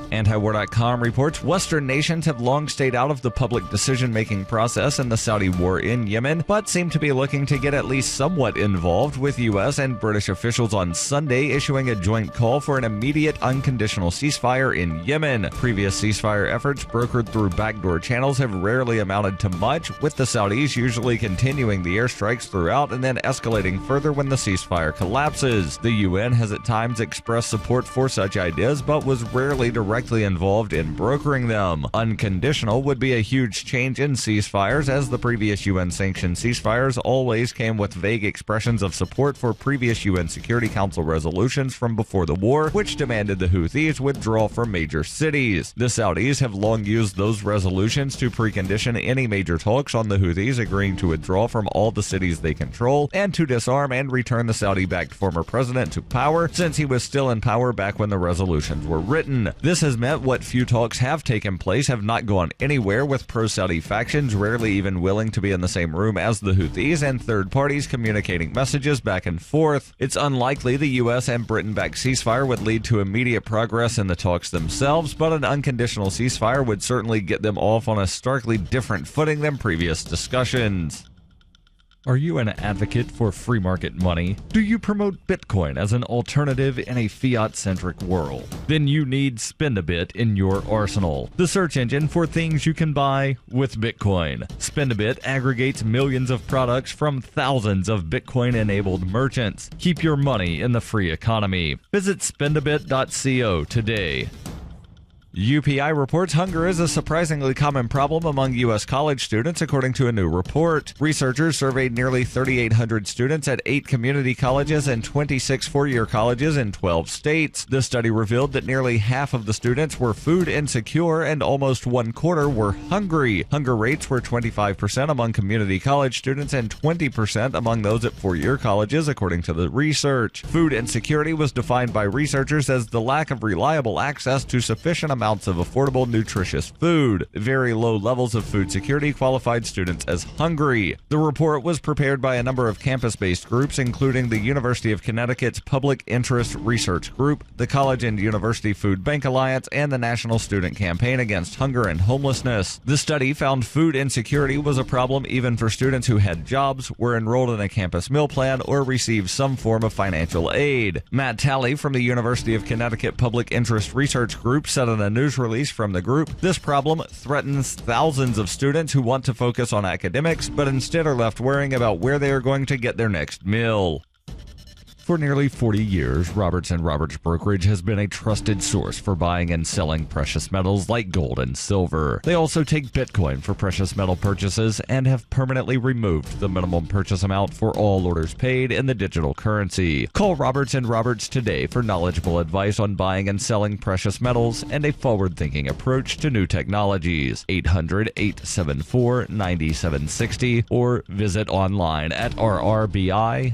Antiwar.com reports Western nations have long stayed out of the public decision-making process in the Saudi war in Yemen, but seem to be looking to get at least somewhat involved, with U.S. and British officials on Sunday issuing a joint call for an immediate unconditional ceasefire in Yemen. Previous ceasefire efforts brokered through backdoor channels have rarely amounted to much, with the Saudis usually continuing the airstrikes throughout and then escalating further when the ceasefire collapses. The UN has at times expressed support for such ideas, but was rarely directly involved in brokering them. Unconditional would be a huge change in ceasefires, as the previous UN-sanctioned ceasefires always came with vague expressions of support for previous UN Security Council resolutions from before the war, which demanded the Houthis withdraw from major cities. The Saudis have long used those resolutions to precondition any major talks on the Houthis agreeing to withdraw from all the cities they control and to disarm and return the Saudi-backed former president to power, since he was still in power back when the resolutions were written. This has meant what few talks have taken place have not gone anywhere, with pro-Saudi factions rarely even willing to be in the same room as the Houthis and third parties communicating messages back and forth. It's unlikely the U.S. and Britain-backed ceasefire would lead to immediate progress in the talks themselves, but an unconditional ceasefire would certainly get them off on a starkly different footing than previous discussions. Are you an advocate for free market money? Do you promote Bitcoin as an alternative in a fiat-centric world? Then you need Spend-A-Bit in your arsenal, the search engine for things you can buy with Bitcoin. Spend-A-Bit aggregates millions of products from thousands of Bitcoin-enabled merchants. Keep your money in the free economy. Visit spendabit.co today. UPI reports hunger is a surprisingly common problem among U.S. college students, according to a new report. Researchers surveyed nearly 3,800 students at 8 community colleges and 26 four-year colleges in 12 states. The study revealed that nearly half of the students were food insecure and almost 1/4 were hungry. Hunger rates were 25% among community college students and 20% among those at four-year colleges, according to the research. Food insecurity was defined by researchers as the lack of reliable access to sufficient amount amounts of affordable, nutritious food. Very low levels of food security qualified students as hungry. The report was prepared by a number of campus-based groups, including the University of Connecticut's Public Interest Research Group, the College and University Food Bank Alliance, and the National Student Campaign Against Hunger and Homelessness. The study found food insecurity was a problem even for students who had jobs, were enrolled in a campus meal plan, or received some form of financial aid. Matt Talley from the University of Connecticut Public Interest Research Group said in a news release from the group, "This problem threatens thousands of students who want to focus on academics, but instead are left worrying about where they are going to get their next meal." For nearly 40 years, Roberts & Roberts Brokerage has been a trusted source for buying and selling precious metals like gold and silver. They also take Bitcoin for precious metal purchases and have permanently removed the minimum purchase amount for all orders paid in the digital currency. Call Roberts & Roberts today for knowledgeable advice on buying and selling precious metals and a forward-thinking approach to new technologies. 800-874-9760 or visit online at rrbi.co.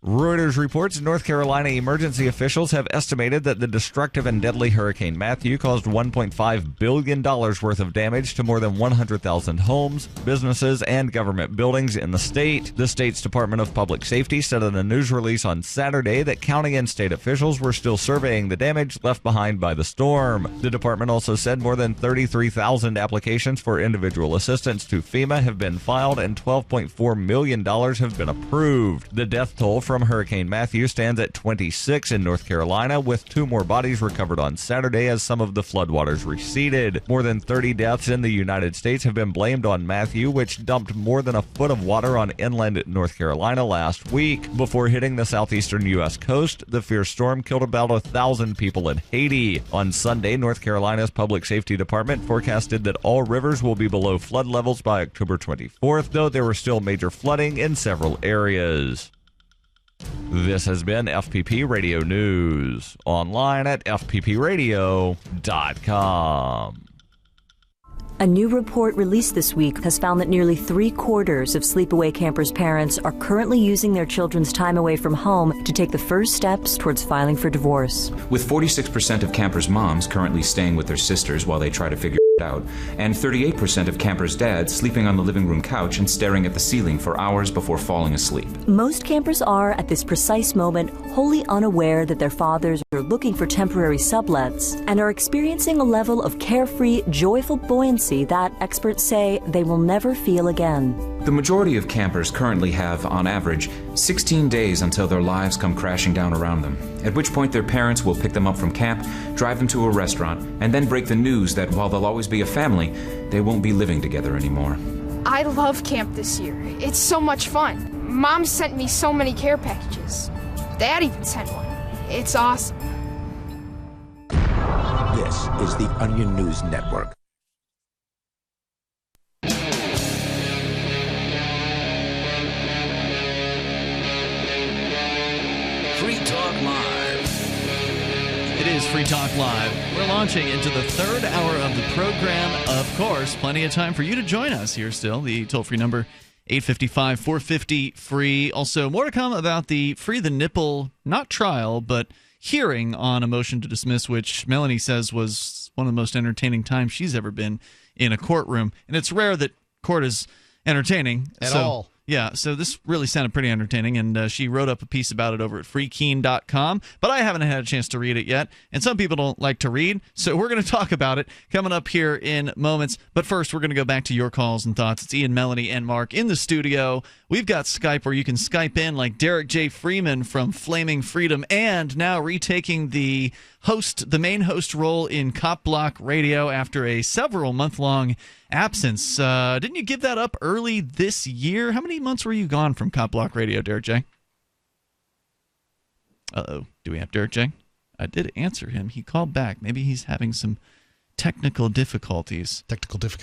Reuters reports North Carolina emergency officials have estimated that the destructive and deadly Hurricane Matthew caused $1.5 billion worth of damage to more than 100,000 homes, businesses, and government buildings in the state. The state's Department of Public Safety said in a news release on Saturday that county and state officials were still surveying the damage left behind by the storm. The department also said more than 33,000 applications for individual assistance to FEMA have been filed and $12.4 million have been approved. The death toll from Hurricane Matthew stands at 26 in North Carolina, with 2 more bodies recovered on Saturday as some of the floodwaters receded. More than 30 deaths in the United States have been blamed on Matthew, which dumped more than a foot of water on inland North Carolina last week. Before hitting the southeastern U.S. coast, the fierce storm killed about 1,000 people in Haiti. On Sunday, North Carolina's Public Safety Department forecasted that all rivers will be below flood levels by October 24th, though there was still major flooding in several areas. This has been FPP Radio News, online at fppradio.com. A new report released this week has found that nearly 3/4 of sleepaway campers' parents are currently using their children's time away from home to take the first steps towards filing for divorce. With 46% of campers' moms currently staying with their sisters while they try to figure it out, and 38% of campers' dads sleeping on the living room couch and staring at the ceiling for hours before falling asleep. Most campers are, at this precise moment, wholly unaware that their fathers are looking for temporary sublets and are experiencing a level of carefree, joyful buoyancy that experts say they will never feel again. The majority of campers currently have, on average, 16 days until their lives come crashing down around them, at which point their parents will pick them up from camp, drive them to a restaurant, and then break the news that while they'll always be a family, they won't be living together anymore. I love camp this year. It's so much fun. Mom sent me so many care packages. Dad even sent one. It's awesome. This is the Onion News Network. Free Talk Live. It is Free Talk Live. We're launching into the third hour of the program. Of course, plenty of time for you to join us here still. The toll-free number, 855-450-FREE. Also, more to come about the Free the Nipple, not trial, but hearing on a motion to dismiss, which Melanie says was one of the most entertaining times she's ever been in a courtroom. And it's rare that court is entertaining. At all. Yeah, so this really sounded pretty entertaining, and she wrote up a piece about it over at freekeen.com, but I haven't had a chance to read it yet, and some people don't like to read, so we're going to talk about it coming up here in moments. But first, we're going to go back to your calls and thoughts. It's Ian, Melanie, and Mark in the studio. We've got Skype where you can Skype in like Derek J. Freeman from Flaming Freedom, and now retaking the main host role in Cop Block Radio after a several-month-long absence. Didn't you give that up early this year? How many months were you gone from Cop Block Radio, Derek J? Uh-oh. Do we have Derek J? I did answer him. He called back. Maybe he's having some technical difficulties.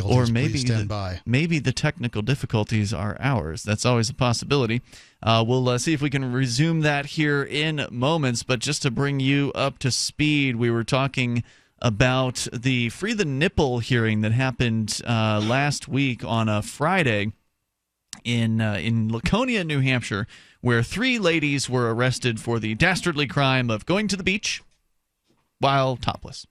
Or maybe please stand by. Maybe the technical difficulties are ours. That's always a possibility. We'll see if we can resume that here in moments. But just to bring you up to speed, we were talking about the Free the Nipple hearing that happened last week on a Friday in Laconia, New Hampshire, where 3 ladies were arrested for the dastardly crime of going to the beach, while topless.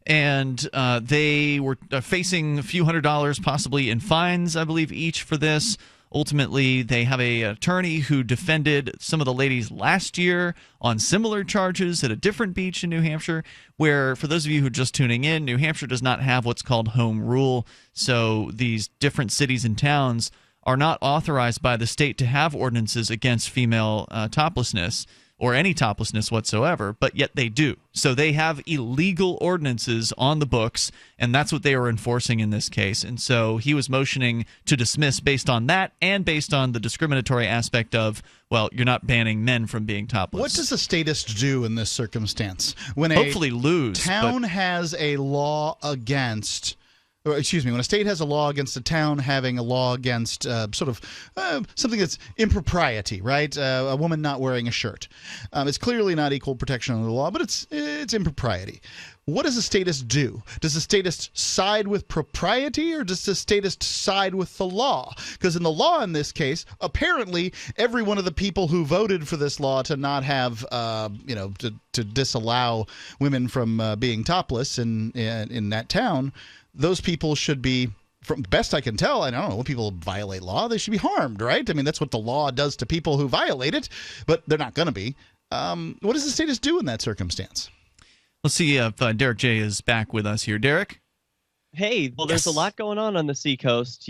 And they were facing a few $100s possibly in fines, I believe, each for this. Ultimately, they have an attorney who defended some of the ladies last year on similar charges at a different beach in New Hampshire, where, for those of you who are just tuning in, New Hampshire does not have what's called home rule. So these different cities and towns are not authorized by the state to have ordinances against female toplessness or any toplessness whatsoever, but yet they do. So they have illegal ordinances on the books, and that's what they were enforcing in this case. And so he was motioning to dismiss based on that and based on the discriminatory aspect of, well, you're not banning men from being topless. What does a statist do in this circumstance? When hopefully lose. Town has a law against... when a state has a law against a town having a law against something that's impropriety, right? A woman not wearing a shirt. It's clearly not equal protection under the law, but it's impropriety. What does a statist do? Does a statist side with propriety, or does the statist side with the law? Because in the law in this case, apparently every one of the people who voted for this law to not have, to disallow women from being topless in that town, those people should be, from best I can tell, I don't know, when people violate law, they should be harmed, right? I mean, that's what the law does to people who violate it, but they're not going to be. What does the statist do in that circumstance? Let's see if Derek J. is back with us here. Derek? Hey, well, there's a lot going on the Seacoast.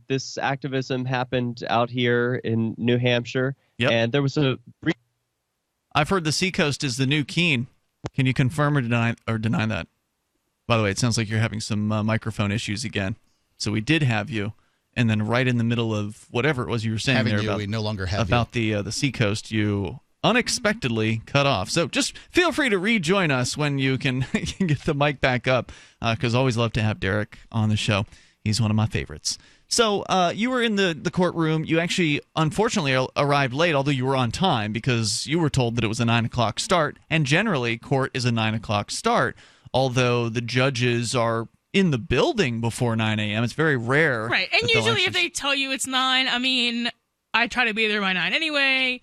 This activism happened out here in New Hampshire, and there was a... I've heard the Seacoast is the new Keene. Can you confirm or deny that? By the way, it sounds like you're having some microphone issues again. So we did have you, and then right in the middle of whatever it was you were saying we no longer have about the Seacoast, you unexpectedly cut off. So just feel free to rejoin us when you can get the mic back up, because I always love to have Derek on the show. He's one of my favorites. So you were in the courtroom. You actually, unfortunately, arrived late, although you were on time, because you were told that it was a 9 o'clock start, and generally court is a 9 o'clock start. Although the judges are in the building before 9 a.m. It's very rare. Right. And usually if they tell you it's 9, I mean, I try to be there by 9 anyway.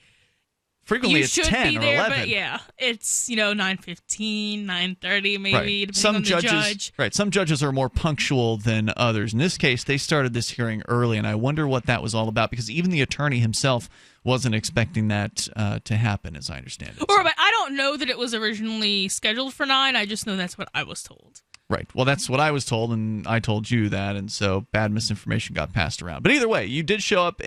Frequently it's 10 be or there, 11. But yeah, it's, 9:15, 9:30 maybe, depending on the judge. Right. Some judges are more punctual than others. In this case, they started this hearing early, and I wonder what that was all about, because even the attorney himself wasn't expecting that to happen, as I understand it. But I don't know that it was originally scheduled for 9. I just know that's what I was told. Right. Well, that's what I was told, and I told you that, and so bad misinformation got passed around. But either way, you did show up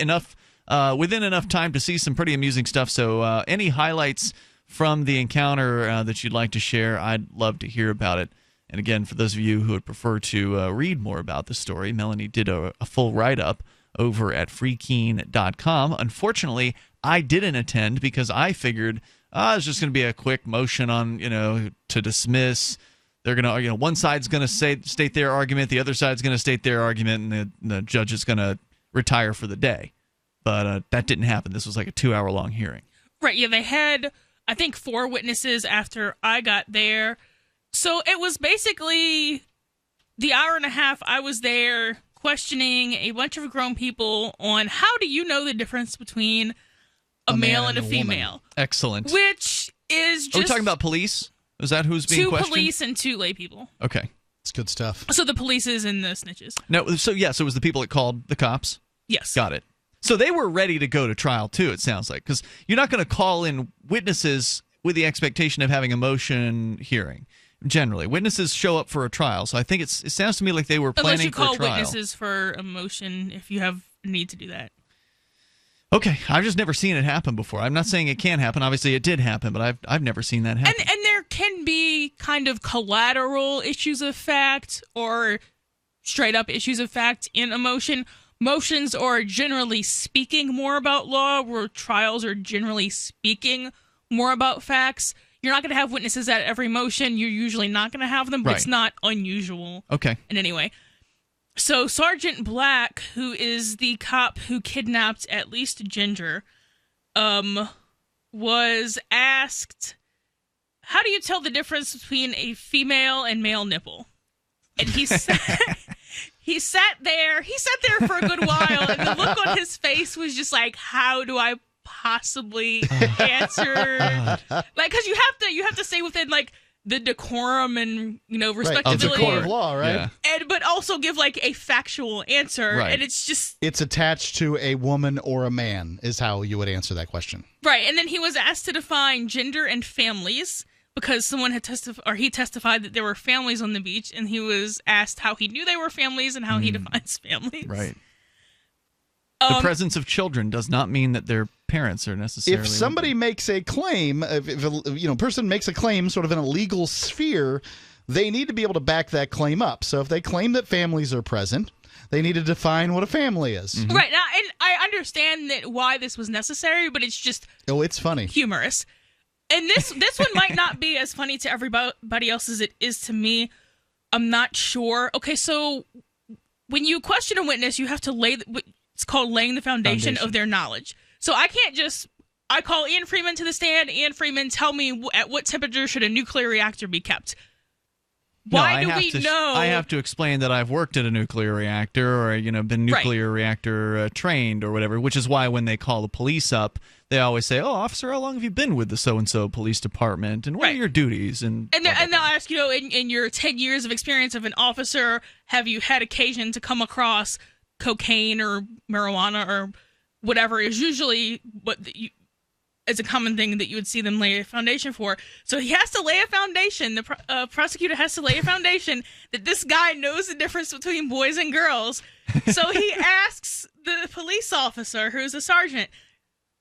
within enough time to see some pretty amusing stuff. So any highlights from the encounter that you'd like to share, I'd love to hear about it. And again, for those of you who would prefer to read more about the story, Melanie did a full write-up over at freekeen.com. Unfortunately, I didn't attend because I figured it's just going to be a quick motion on, to dismiss. They're going to, one side's going to state their argument, the other side's going to state their argument, and the judge is going to retire for the day. But that didn't happen. This was like a 2-hour-long hearing. Right. Yeah, they had, I think, 4 witnesses after I got there. So it was basically the hour and a half I was there questioning a bunch of grown people on how do you know the difference between a male and a female. Woman. Excellent. Which is just... Are we talking about police? Is that who's being questioned? 2 police and 2 lay people. Okay. It's good stuff. So the polices and the snitches. No, so it was the people that called the cops? Yes. Got it. So they were ready to go to trial, too, it sounds like, because you're not going to call in witnesses with the expectation of having a motion hearing. Generally, witnesses show up for a trial, so I think it sounds to me like they were planning for a trial. Unless you call witnesses for a motion if you have a need to do that. Okay, I've just never seen it happen before. I'm not saying it can't happen. Obviously, it did happen, but I've never seen that happen. And there can be kind of collateral issues of fact or straight-up issues of fact in a motion. Motions are generally speaking more about law, where trials are generally speaking more about facts. You're not going to have witnesses at every motion. You're usually not going to have them, but It's not unusual. Okay. In any way. So Sergeant Black, who is the cop who kidnapped at least Ginger, was asked, how do you tell the difference between a female and male nipple? And he said... He sat there for a good while, and the look on his face was just like, how do I possibly answer? Like, because you have to say within, like, the decorum and respectability It's a court of law, right? Yeah. but also give like a factual answer, Right. and it's attached to a woman or a man is how you would answer that question. right. And then he was asked to define gender and families because someone had he testified that there were families on the beach, and he was asked how he knew they were families and how he defines families. Right. The presence of children does not mean that their parents are necessarily. If somebody makes a claim, if a person makes a claim sort of in a legal sphere, they need to be able to back that claim up. So if they claim that families are present, they need to define what a family is. Mm-hmm. Right. Now, and I understand that why this was necessary, but it's just it's funny. Humorous. And this one might not be as funny to everybody else as it is to me. I'm not sure. Okay, so when you question a witness, you have to it's called laying the foundation of their knowledge. So I can't I call Ian Freeman to the stand. Ian Freeman, tell me at what temperature should a nuclear reactor be kept? Why do we know? I have to explain that I've worked at a nuclear reactor or, been nuclear reactor trained or whatever, which is why when they call the police up, they always say, oh, officer, how long have you been with the so-and-so police department? And what are your duties? And they'll ask, in your 10 years of experience of an officer, have you had occasion to come across cocaine or marijuana or whatever is usually is a common thing that you would see them lay a foundation for. So he has to lay a foundation. The prosecutor has to lay a foundation that this guy knows the difference between boys and girls. So he asks the police officer, who's a sergeant,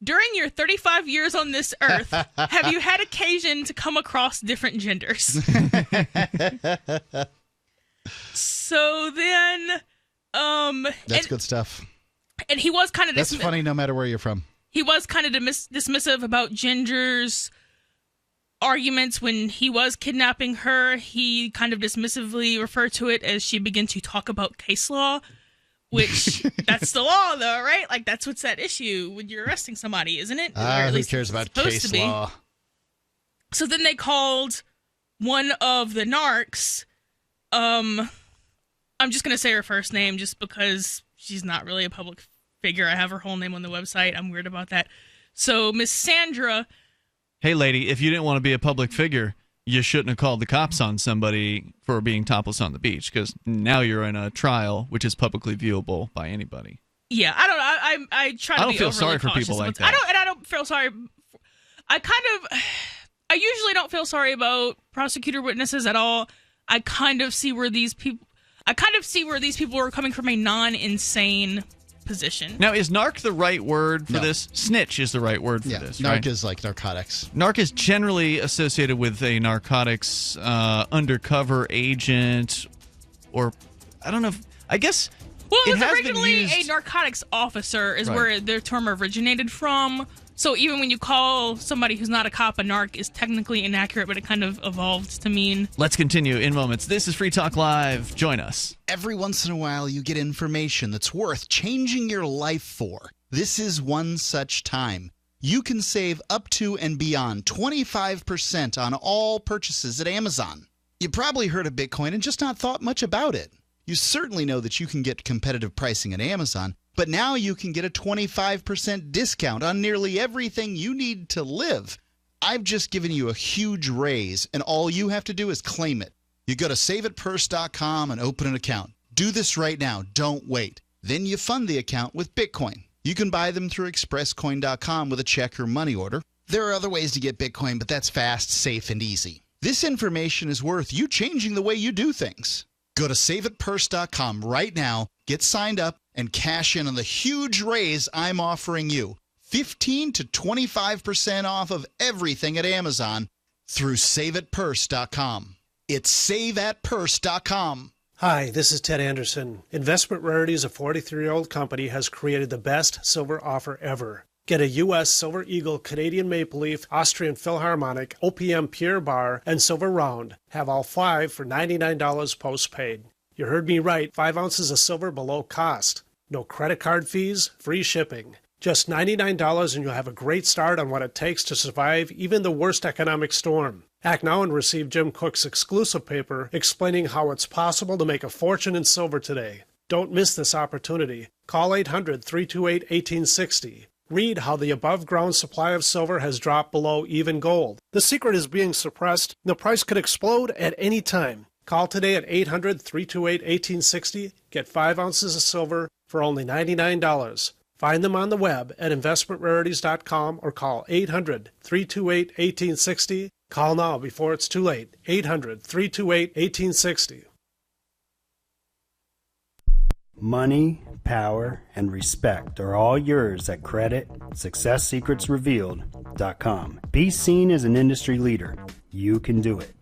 during your 35 years on this earth, have you had occasion to come across different genders? So then... That's good stuff. And he was kind of... That's funny no matter where you're from. He was kind of dismissive about Ginger's arguments when he was kidnapping her. He kind of dismissively referred to it as she began to talk about case law, which that's the law, though, right? Like, that's what's at issue when you're arresting somebody, isn't it? Who cares about case law? So then they called one of the narcs. I'm just going to say her first name just because she's not really a public figure. I have her whole name on the website. I'm weird about that. So Miss Sandra. Hey, lady, if you didn't want to be a public figure, you shouldn't have called the cops on somebody for being topless on the beach, because now you're in a trial which is publicly viewable by anybody. Yeah, I don't know. I try to be feel sorry for people like that. I don't feel sorry. I usually don't feel sorry about prosecutor witnesses at all. I kind of see where these people are coming from a non-insane position. Now, is narc the right word for this? Snitch is the right word for this, narc right? is like narcotics. Narc is generally associated with a narcotics undercover agent, or I don't know. I guess. Well, it was originally a narcotics officer is where the term originated from. So even when you call somebody who's not a cop a narc is technically inaccurate, but it kind of evolved to mean. Let's continue in moments. This is Free Talk Live. Join us. Every once in a while, you get information that's worth changing your life for. This is one such time. You can save up to and beyond 25% on all purchases at Amazon. You probably heard of Bitcoin and just not thought much about it. You certainly know that you can get competitive pricing at Amazon, but now you can get a 25% discount on nearly everything you need to live. I've just given you a huge raise, and all you have to do is claim it. You go to saveitpurse.com and open an account. Do this right now. Don't wait. Then you fund the account with Bitcoin. You can buy them through expresscoin.com with a check or money order. There are other ways to get Bitcoin, but that's fast, safe, and easy. This information is worth you changing the way you do things. Go to saveitpurse.com right now, get signed up, and cash in on the huge raise I'm offering you. 15 to 25% off of everything at Amazon through saveitpurse.com. It's saveatpurse.com. Hi, this is Ted Anderson. Investment Rarities, a 43-year-old company, has created the best silver offer ever. Get a U.S. Silver Eagle, Canadian Maple Leaf, Austrian Philharmonic, OPM Pure Bar, and Silver Round. Have all 5 for $99 postpaid. You heard me right, 5 ounces of silver below cost. No credit card fees, free shipping. Just $99 and you'll have a great start on what it takes to survive even the worst economic storm. Act now and receive Jim Cook's exclusive paper explaining how it's possible to make a fortune in silver today. Don't miss this opportunity. Call 800-328-1860. Read how the above-ground supply of silver has dropped below even gold. The secret is being suppressed, and the price could explode at any time. Call today at 800-328-1860. Get 5 ounces of silver for only $99. Find them on the web at investmentrarities.com or call 800-328-1860. Call now before it's too late. 800-328-1860. Money, power, and respect are all yours at creditsuccesssecretsrevealed.com. Be seen as an industry leader. You can do it.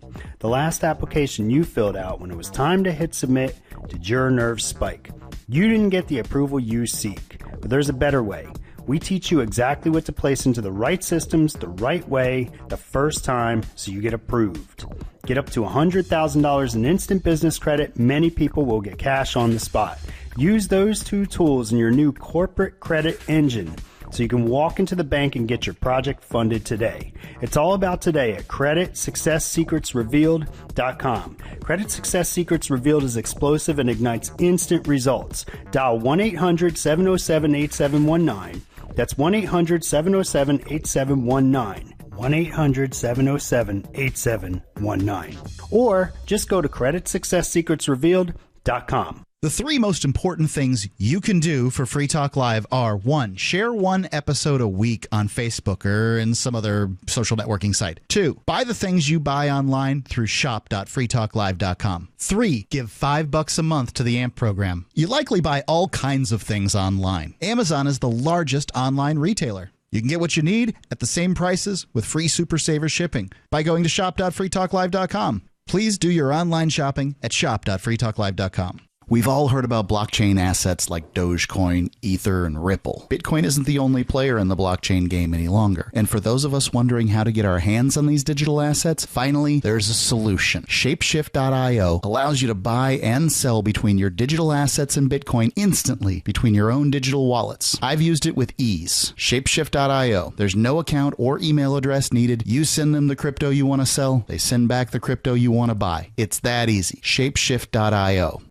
The last application you filled out when it was time to hit submit did your nerves spike. You didn't get the approval you seek, but there's a better way. We teach you exactly what to place into the right systems the right way the first time so you get approved. Get up to $100,000 in instant business credit. Many people will get cash on the spot. Use those 2 tools in your new corporate credit engine so you can walk into the bank and get your project funded today. It's all about today at creditsuccesssecretsrevealed.com. Credit Success Secrets Revealed is explosive and ignites instant results. Dial 1-800-707-8719. That's 1-800-707-8719. 1-800-707-8719. Or just go to creditsuccesssecretsrevealed.com. The 3 most important things you can do for Free Talk Live are: 1, share 1 episode a week on Facebook or in some other social networking site. 2, buy the things you buy online through shop.freetalklive.com. 3, give $5 a month to the AMP program. You likely buy all kinds of things online. Amazon is the largest online retailer. You can get what you need at the same prices with free Super Saver shipping by going to shop.freetalklive.com. Please do your online shopping at shop.freetalklive.com. We've all heard about blockchain assets like Dogecoin, Ether, and Ripple. Bitcoin isn't the only player in the blockchain game any longer. And for those of us wondering how to get our hands on these digital assets, finally, there's a solution. Shapeshift.io allows you to buy and sell between your digital assets and Bitcoin instantly between your own digital wallets. I've used it with ease. Shapeshift.io. There's no account or email address needed. You send them the crypto you want to sell. They send back the crypto you want to buy. It's that easy. Shapeshift.io.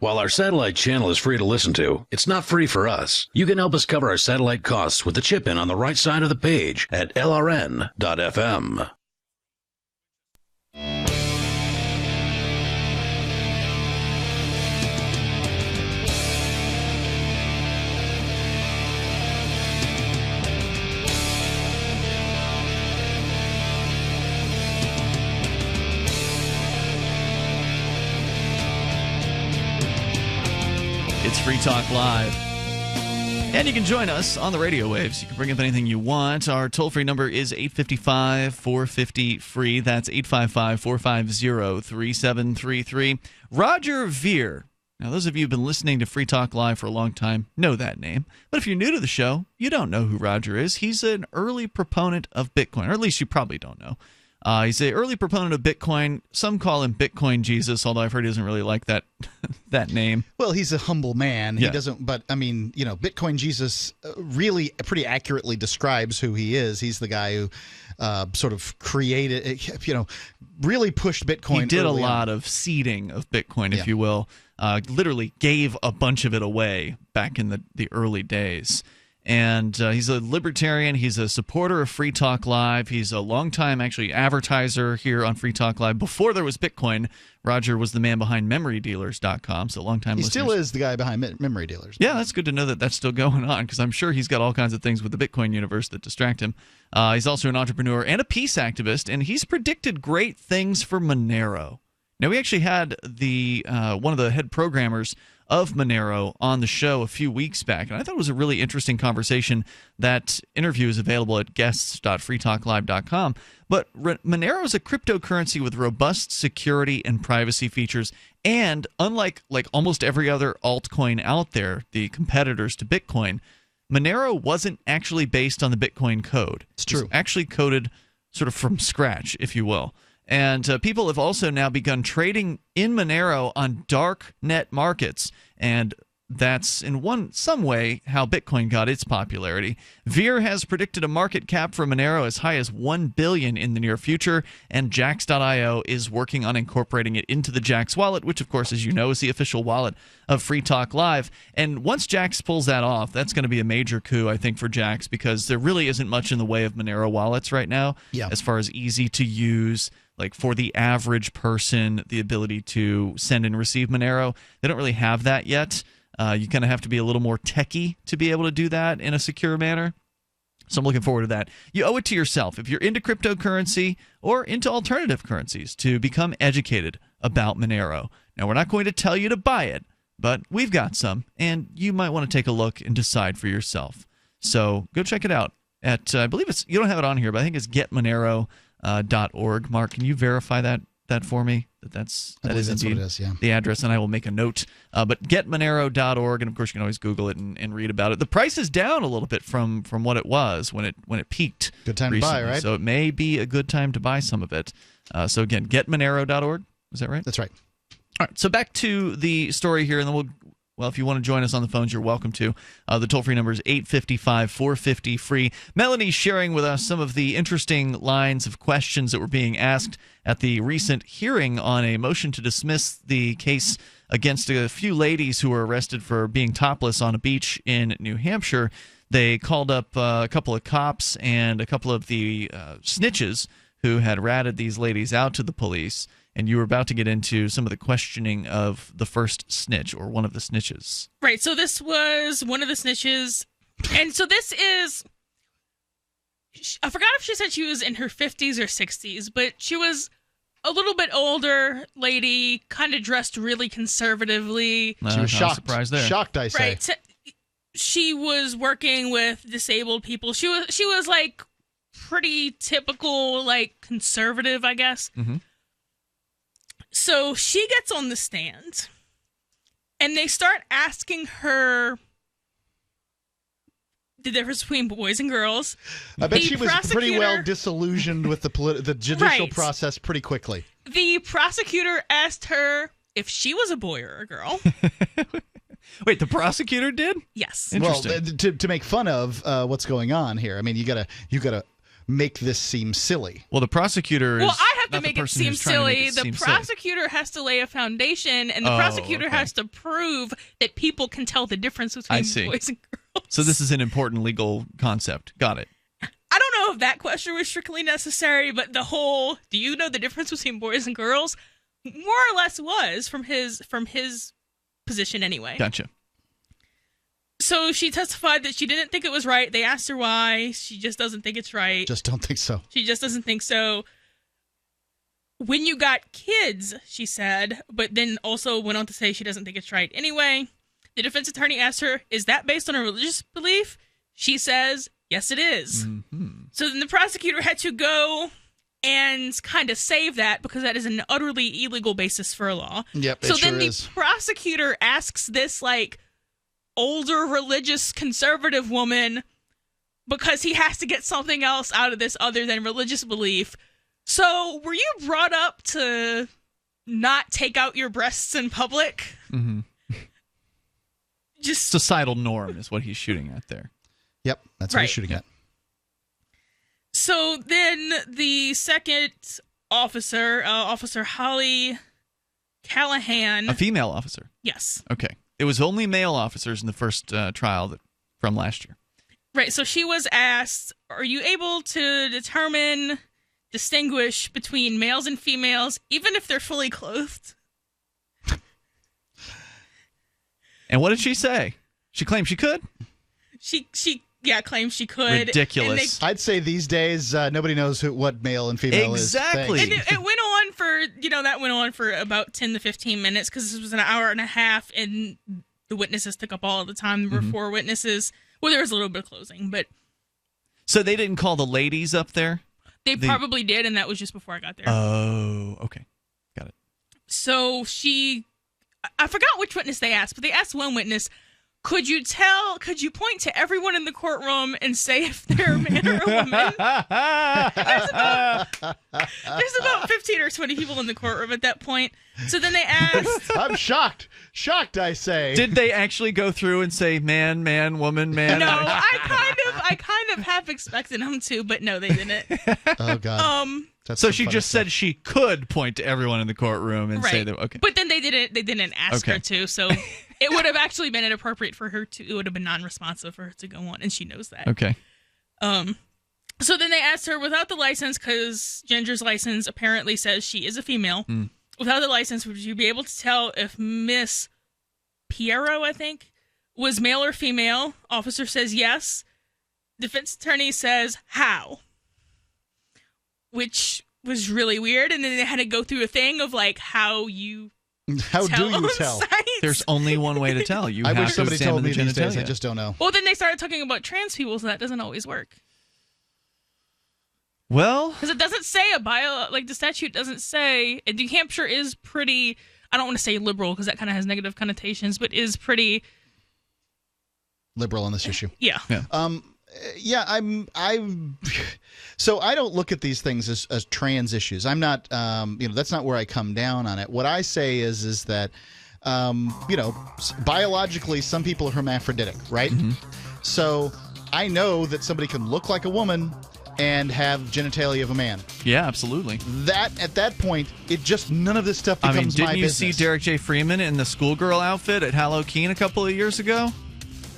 While our satellite channel is free to listen to, it's not free for us. You can help us cover our satellite costs with the chip in on the right side of the page at lrn.fm. It's Free Talk Live. And you can join us on the radio waves. You can bring up anything you want. Our toll-free number is 855-450-FREE. That's 855-450-3733. Roger Ver. Now, those of you who've been listening to Free Talk Live for a long time know that name. But if you're new to the show, you don't know who Roger is. He's an early proponent of Bitcoin, or at least you probably don't know. He's an early proponent of Bitcoin. Some call him Bitcoin Jesus, although I've heard he doesn't really like that that name. Well, he's a humble man. Yeah. He doesn't, but I mean, you know, Bitcoin Jesus really pretty accurately describes who he is. He's the guy who sort of created, you know, really pushed Bitcoin. He did a lot of seeding of Bitcoin, if you will. Literally gave a bunch of it away back in the early days. And he's a libertarian. He's a supporter of Free Talk Live. He's a longtime, actually, advertiser here on Free Talk Live. Before there was Bitcoin, Roger was the man behind MemoryDealers.com, so long time listeners. He still is the guy behind Memory Dealers. Yeah, that's good to know that that's still going on, because I'm sure he's got all kinds of things with the Bitcoin universe that distract him. He's also an entrepreneur and a peace activist, and he's predicted great things for Monero. Now, we actually had the one of the head programmers of Monero on the show a few weeks back, and I thought it was a really interesting conversation. That interview is available at guests.freetalklive.com. But Monero is a cryptocurrency with robust security and privacy features, and unlike almost every other altcoin out there, the competitors to Bitcoin, Monero wasn't actually based on the Bitcoin code. It's true. It's actually coded sort of from scratch, if you will. And people have also now begun trading in Monero on dark net markets. And that's in some way how Bitcoin got its popularity. Veer has predicted a market cap for Monero as high as $1 billion in the near future, and Jax.io is working on incorporating it into the Jax wallet, which, of course, as you know, is the official wallet of Free Talk Live. And once Jax pulls that off, that's going to be a major coup, I think, for Jax, because there really isn't much in the way of Monero wallets right now, as far as easy to use. Like for the average person, the ability to send and receive Monero, they don't really have that yet. You kind of have to be a little more techie to be able to do that in a secure manner. So I'm looking forward to that. You owe it to yourself, if you're into cryptocurrency or into alternative currencies, to become educated about Monero. Now, we're not going to tell you to buy it, but we've got some, and you might want to take a look and decide for yourself. So go check it out at, I believe you don't have it on here, but I think it's getmonero.org. Mark, can you verify that for me? That is indeed what it is, yeah. The address, and I will make a note. But getmonero.org, and of course you can always Google it and read about it. The price is down a little bit from what it was when it peaked. Good time recently, to buy, right? So it may be a good time to buy some of it. So again, getmonero.org. Is that right? That's right. All right. So back to the story here, and then if you want to join us on the phones, you're welcome to. The toll-free number is 855-450-FREE. Melanie's sharing with us some of the interesting lines of questions that were being asked at the recent hearing on a motion to dismiss the case against a few ladies who were arrested for being topless on a beach in New Hampshire. They called up a couple of cops and a couple of the snitches who had ratted these ladies out to the police. And you were about to get into some of the questioning of the first snitch, or one of the snitches. Right, so this was one of the snitches. And so this is... I forgot if she said she was in her 50s or 60s, but she was a little bit older lady, kind of dressed really conservatively. She was shocked. Surprised there. Shocked, I say. Right. She was working with disabled people. She was like pretty typical, like conservative, I guess. Mm-hmm. So she gets on the stand, and they start asking her the difference between boys and girls. I bet she was pretty well disillusioned with the judicial Right. process pretty quickly. The prosecutor asked her if she was a boy or a girl. Wait, the prosecutor did? Yes. Well, to make fun of what's going on here, I mean, you gotta make this seem silly. Well, the prosecutor is Well, I have to not the make it person seem who's trying to make silly. it The seem silly. prosecutor has to lay a foundation, and the prosecutor okay. has to prove that people can tell the difference between boys and girls. So this is an important legal concept. Got it. I don't know if that question was strictly necessary, but the whole "do you know the difference between boys and girls" more or less was from his position anyway. Gotcha. So she testified that she didn't think it was right. They asked her why. She just doesn't think it's right. Just don't think so. She just doesn't think so. When you got kids, she said, but then also went on to say she doesn't think it's right anyway. The defense attorney asked her, is that based on a religious belief? She says, yes, it is. Mm-hmm. So then the prosecutor had to go and kind of save that because that is an utterly illegal basis for a law. Yep, so it then sure the is. prosecutor asks this, like, older religious conservative woman, because he has to get something else out of this other than religious belief. So were you brought up to not take out your breasts in public? Mm-hmm. Just societal norm is what he's shooting at there. Yep, that's what he's shooting at. So then the second officer, Officer Holly Callahan. A female officer. Yes. Okay. It was only male officers in the first trial from last year. Right. So she was asked, are you able to distinguish between males and females, even if they're fully clothed? And what did she say? She claimed she could? She claimed she could. Ridiculous. I'd say these days, nobody knows what male and female is. Exactly. And it went on for, that went on for about 10 to 15 minutes because this was an hour and a half, and the witnesses took up all of the time. There were 4 witnesses. Well, there was a little bit of closing, but... So they didn't call the ladies up there? They probably did, and that was just before I got there. Oh, okay. Got it. So I forgot which witness they asked, but they asked one witness, Could you point to everyone in the courtroom and say if they're a man or a woman? There's about 15 or 20 people in the courtroom at that point. So then they asked. I'm shocked. Shocked, I say. Did they actually go through and say man, man, woman, man? No, I kind of half expected them to, but no, they didn't. Oh, God. So she just said she could point to everyone in the courtroom and say that. Okay. But then they didn't ask her to, so it would have actually been inappropriate for her to. It would have been non-responsive for her to go on, and she knows that. Okay. So then they asked her without the license, because Ginger's license apparently says she is a female. Without the license, would you be able to tell if Miss Piero, I think, was male or female? Officer says yes. Defense attorney says how, which was really weird. And then they had to go through a thing of like how do you tell? There's only one way to tell. I wish somebody told me these days. I just don't know. Well, then they started talking about trans people, so that doesn't always work. Well, because it doesn't say the statute doesn't say, and New Hampshire is pretty, I don't want to say liberal because that kind of has negative connotations, but is pretty liberal on this issue. Yeah. So I don't look at these things as trans issues. I'm not, that's not where I come down on it. What I say is that, biologically, some people are hermaphroditic, right? Mm-hmm. So I know that somebody can look like a woman and have genitalia of a man. Yeah, absolutely. At that point, none of this stuff becomes my business. Didn't you see Derek J. Freeman in the schoolgirl outfit at Halloween a couple of years ago?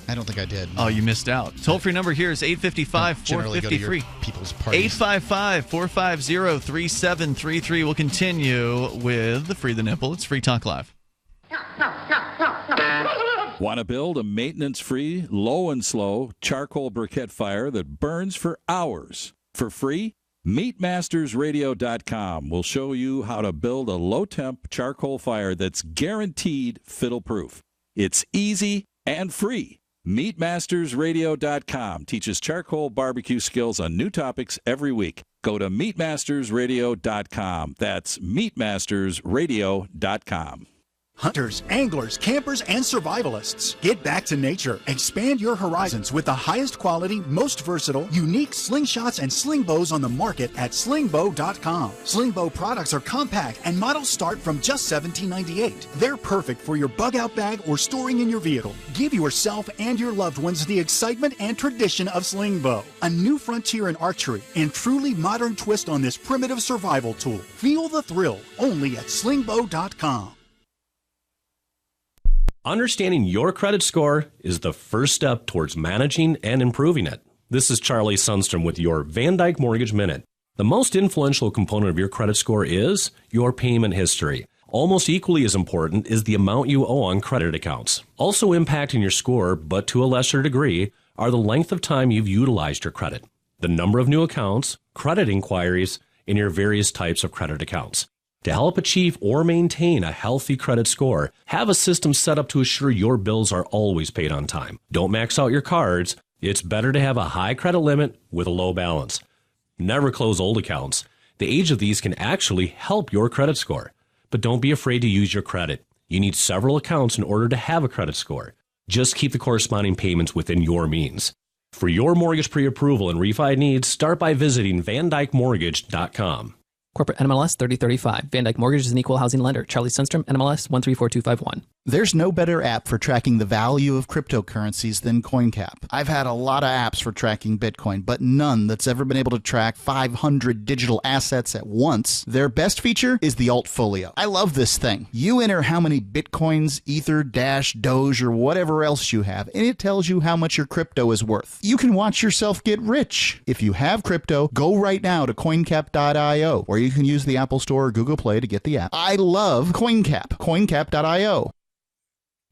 I don't think I did. No. Oh, you missed out. Toll-free number here is 855-450-FREE. People's parties. 855-450-3733. We'll continue with the Free the Nipple. It's Free Talk Live. Want to build a maintenance-free, low and slow charcoal briquette fire that burns for hours for free? MeatMastersRadio.com will show you how to build a low-temp charcoal fire that's guaranteed fiddle-proof. It's easy and free. MeatMastersRadio.com teaches charcoal barbecue skills on new topics every week. Go to MeatMastersRadio.com. That's MeatMastersRadio.com. Hunters, anglers, campers, and survivalists. Get back to nature. Expand your horizons with the highest quality, most versatile, unique slingshots and sling bows on the market at slingbow.com. Sling bow products are compact and models start from just $17.98. They're perfect for your bug out bag or storing in your vehicle. Give yourself and your loved ones the excitement and tradition of sling bow. A new frontier in archery and truly modern twist on this primitive survival tool. Feel the thrill only at slingbow.com. Understanding your credit score is the first step towards managing and improving it. This is Charlie Sundstrom with your Van Dyke Mortgage Minute. The most influential component of your credit score is your payment history. Almost equally as important is the amount you owe on credit accounts. Also impacting your score, but to a lesser degree, are the length of time you've utilized your credit, the number of new accounts, credit inquiries, and your various types of credit accounts. To help achieve or maintain a healthy credit score, have a system set up to assure your bills are always paid on time. Don't max out your cards. It's better to have a high credit limit with a low balance. Never close old accounts. The age of these can actually help your credit score. But don't be afraid to use your credit. You need several accounts in order to have a credit score. Just keep the corresponding payments within your means. For your mortgage pre-approval and refi needs, start by visiting VanDykeMortgage.com. Corporate NMLS 3035. Van Dyke Mortgage is an equal housing lender. Charlie Sundstrom, NMLS 134251. There's no better app for tracking the value of cryptocurrencies than CoinCap. I've had a lot of apps for tracking Bitcoin, but none that's ever been able to track 500 digital assets at once. Their best feature is the Altfolio. I love this thing. You enter how many Bitcoins, Ether, Dash, Doge, or whatever else you have, and it tells you how much your crypto is worth. You can watch yourself get rich. If you have crypto, go right now to coincap.io, or you can use the Apple Store or Google Play to get the app. I love CoinCap. coincap.io.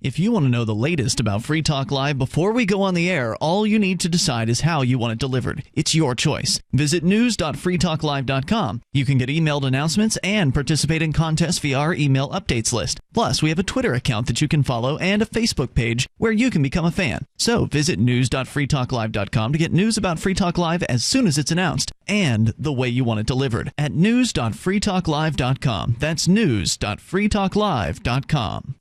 If you want to know the latest about Free Talk Live before we go on the air, all you need to decide is how you want it delivered. It's your choice. Visit news.freetalklive.com. You can get emailed announcements and participate in contests via our email updates list. Plus, we have a Twitter account that you can follow and a Facebook page where you can become a fan. So visit news.freetalklive.com to get news about Free Talk Live as soon as it's announced and the way you want it delivered at news.freetalklive.com. That's news.freetalklive.com.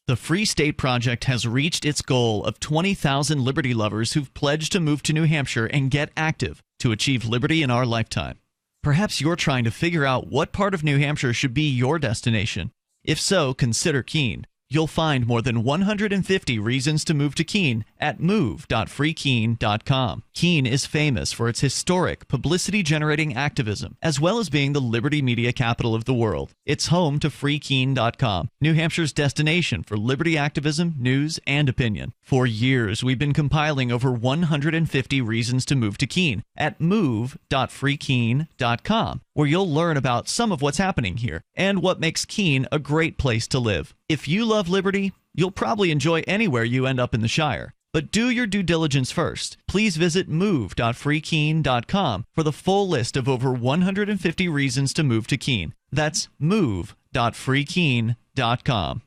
The Free State Project has reached its goal of 20,000 liberty lovers who've pledged to move to New Hampshire and get active to achieve liberty in our lifetime. Perhaps you're trying to figure out what part of New Hampshire should be your destination. If so, consider Keene. You'll find more than 150 reasons to move to Keene at move.freekeene.com. Keene is famous for its historic, publicity-generating activism, as well as being the liberty media capital of the world. It's home to freekeene.com, New Hampshire's destination for liberty activism, news, and opinion. For years, we've been compiling over 150 reasons to move to Keene at move.freekeene.com, where you'll learn about some of what's happening here and what makes Keene a great place to live. If you love liberty, you'll probably enjoy anywhere you end up in the Shire. But do your due diligence first. Please visit move.freekeene.com for the full list of over 150 reasons to move to Keene. That's move.freekeene.com.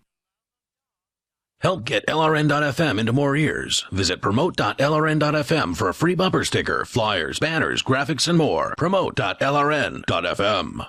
Help get LRN.FM into more ears. Visit promote.lrn.fm for a free bumper sticker, flyers, banners, graphics, and more. Promote.lrn.fm.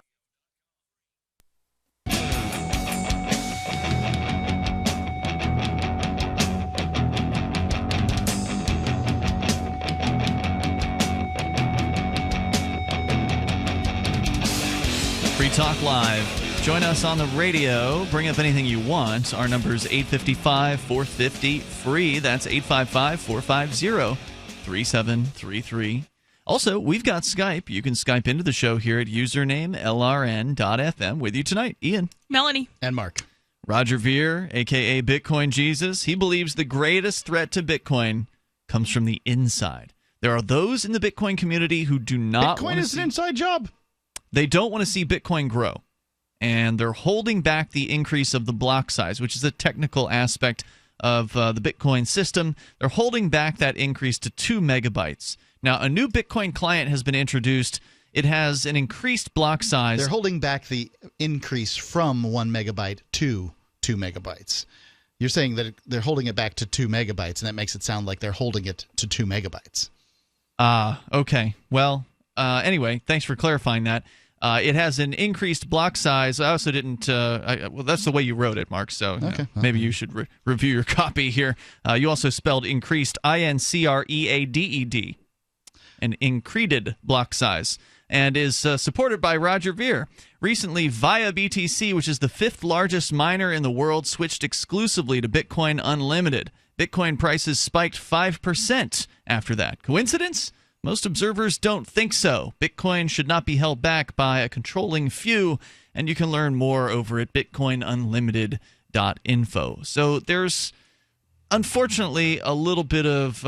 Free Talk Live. Join us on the radio. Bring up anything you want. Our number is 855-450-FREE. That's 855-450-3733. Also, we've got Skype. You can Skype into the show here at username LRN.FM. With you tonight, Ian. Melanie. And Mark. Roger Veer, a.k.a. Bitcoin Jesus. He believes the greatest threat to Bitcoin comes from the inside. There are those in the Bitcoin community who do not Bitcoin is an inside job. They don't want to see Bitcoin grow, and they're holding back the increase of the block size, which is a technical aspect of the Bitcoin system. They're holding back that increase to 2 megabytes. Now, a new Bitcoin client has been introduced. It has an increased block size. They're holding back the increase from 1 megabyte to 2 megabytes. You're saying that they're holding it back to 2 megabytes, and that makes it sound like they're holding it to 2 megabytes. Okay. Well, anyway, thanks for clarifying that. It has an increased block size. I also didn't. Well, that's the way you wrote it, Mark. So okay. Maybe you should review your copy here. You also spelled increased, INCREADED, an increased block size, and is supported by Roger Veer. Recently, Via BTC, which is the 5th largest miner in the world, switched exclusively to Bitcoin Unlimited. Bitcoin prices spiked 5% after that. Coincidence? Most observers don't think so. Bitcoin should not be held back by a controlling few, and you can learn more over at bitcoinunlimited.info. So there's, unfortunately, a little bit of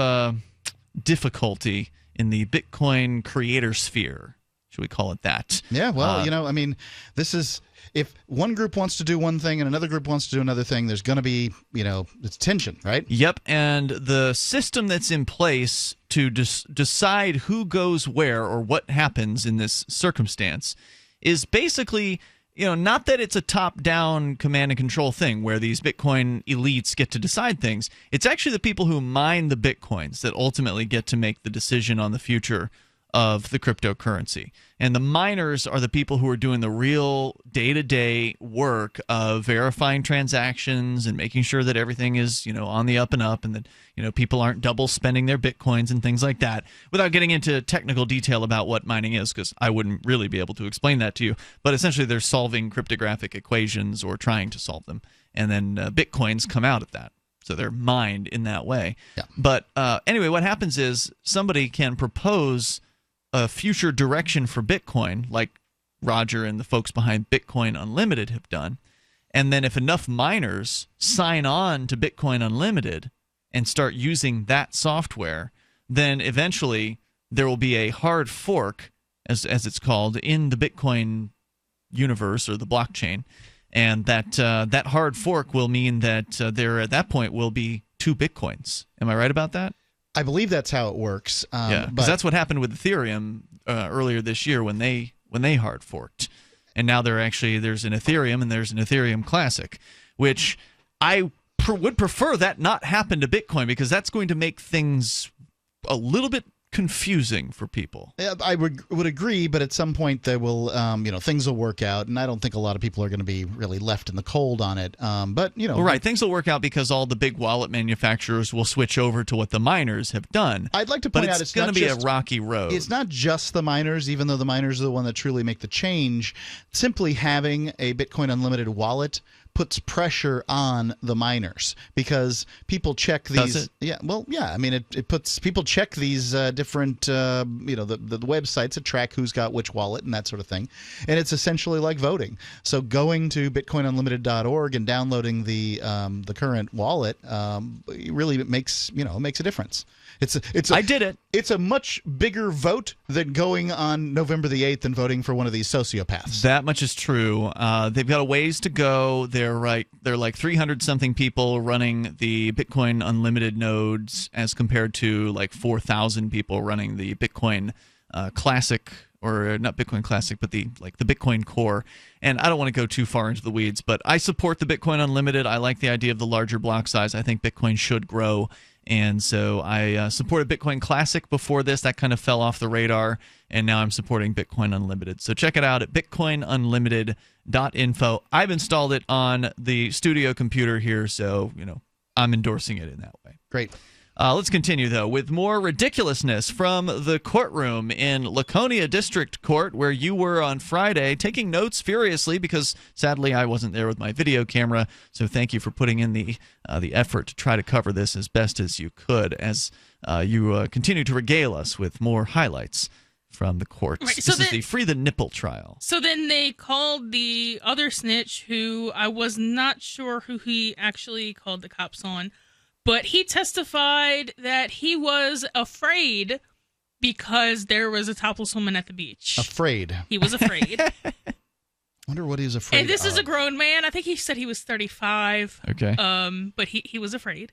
difficulty in the Bitcoin creator sphere. Should we call it that? Yeah, well, I mean, this is, if one group wants to do one thing and another group wants to do another thing, there's going to be, it's tension, right? Yep, and the system that's in place to decide who goes where or what happens in this circumstance is basically, not that it's a top-down command and control thing where these Bitcoin elites get to decide things. It's actually the people who mine the Bitcoins that ultimately get to make the decision on the future of the cryptocurrency. And the miners are the people who are doing the real day-to-day work of verifying transactions and making sure that everything is, on the up and up, and that, people aren't double spending their Bitcoins and things like that, without getting into technical detail about what mining is, because I wouldn't really be able to explain that to you. But essentially they're solving cryptographic equations or trying to solve them. And then Bitcoins come out of that. So they're mined in that way. Yeah. But anyway, what happens is somebody can propose a future direction for Bitcoin, like Roger and the folks behind Bitcoin Unlimited have done. And then if enough miners sign on to Bitcoin Unlimited and start using that software, then eventually there will be a hard fork, as it's called, in the Bitcoin universe or the blockchain. And that hard fork will mean that there at that point will be 2 Bitcoins. Am I right about that? I believe that's how it works. Yeah, because that's what happened with Ethereum earlier this year when they hard forked, and now there's an Ethereum and there's an Ethereum Classic, which I would prefer that not happen to Bitcoin, because that's going to make things a little bit confusing for people. I would agree, but at some point they will, things will work out, and I don't think a lot of people are going to be really left in the cold on it. But well, right, things will work out because all the big wallet manufacturers will switch over to what the miners have done. I'd like to point out it's going to be a rocky road. It's not just the miners, even though the miners are the one that truly make the change. Simply having a Bitcoin Unlimited wallet puts pressure on the miners because people check these. Does it? Yeah, well, yeah. I mean, it puts people check these different, the websites that track who's got which wallet and that sort of thing, and it's essentially like voting. So going to BitcoinUnlimited.org and downloading the current wallet really makes a difference. I did it. It's a much bigger vote than going on November the 8th and voting for one of these sociopaths. That much is true. They've got a ways to go. They're like 300-something people running the Bitcoin Unlimited nodes as compared to like 4,000 people running the Bitcoin Classic, or not Bitcoin Classic, but the Bitcoin Core. And I don't want to go too far into the weeds, but I support the Bitcoin Unlimited. I like the idea of the larger block size. I think Bitcoin should grow. And so I supported Bitcoin Classic before this. That kind of fell off the radar, and now I'm supporting Bitcoin Unlimited. So check it out at bitcoinunlimited.info. I've installed it on the studio computer here, so I'm endorsing it in that way. Great. Let's continue, though, with more ridiculousness from the courtroom in Laconia District Court, where you were on Friday, taking notes furiously because, sadly, I wasn't there with my video camera. So thank you for putting in the effort to try to cover this as best as you could as you continue to regale us with more highlights from the courts. Right, this is the Free the Nipple trial. So then they called the other snitch, who I was not sure who he actually called the cops on. But he testified that he was afraid because there was a topless woman at the beach. Afraid. He was afraid. Wonder what he was afraid of. And this is a grown man. I think he said he was 35. Okay. But he was afraid.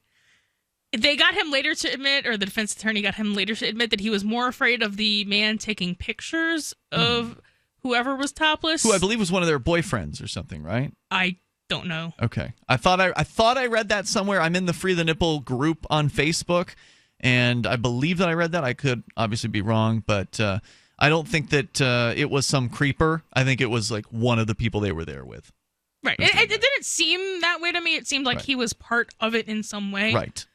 They got him later to admit, or the defense attorney got him later to admit, that he was more afraid of the man taking pictures of whoever was topless. Who I believe was one of their boyfriends or something, right? I don't know. Okay. I thought I read that somewhere. I'm in the Free the Nipple group on Facebook, and I believe that I read that. I could obviously be wrong, but I don't think that it was some creeper. I think it was like one of the people they were there with. Right. It didn't seem that way to me. It seemed like he was part of it in some way. Right.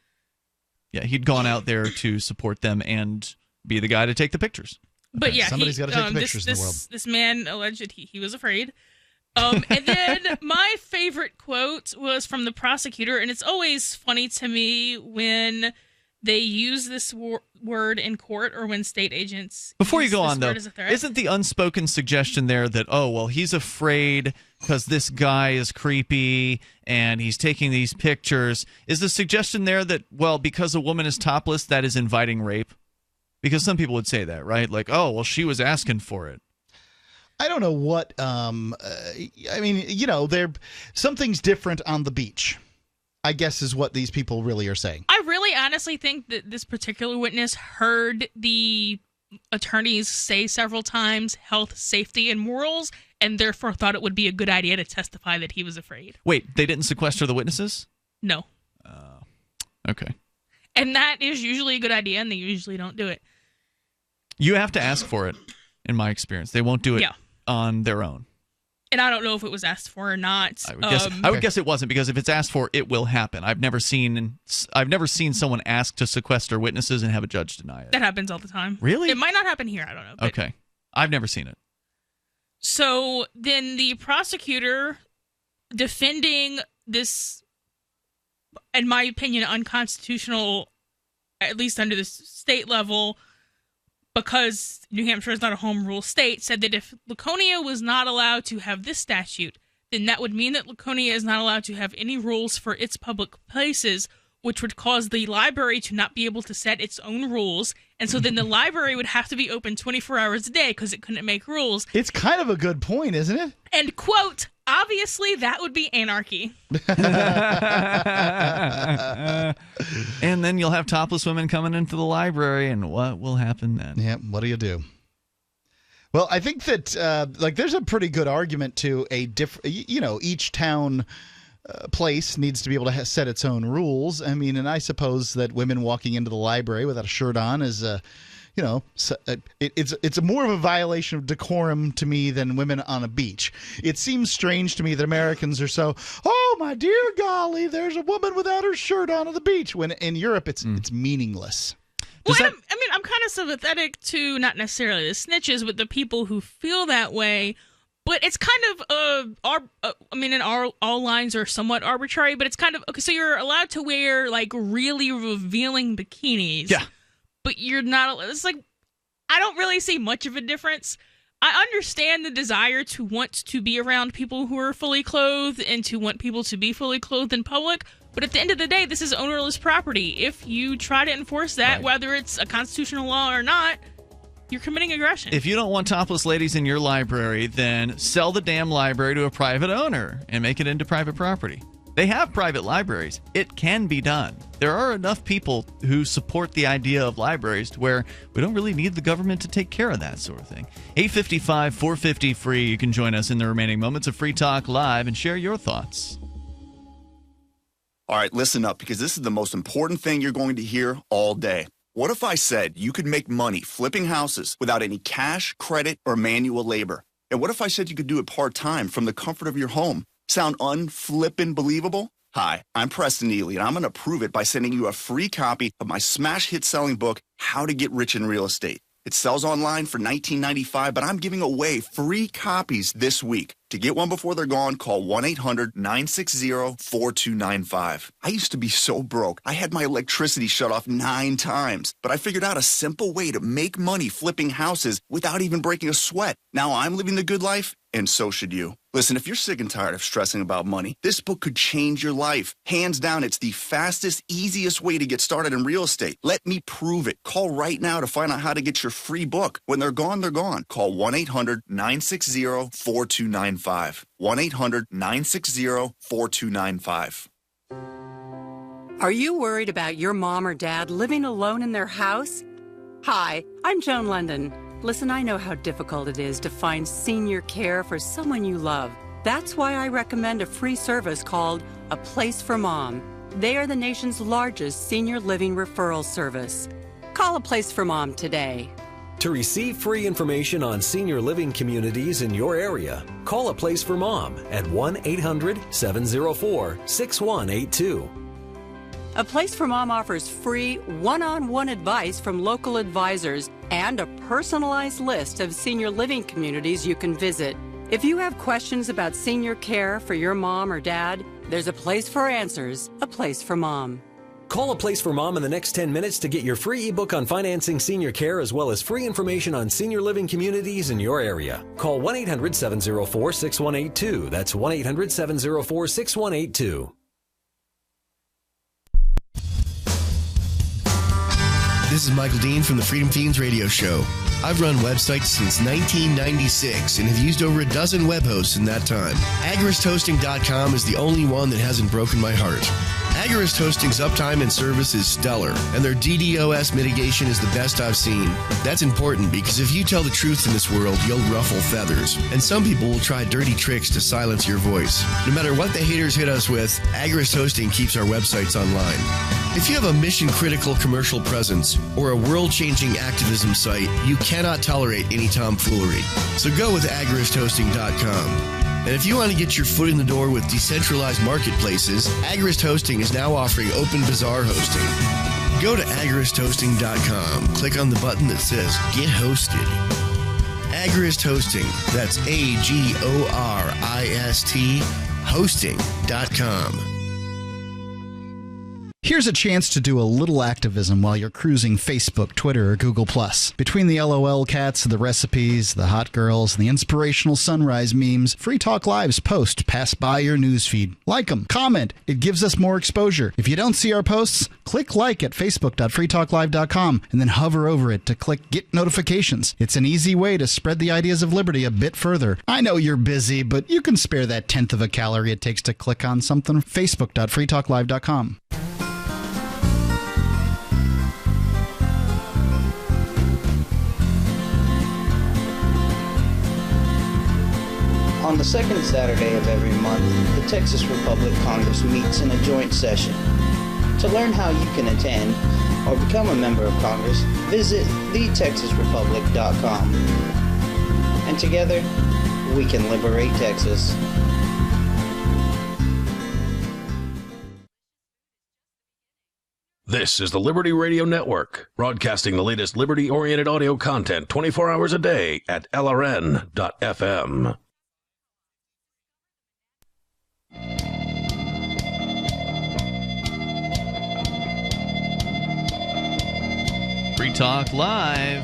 Yeah, he'd gone out there to support them and be the guy to take the pictures. But yeah, somebody's got to take the pictures in the world. This man alleged he was afraid. And then my favorite quote was from the prosecutor, and it's always funny to me when they use this word in court or when state agents. Before you go on, though, isn't the unspoken suggestion there that, oh, well, he's afraid because this guy is creepy and he's taking these pictures? Is the suggestion there that, well, because a woman is topless, that is inviting rape? Because some people would say that, right? Like, oh, well, she was asking for it. I don't know what. I mean, something's different on the beach, I guess, is what these people really are saying. I really honestly think that this particular witness heard the attorneys say several times health, safety, and morals, and therefore thought it would be a good idea to testify that he was afraid. Wait, they didn't sequester the witnesses? No. Okay. And that is usually a good idea, and they usually don't do it. You have to ask for it, in my experience. They won't do it on their own. And I don't know if it was asked for or not. I would guess it wasn't, because if it's asked for, it will happen. I've never seen someone ask to sequester witnesses and have a judge deny it. That happens all the time. Really? It might not happen here. I don't know. Okay. I've never seen it. So then the prosecutor, defending this, in my opinion, unconstitutional, at least under the state level, because New Hampshire is not a home rule state, said that if Laconia was not allowed to have this statute, then that would mean that Laconia is not allowed to have any rules for its public places, which would cause the library to not be able to set its own rules. And so then the library would have to be open 24 hours a day because it couldn't make rules. It's kind of a good point, isn't it? And, quote, obviously that would be anarchy. And then you'll have topless women coming into the library, and what will happen then? Yeah, what do you do? Well, I think that there's a pretty good argument to a each town place needs to be able to set its own rules. I mean, and I suppose that women walking into the library without a shirt on is it's more of a violation of decorum to me than women on a beach. It seems strange to me that Americans are so, oh my dear golly, there's a woman without her shirt on the beach. When in Europe, it's meaningless. Well, I'm kind of sympathetic to not necessarily the snitches, but the people who feel that way. But it's kind of all lines are somewhat arbitrary. But it's kind of okay. So you're allowed to wear like really revealing bikinis. Yeah. But you're not. It's like I don't really see much of a difference. I understand the desire to want to be around people who are fully clothed and to want people to be fully clothed in public. But at the end of the day, this is ownerless property. If you try to enforce that, whether it's a constitutional law or not, you're committing aggression. If you don't want topless ladies in your library, then sell the damn library to a private owner and make it into private property. They have private libraries. It can be done. There are enough people who support the idea of libraries to where we don't really need the government to take care of that sort of thing. 855-450-FREE. You can join us in the remaining moments of Free Talk Live and share your thoughts. All right, listen up, because this is the most important thing you're going to hear all day. What if I said you could make money flipping houses without any cash, credit, or manual labor? And what if I said you could do it part-time from the comfort of your home? Sound unflippin' believable? Hi, I'm Preston Neely, and I'm going to prove it by sending you a free copy of my smash hit selling book, How to Get Rich in Real Estate. It sells online for $19.95, but I'm giving away free copies this week. To get one before they're gone, call 1-800-960-4295. I used to be so broke, I had my electricity shut off 9 times, but I figured out a simple way to make money flipping houses without even breaking a sweat. Now I'm living the good life, and so should you. Listen, if you're sick and tired of stressing about money, this book could change your life. Hands down, it's the fastest, easiest way to get started in real estate. Let me prove it. Call right now to find out how to get your free book. When they're gone, they're gone. Call 1-800-960-4295. 1-800-960-4295. Are you worried about your mom or dad living alone in their house? Hi, I'm Joan London. Listen, I know how difficult it is to find senior care for someone you love. That's why I recommend a free service called A Place for Mom. They are the nation's largest senior living referral service. Call A Place for Mom today. To receive free information on senior living communities in your area, call A Place for Mom at 1-800-704-6182. A Place for Mom offers free one-on-one advice from local advisors and a personalized list of senior living communities you can visit. If you have questions about senior care for your mom or dad, there's a place for answers, A Place for Mom. Call A Place for Mom in the next 10 minutes to get your free ebook on financing senior care as well as free information on senior living communities in your area. Call 1-800-704-6182. That's 1-800-704-6182. This is Michael Dean from the Freedom Fiends radio show. I've run websites since 1996 and have used over a dozen web hosts in that time. AgoristHosting.com is the only one that hasn't broken my heart. Agorist Hosting's uptime and service is stellar, and their DDoS mitigation is the best I've seen. That's important because if you tell the truth in this world, you'll ruffle feathers, and some people will try dirty tricks to silence your voice. No matter what the haters hit us with, Agorist Hosting keeps our websites online. If you have a mission-critical commercial presence or a world-changing activism site, you cannot tolerate any tomfoolery. So go with AgoristHosting.com. And if you want to get your foot in the door with decentralized marketplaces, Agorist Hosting is now offering Open Bazaar hosting. Go to agoristhosting.com, click on the button that says Get Hosted. Agorist Hosting, that's AGORIST hosting.com. Here's a chance to do a little activism while you're cruising Facebook, Twitter, or Google+. Between the LOL cats, the recipes, the hot girls, and the inspirational sunrise memes, Free Talk Live's posts pass by your newsfeed. Like them, comment. It gives us more exposure. If you don't see our posts, click like at facebook.freetalklive.com and then hover over it to click Get Notifications. It's an easy way to spread the ideas of liberty a bit further. I know you're busy, but you can spare that 1/10 of a calorie it takes to click on something. facebook.freetalklive.com. On the second Saturday of every month, the Texas Republic Congress meets in a joint session To learn how you can attend or become a member of Congress, visit thetexasrepublic.com. And together, we can liberate Texas. This is the Liberty Radio Network, broadcasting the latest liberty-oriented audio content 24 hours a day at LRN.FM. Free Talk Live.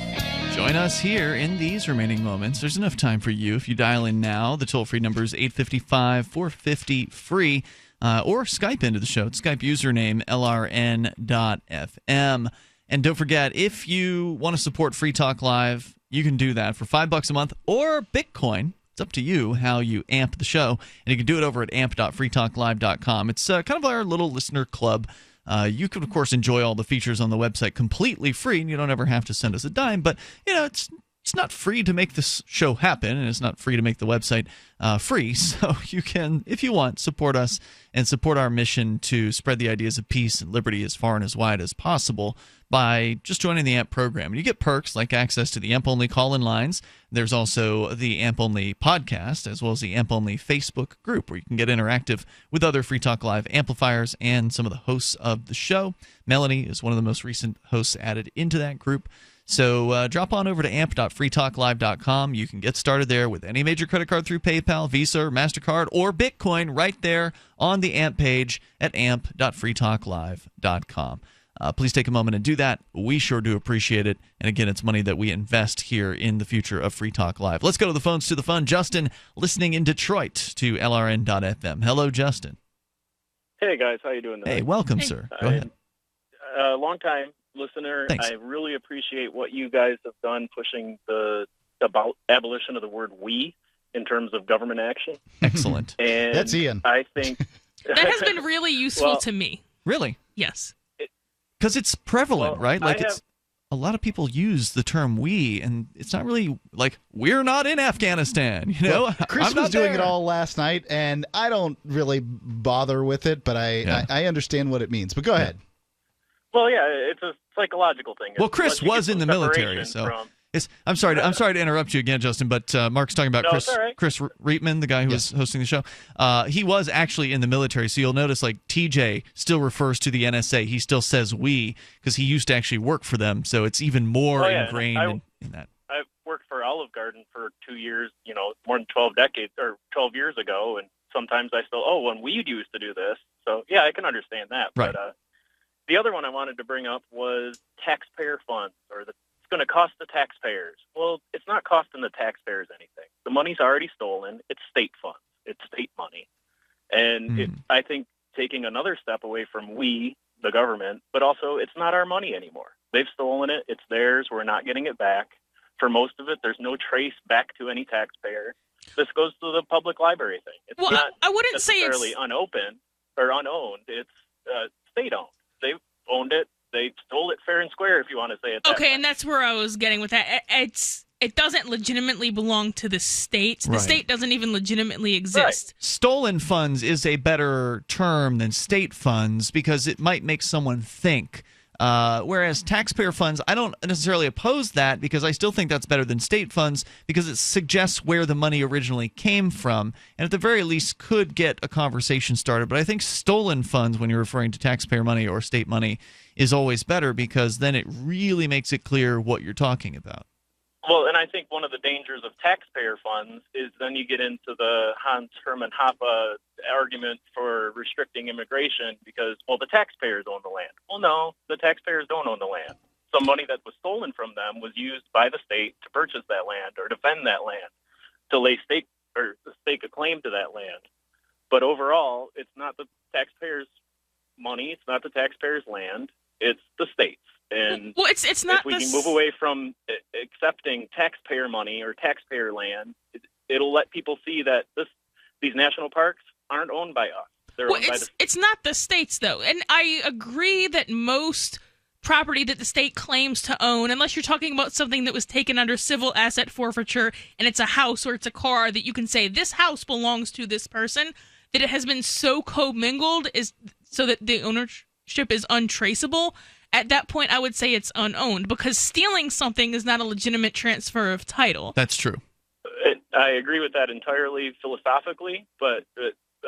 Join us here in these remaining moments. There's enough time for you if you dial in now. The toll-free number is 855-450-FREE. Or Skype into the show. It's Skype username LRN.FM. And don't forget, if you want to support Free Talk Live, you can do that for $5 a month or Bitcoin. It's up to you how you amp the show. And you can do it over at amp.freetalklive.com. It's kind of our little listener club. You can, of course, enjoy all the features on the website completely free, and you don't ever have to send us a dime. But, you know, it's not free to make this show happen, and it's not free to make the website free. So you can, if you want, support us and support our mission to spread the ideas of peace and liberty as far and as wide as possible by just joining the AMP program. And you get perks like access to the AMP-only call-in lines. There's also the AMP-only podcast, as well as the AMP-only Facebook group, where you can get interactive with other Free Talk Live amplifiers and some of the hosts of the show. Melanie is one of the most recent hosts added into that group. So drop on over to amp.freetalklive.com. You can get started there with any major credit card through PayPal, Visa, or MasterCard, or Bitcoin right there on the AMP page at amp.freetalklive.com. Please take a moment and do that. We sure do appreciate it. And again, it's money that we invest here in the future of Free Talk Live. Let's go to the phones to the fun. Justin, listening in Detroit to LRN.FM. Hello, Justin. Hey, guys. How you doing today? Hey, welcome, sir. Go ahead. Long time listener. Thanks. I really appreciate what you guys have done pushing the abolition of the word "we" in terms of government action. Excellent. And that's Ian. I think that has been really useful to me. Really? Yes. Because it's prevalent, right? Like it's a lot of people use the term "we," and it's not really like we're not in Afghanistan. You know, Well, Chris I'm not was doing there. it all last night, and I don't really bother with it, but I understand what it means. But go ahead. Well, yeah, it's a psychological thing. Well, Chris was in the military, so I'm sorry to interrupt you again, Justin. But Mark's talking about No, it's all right. Chris Reitman, the guy who was hosting the show. He was actually in the military, so you'll notice like TJ still refers to the NSA. He still says "we" because he used to actually work for them. So it's even more ingrained in that. I worked for Olive Garden for 2 years. You know, more than 12 years ago, and sometimes I still when we used to do this. So yeah, I can understand that. Right. But the other one I wanted to bring up was taxpayer funds, or it's going to cost the taxpayers. Well, it's not costing the taxpayers anything. The money's already stolen. It's state funds. It's state money. And I think taking another step away from we, the government, but also it's not our money anymore. They've stolen it. It's theirs. We're not getting it back. For most of it, there's no trace back to any taxpayer. This goes to the public library thing. It's not I wouldn't say necessarily unopened or unowned. It's state-owned. They've owned it. They stole it fair and square, if you want to say it that way. Okay, and that's where I was getting with that. It doesn't legitimately belong to the state. The Right. state doesn't even legitimately exist. Stolen funds is a better term than state funds because it might make someone think. Whereas taxpayer funds, I don't necessarily oppose that because I still think that's better than state funds because it suggests where the money originally came from and at the very least could get a conversation started. But I think stolen funds, when you're referring to taxpayer money or state money, is always better because then it really makes it clear what you're talking about. Well, and I think one of the dangers of taxpayer funds is then you get into the Hans Hermann Hoppe argument for restricting immigration because, well, the taxpayers own the land. Well, no, the taxpayers don't own the land. Some money that was stolen from them was used by the state to purchase that land or defend that land, to lay stake or stake a claim to that land. But overall, it's not the taxpayers' money. It's not the taxpayers' land. It's the state's. And it's not. If we can move away from accepting taxpayer money or taxpayer land, it'll let people see that these national parks aren't owned by us. They're owned by the. It's not the state's though, and I agree that most property that the state claims to own, unless you're talking about something that was taken under civil asset forfeiture, and it's a house or it's a car that you can say this house belongs to this person, that it has been so commingled is so that the ownership ownership is untraceable, at that point I would say it's unowned, because stealing something is not a legitimate transfer of title. That's true. I agree with that entirely philosophically, but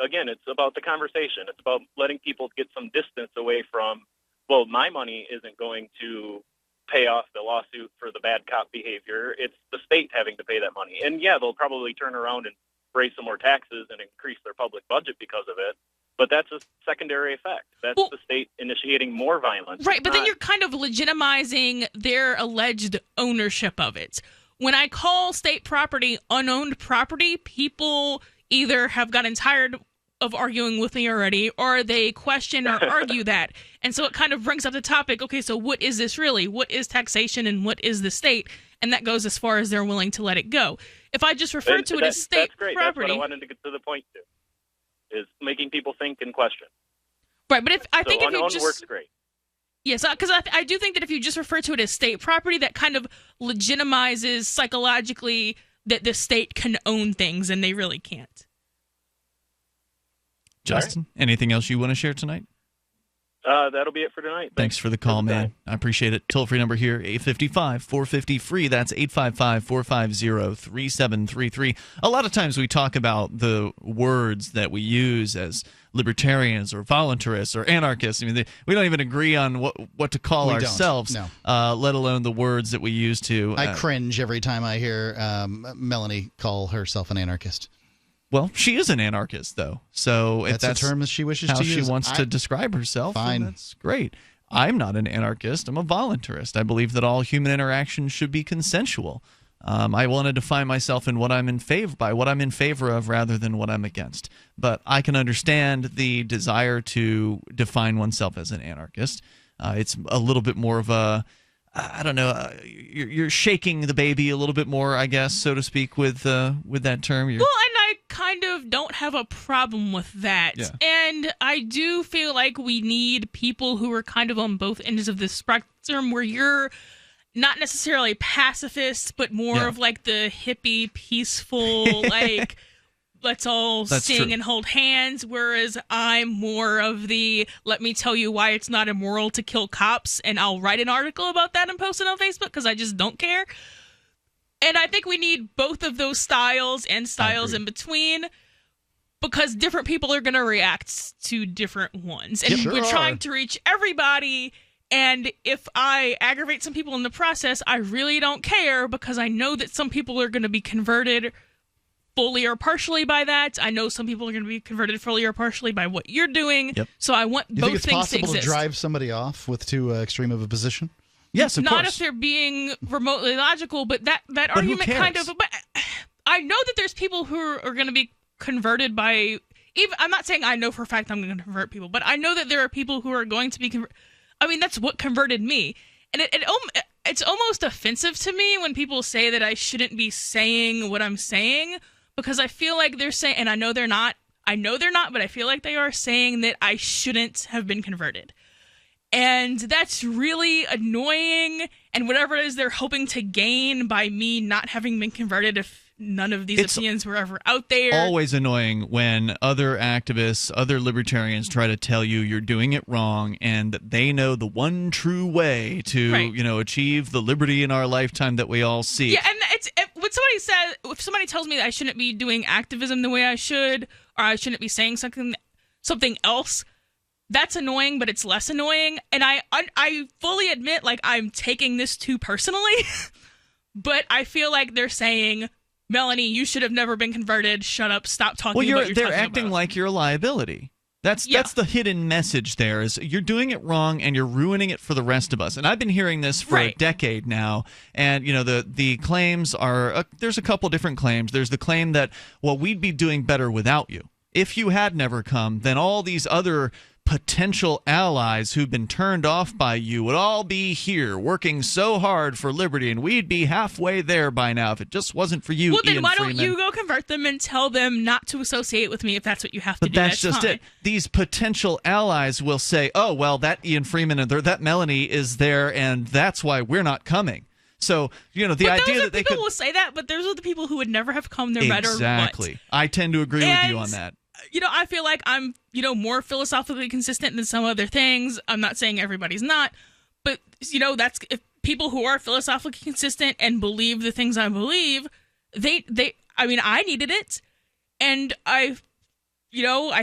again, it's about the conversation. It's about letting people get some distance away from, well, my money isn't going to pay off the lawsuit for the bad cop behavior. It's the state having to pay that money. And yeah, they'll probably turn around and raise some more taxes and increase their public budget because of it. But that's a secondary effect. That's the state initiating more violence. Right, but then you're kind of legitimizing their alleged ownership of it. When I call state property unowned property, people either have gotten tired of arguing with me already, or they question or argue that. And so it kind of brings up the topic, okay, so what is this really? What is taxation and what is the state? And that goes as far as they're willing to let it go. If I just refer to it as state that's great. property... That's what I wanted to get to the point to, is making people think and question. Right, but if I think if you unowned just... works great. Yes, because I do think that if you just refer to it as state property, that kind of legitimizes psychologically that the state can own things, and they really can't. Justin, anything else you want to share tonight? That'll be it for tonight. Thanks for the call, man. I appreciate it. Toll-free number here, 855-450-FREE. That's 855-450-3733. A lot of times we talk about the words that we use as libertarians or voluntarists or anarchists. I mean, we don't even agree on what to call ourselves, let alone the words that we use to. I cringe every time I hear Melanie call herself an anarchist. Well, she is an anarchist, though. So if that's a term that she wishes how to she use, wants to describe herself, fine. That's great. I'm not an anarchist. I'm a voluntarist. I believe that all human interaction should be consensual. I want to define myself in what I'm in favor of rather than what I'm against. But I can understand the desire to define oneself as an anarchist. It's a little bit more of a, I don't know, you're shaking the baby a little bit more, I guess, so to speak, with that term. Well, and I kind of don't have a problem with that. Yeah. And I do feel like we need people who are kind of on both ends of the spectrum, where you're not necessarily pacifist, but more of like the hippie, peaceful, like, let's all sing and hold hands, whereas I'm more of the, let me tell you why it's not immoral to kill cops, and I'll write an article about that and post it on Facebook because I just don't care. And I think we need both of those styles and styles in between, because different people are going to react to different ones. And we're trying to reach everybody. And if I aggravate some people in the process, I really don't care, because I know that some people are going to be converted fully or partially by that. I know some people are going to be converted fully or partially by what you're doing. Yep. So I want both things to exist. You think it's possible to drive somebody off with too extreme of a position? Yes, of course. Not if they're being remotely logical, but that argument kind of... But I know that there's people who are going to be converted by... I'm not saying I know for a fact I'm going to convert people, but I know that there are people who are going to be... I mean, that's what converted me. And it's almost offensive to me when people say that I shouldn't be saying what I'm saying, because I feel like they're saying... And I know they're not, but I feel like they are saying that I shouldn't have been converted. And that's really annoying, and whatever it is they're hoping to gain by me not having been converted, if none of these opinions were ever out there. Always annoying when other activists, other libertarians try to tell you you're doing it wrong, and that they know the one true way to, achieve the liberty in our lifetime that we all seek. Yeah, and if somebody tells me that I shouldn't be doing activism the way I should, or I shouldn't be saying something else, that's annoying, but it's less annoying. And I fully admit, like, I'm taking this too personally, but I feel like they're saying, Melanie, you should have never been converted. Shut up. Stop talking about what you're they're talking acting about. like you're a liability. That's the hidden message there, is you're doing it wrong and you're ruining it for the rest of us. And I've been hearing this for a decade now. And, the claims are, there's a couple different claims. There's the claim that, well, we'd be doing better without you. If you had never come, then all these other potential allies who've been turned off by you would all be here working so hard for liberty, and we'd be halfway there by now if it just wasn't for you. Well, then Ian why Freeman. don't you go convert them and tell them not to associate with me if that's what you have to do? But that's just fine. it. These potential allies will say, oh, well, that Ian Freeman and that Melanie is there, and that's why we're not coming. So, the idea that they could... People will say that, but those are the people who would never have come no matter what. Exactly. I tend to agree with you on that. I feel like I'm, more philosophically consistent than some other things. I'm not saying everybody's not, but, that's if people who are philosophically consistent and believe the things I believe, I needed it. And I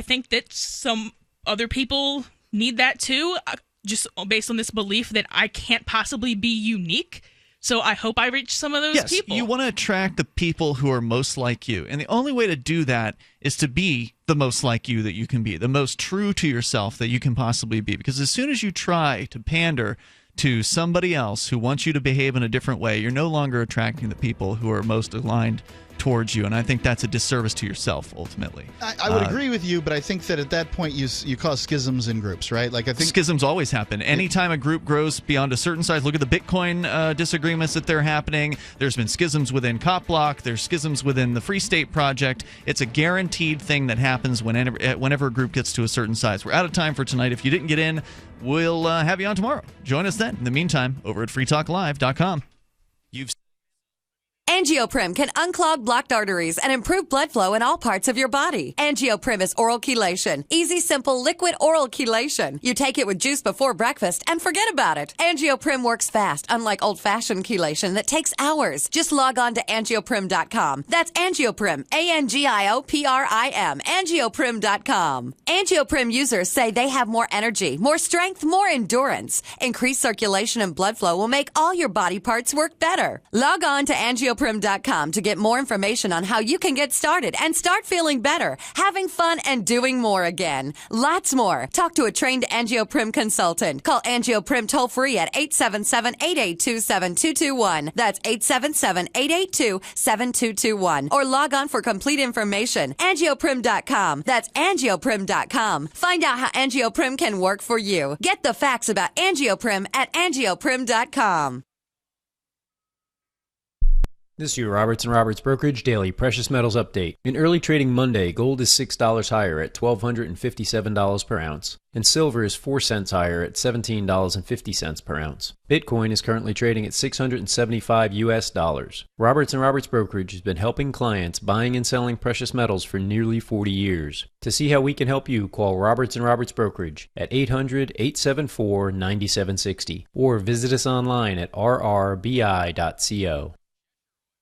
think that some other people need that too, just based on this belief that I can't possibly be unique. So I hope I reach some of those people. You want to attract the people who are most like you. And the only way to do that is to be the most like you that you can be, the most true to yourself that you can possibly be. Because as soon as you try to pander to somebody else who wants you to behave in a different way, you're no longer attracting the people who are most aligned towards you, and I think that's a disservice to yourself ultimately. I would agree with you, but I think that at that point you cause schisms in groups, right? Like I think schisms always happen. Anytime a group grows beyond a certain size, look at the Bitcoin disagreements that they're happening. There's been schisms within Cop Block. There's schisms within the Free State Project. It's a guaranteed thing that happens whenever a group gets to a certain size. We're out of time for tonight. If you didn't get in, we'll have you on tomorrow. Join us then. In the meantime, over at freetalklive.com. Angioprim can unclog blocked arteries and improve blood flow in all parts of your body. Angioprim is oral chelation. Easy, simple, liquid oral chelation. You take it with juice before breakfast and forget about it. Angioprim works fast, unlike old-fashioned chelation that takes hours. Just log on to angioprim.com. That's Angioprim, ANGIOPRIM, angioprim.com. Angioprim users say they have more energy, more strength, more endurance. Increased circulation and blood flow will make all your body parts work better. Log on to angioprim.com to get more information on how you can get started and start feeling better, having fun, and doing more again. Lots more. Talk to a trained Angioprim consultant. Call Angioprim toll-free at 877-882-7221. That's 877-882-7221. Or log on for complete information. Angioprim.com. That's Angioprim.com. Find out how Angioprim can work for you. Get the facts about Angioprim at Angioprim.com. This is your Roberts & Roberts Brokerage Daily Precious Metals Update. In early trading Monday, gold is $6 higher at $1,257 per ounce, and silver is 4 cents higher at $17.50 per ounce. Bitcoin is currently trading at $675 US. Roberts & Roberts Brokerage has been helping clients buying and selling precious metals for nearly 40 years. To see how we can help you, call Roberts & Roberts Brokerage at 800-874-9760 or visit us online at rrbi.co.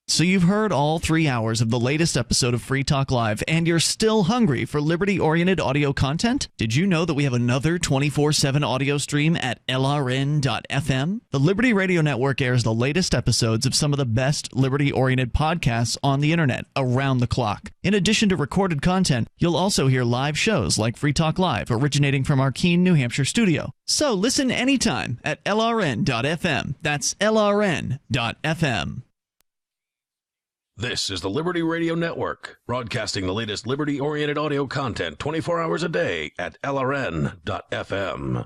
So you've heard all 3 hours of the latest episode of Free Talk Live, and you're still hungry for liberty-oriented audio content? Did you know that we have another 24/7 audio stream at LRN.FM? The Liberty Radio Network airs the latest episodes of some of the best liberty-oriented podcasts on the internet around the clock. In addition to recorded content, you'll also hear live shows like Free Talk Live, originating from our Keene, New Hampshire studio. So listen anytime at LRN.FM. That's LRN.FM. This is the Liberty Radio Network, broadcasting the latest liberty-oriented audio content 24 hours a day at LRN.FM.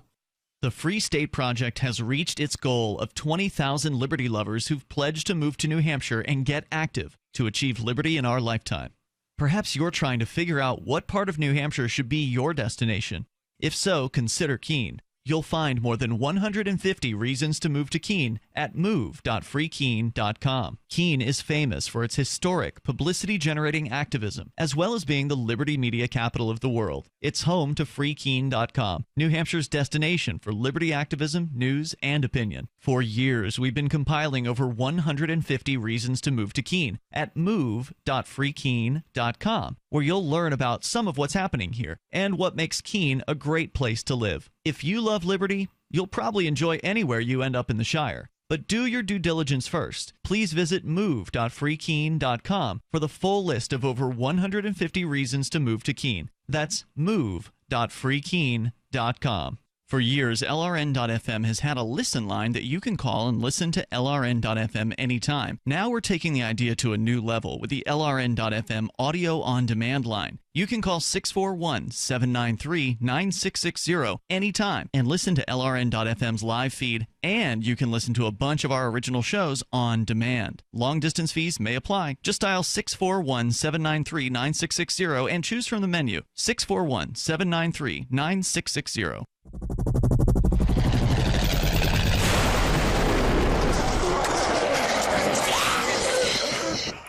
The Free State Project has reached its goal of 20,000 liberty lovers who've pledged to move to New Hampshire and get active to achieve liberty in our lifetime. Perhaps you're trying to figure out what part of New Hampshire should be your destination. If so, consider Keene. You'll find more than 150 reasons to move to Keene at move.freekeene.com. Keene is famous for its historic, publicity-generating activism, as well as being the liberty media capital of the world. It's home to freekeene.com, New Hampshire's destination for liberty activism, news, and opinion. For years, we've been compiling over 150 reasons to move to Keene at move.freekeene.com, where you'll learn about some of what's happening here and what makes Keene a great place to live. If you love liberty, you'll probably enjoy anywhere you end up in the Shire. But do your due diligence first. Please visit move.freekeene.com for the full list of over 150 reasons to move to Keene. That's move.freekeene.com. For years, LRN.FM has had a listen line that you can call and listen to LRN.FM anytime. Now we're taking the idea to a new level with the LRN.FM audio on-demand line. You can call 641-793-9660 anytime and listen to LRN.FM's live feed, and you can listen to a bunch of our original shows on demand. Long-distance fees may apply. Just dial 641-793-9660 and choose from the menu 641-793-9660.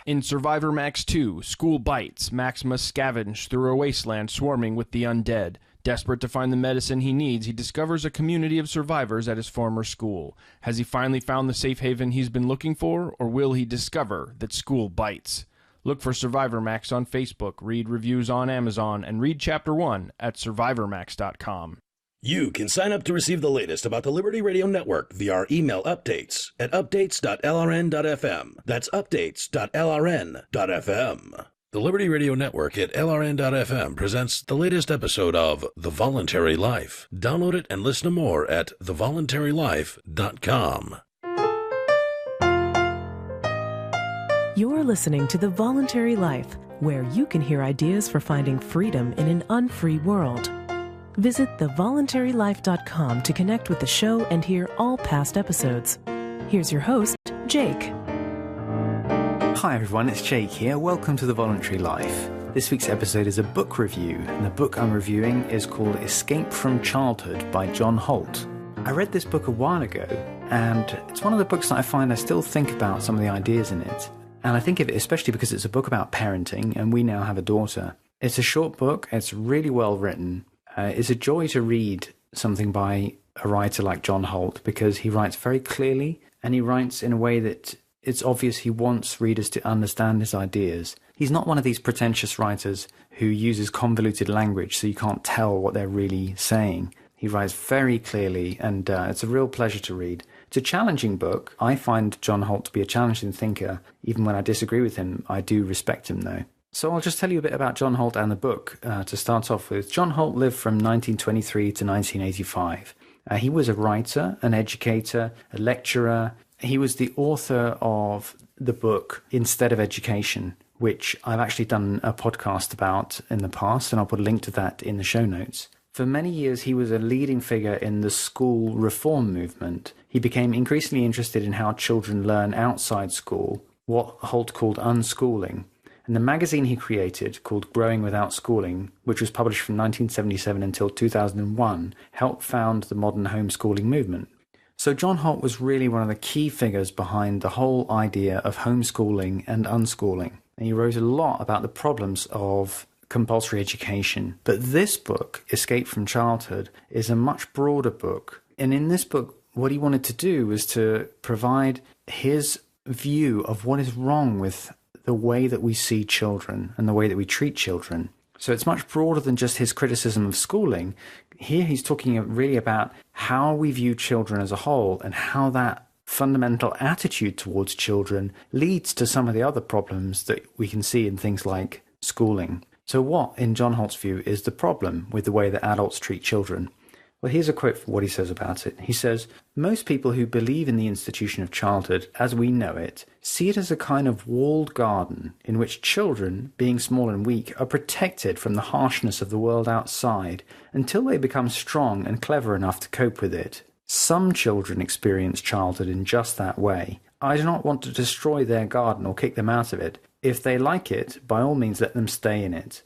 In Survivor Max 2, School Bites, Max must scavenge through a wasteland swarming with the undead. Desperate to find the medicine he needs, he discovers a community of survivors at his former school. Has he finally found the safe haven he's been looking for, or will he discover that school bites? Look for Survivor Max on Facebook, read reviews on Amazon, and read Chapter 1 at survivormax.com. You can sign up to receive the latest about the Liberty Radio Network via our email updates at updates.lrn.fm. That's updates.lrn.fm. The Liberty Radio Network at LRN.FM presents the latest episode of The Voluntary Life. Download it and listen to more at thevoluntarylife.com. You're listening to The Voluntary Life, where you can hear ideas for finding freedom in an unfree world. Visit thevoluntarylife.com to connect with the show and hear all past episodes. Here's your host, Jake. Hi everyone, it's Jake here. Welcome to The Voluntary Life. This week's episode is a book review, and the book I'm reviewing is called Escape from Childhood by John Holt. I read this book a while ago, and it's one of the books that I find I still think about some of the ideas in it. And I think of it especially because it's a book about parenting, and we now have a daughter. It's a short book, it's really well written. It's a joy to read something by a writer like John Holt, because he writes very clearly, and he writes in a way that it's obvious he wants readers to understand his ideas. He's not one of these pretentious writers who uses convoluted language so you can't tell what they're really saying. He writes very clearly, and it's a real pleasure to read. It's a challenging book. I find John Holt to be a challenging thinker. Even when I disagree with him, I do respect him, though. So I'll just tell you a bit about John Holt and the book to start off with. John Holt lived from 1923 to 1985. He was a writer, an educator, a lecturer. He was the author of the book Instead of Education, which I've actually done a podcast about in the past, and I'll put a link to that in the show notes. For many years, he was a leading figure in the school reform movement. He became increasingly interested in how children learn outside school, what Holt called unschooling. And the magazine he created, called Growing Without Schooling, which was published from 1977 until 2001, helped found the modern homeschooling movement. So John Holt was really one of the key figures behind the whole idea of homeschooling and unschooling. And he wrote a lot about the problems of compulsory education. But this book, Escape from Childhood, is a much broader book. And in this book, what he wanted to do was to provide his view of what is wrong with the way that we see children and the way that we treat children. So it's much broader than just his criticism of schooling. Here he's talking really about how we view children as a whole and how that fundamental attitude towards children leads to some of the other problems that we can see in things like schooling. So what, in John Holt's view, is the problem with the way that adults treat children? Well, here's a quote for what he says about it. He says, "Most people who believe in the institution of childhood as we know it see it as a kind of walled garden in which children, being small and weak, are protected from the harshness of the world outside until they become strong and clever enough to cope with it. Some children experience childhood in just that way. I do not want to destroy their garden or kick them out of it. If they like it, by all means let them stay in it.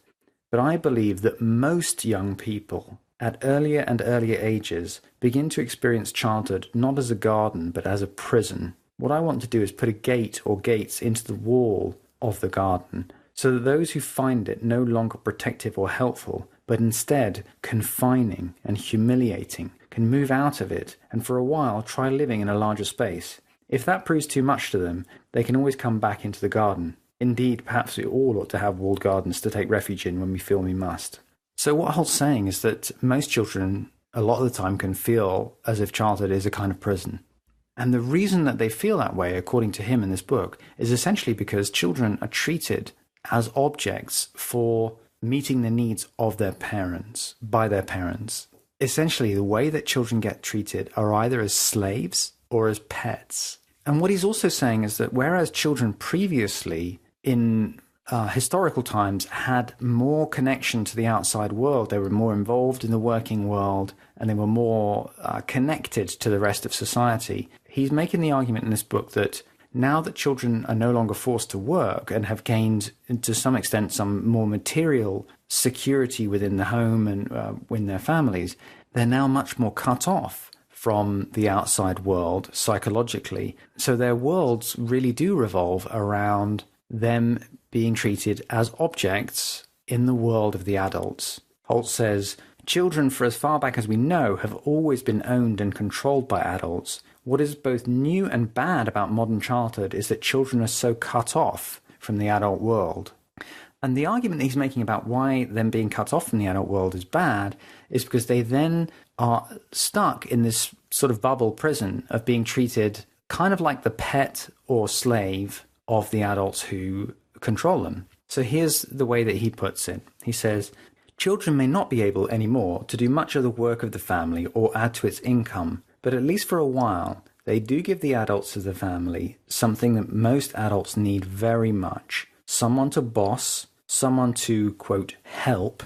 But I believe that most young people at earlier and earlier ages begin to experience childhood not as a garden but as a prison. What I want to do is put a gate or gates into the wall of the garden so that those who find it no longer protective or helpful but instead confining and humiliating can move out of it and for a while try living in a larger space. If that proves too much to them, they can always come back into the garden. Indeed, perhaps we all ought to have walled gardens to take refuge in when we feel we must." So what Holt's saying is that most children, a lot of the time, can feel as if childhood is a kind of prison. And the reason that they feel that way, according to him in this book, is essentially because children are treated as objects for meeting the needs of their parents, by their parents. Essentially, the way that children get treated are either as slaves or as pets. And what he's also saying is that whereas children previously, in historical times, had more connection to the outside world, they were more involved in the working world, and they were more connected to the rest of society. He's making the argument in this book that now that children are no longer forced to work and have gained, to some extent, some more material security within the home and within their families, they're now much more cut off from the outside world psychologically. So their worlds really do revolve around them being treated as objects in the world of the adults. Holt says, children, for as far back as we know, have always been owned and controlled by adults. What is both new and bad about modern childhood is that children are so cut off from the adult world. And the argument he's making about why them being cut off from the adult world is bad is because they then are stuck in this sort of bubble prison of being treated kind of like the pet or slave of the adults who control them. So here's the way that he puts it. He says, children may not be able anymore to do much of the work of the family or add to its income, but at least for a while, they do give the adults of the family something that most adults need very much. Someone to boss, someone to, quote, help,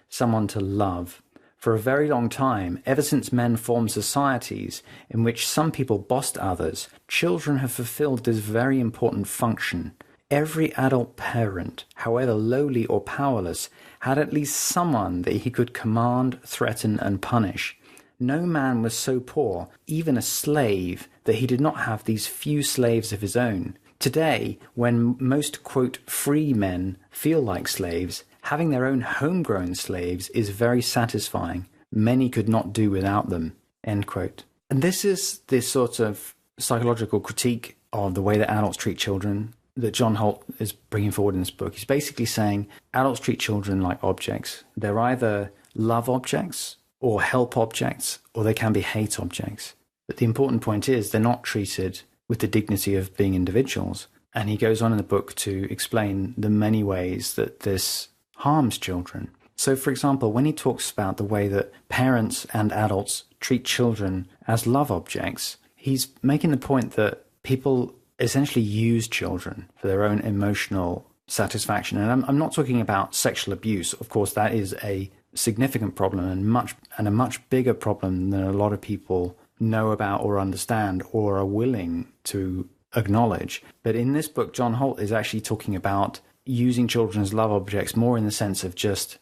someone to love. For a very long time, ever since men formed societies in which some people bossed others, children have fulfilled this very important function. Every adult parent, however lowly or powerless, had at least someone that he could command, threaten, and punish. No man was so poor, even a slave, that he did not have these few slaves of his own. Today, when most, quote, free men feel like slaves, having their own homegrown slaves is very satisfying. Many could not do without them, end quote. And this is this sort of psychological critique of the way that adults treat children that John Holt is bringing forward in this book. He's basically saying adults treat children like objects. They're either love objects or help objects, or they can be hate objects. But the important point is they're not treated with the dignity of being individuals. And he goes on in the book to explain the many ways that this harms children. So, for example, when he talks about the way that parents and adults treat children as love objects, he's making the point that people essentially use children for their own emotional satisfaction. And I'm not talking about sexual abuse. Of course, that is a significant problem and a much bigger problem than a lot of people know about or understand or are willing to acknowledge. But in this book, John Holt is actually talking about using children as love objects more in the sense of just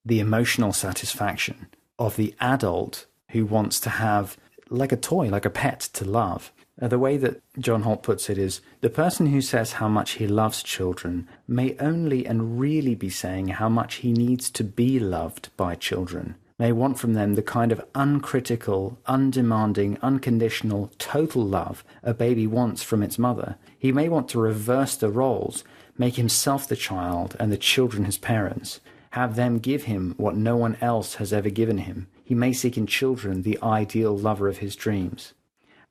the emotional satisfaction of the adult who wants to have like a toy, like a pet to love. The way that John Holt puts it is, the person who says how much he loves children may only and really be saying how much he needs to be loved by children, may want from them the kind of uncritical, undemanding, unconditional, total love a baby wants from its mother. He may want to reverse the roles, make himself the child and the children his parents, have them give him what no one else has ever given him. He may seek in children the ideal lover of his dreams.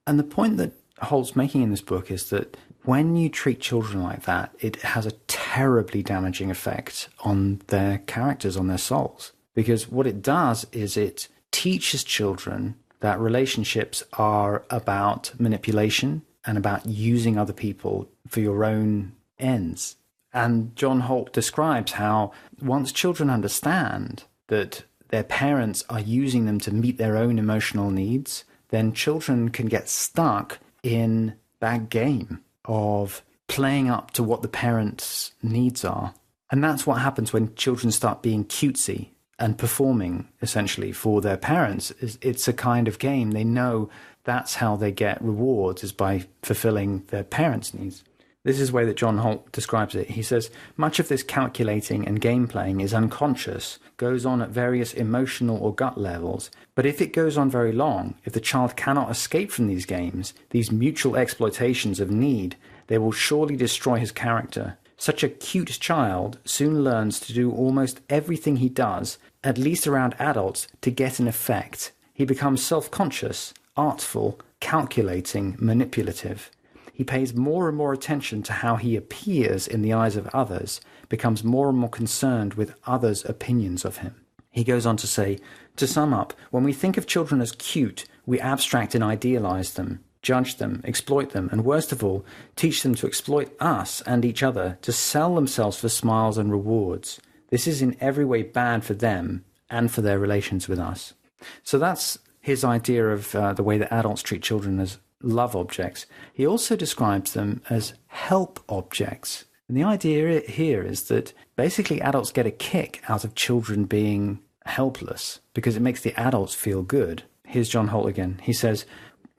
And the point that Holt's making in this book is that when you treat children like that, it has a terribly damaging effect on their characters, on their souls. Because what it does is it teaches children that relationships are about manipulation and about using other people for your own ends. And John Holt describes how once children understand that their parents are using them to meet their own emotional needs, then children can get stuck in that game of playing up to what the parents' needs are. And that's what happens when children start being cutesy and performing, essentially, for their parents. It's a kind of game. They know that's how they get rewards, is by fulfilling their parents' needs. This is the way that John Holt describes it. He says, much of this calculating and game playing is unconscious, goes on at various emotional or gut levels, but if it goes on very long, if the child cannot escape from these games, these mutual exploitations of need, they will surely destroy his character. Such a cute child soon learns to do almost everything he does, at least around adults, to get an effect. He becomes self-conscious, artful, calculating, manipulative. He pays more and more attention to how he appears in the eyes of others, becomes more and more concerned with others' opinions of him. He goes on to say, to sum up, when we think of children as cute, we abstract and idealize them, judge them, exploit them, and worst of all, teach them to exploit us and each other, to sell themselves for smiles and rewards. This is in every way bad for them and for their relations with us. So that's his idea of the way that adults treat children as love objects. He also describes them as help objects. And the idea here is that basically adults get a kick out of children being helpless because it makes the adults feel good. Here's John Holt again. He says,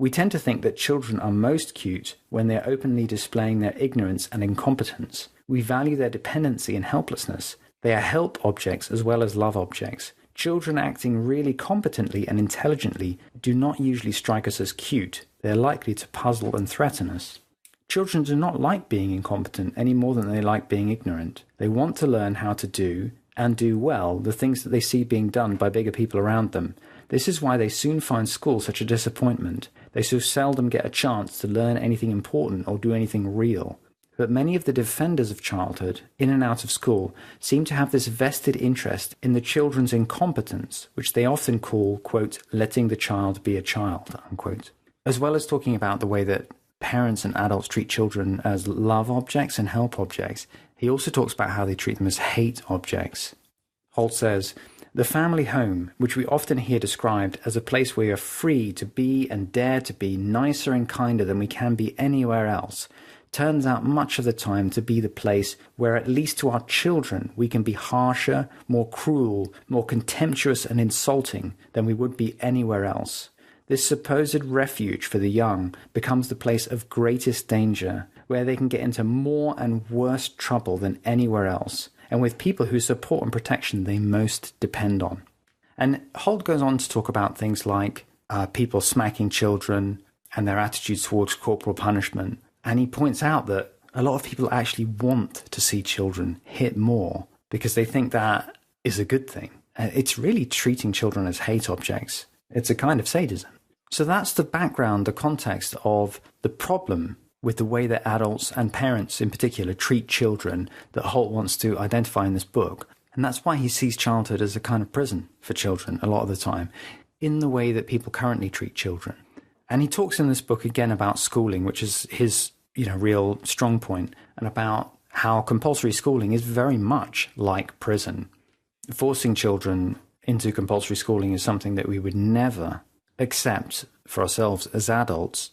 We tend to think that children are most cute when they're openly displaying their ignorance and incompetence. We value their dependency and helplessness. They are help objects as well as love objects. Children acting really competently and intelligently do not usually strike us as cute. They're likely to puzzle and threaten us. Children do not like being incompetent any more than they like being ignorant. They want to learn how to do, and do well, the things that they see being done by bigger people around them. This is why they soon find school such a disappointment. They so seldom get a chance to learn anything important or do anything real. But many of the defenders of childhood, in and out of school, seem to have this vested interest in the children's incompetence, which they often call, quote, letting the child be a child, unquote. As well as talking about the way that parents and adults treat children as love objects and help objects, he also talks about how they treat them as hate objects. Holt says, the family home, which we often hear described as a place where you're free to be and dare to be nicer and kinder than we can be anywhere else, turns out much of the time to be the place where, at least to our children, we can be harsher, more cruel, more contemptuous and insulting than we would be anywhere else. This supposed refuge for the young becomes the place of greatest danger, where they can get into more and worse trouble than anywhere else, and with people whose support and protection they most depend on. And Holt goes on to talk about things like people smacking children and their attitudes towards corporal punishment. And he points out that a lot of people actually want to see children hit more because they think that is a good thing. It's really treating children as hate objects. It's a kind of sadism. So that's the background, the context of the problem with the way that adults and parents in particular treat children that Holt wants to identify in this book. And that's why he sees childhood as a kind of prison for children a lot of the time, in the way that people currently treat children. And he talks in this book again about schooling, which is his, real strong point, and about how compulsory schooling is very much like prison. Forcing children into compulsory schooling is something that we would never accept for ourselves as adults.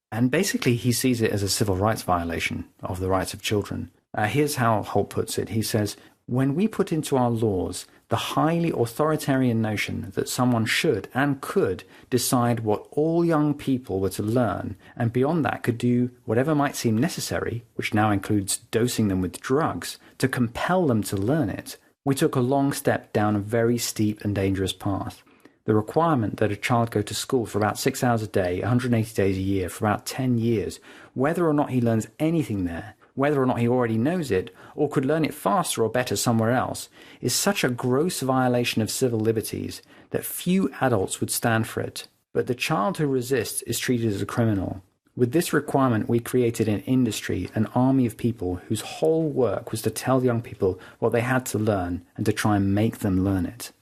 And basically, he sees it as a civil rights violation of the rights of children. Here's how Holt puts it. He says, when we put into our laws the highly authoritarian notion that someone should and could decide what all young people were to learn, and beyond that could do whatever might seem necessary, which now includes dosing them with drugs, to compel them to learn it, we took a long step down a very steep and dangerous path. The requirement that a child go to school for about 6 hours a day, 180 days a year, for about 10 years, whether or not he learns anything there, whether or not he already knows it, or could learn it faster or better somewhere else, is such a gross violation of civil liberties that few adults would stand for it. But the child who resists is treated as a criminal. With this requirement, we created an industry, an army of people whose whole work was to tell young people what they had to learn and to try and make them learn it.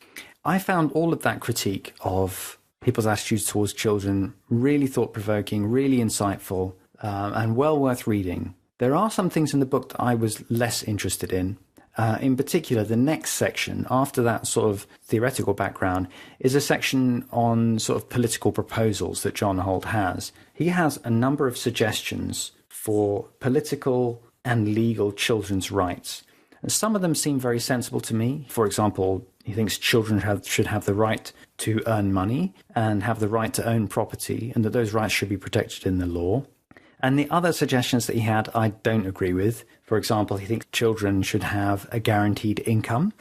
I found all of that critique of people's attitudes towards children really thought-provoking, really insightful, and well worth reading. There are some things in the book that I was less interested in. In particular, the next section, after that sort of theoretical background, is a section on sort of political proposals that John Holt has. He has a number of suggestions for political and legal children's rights. And some of them seem very sensible to me. For example, he thinks children should have the right to earn money and have the right to own property, and that those rights should be protected in the law. And the other suggestions that he had, I don't agree with. For example, he thinks children should have a guaranteed income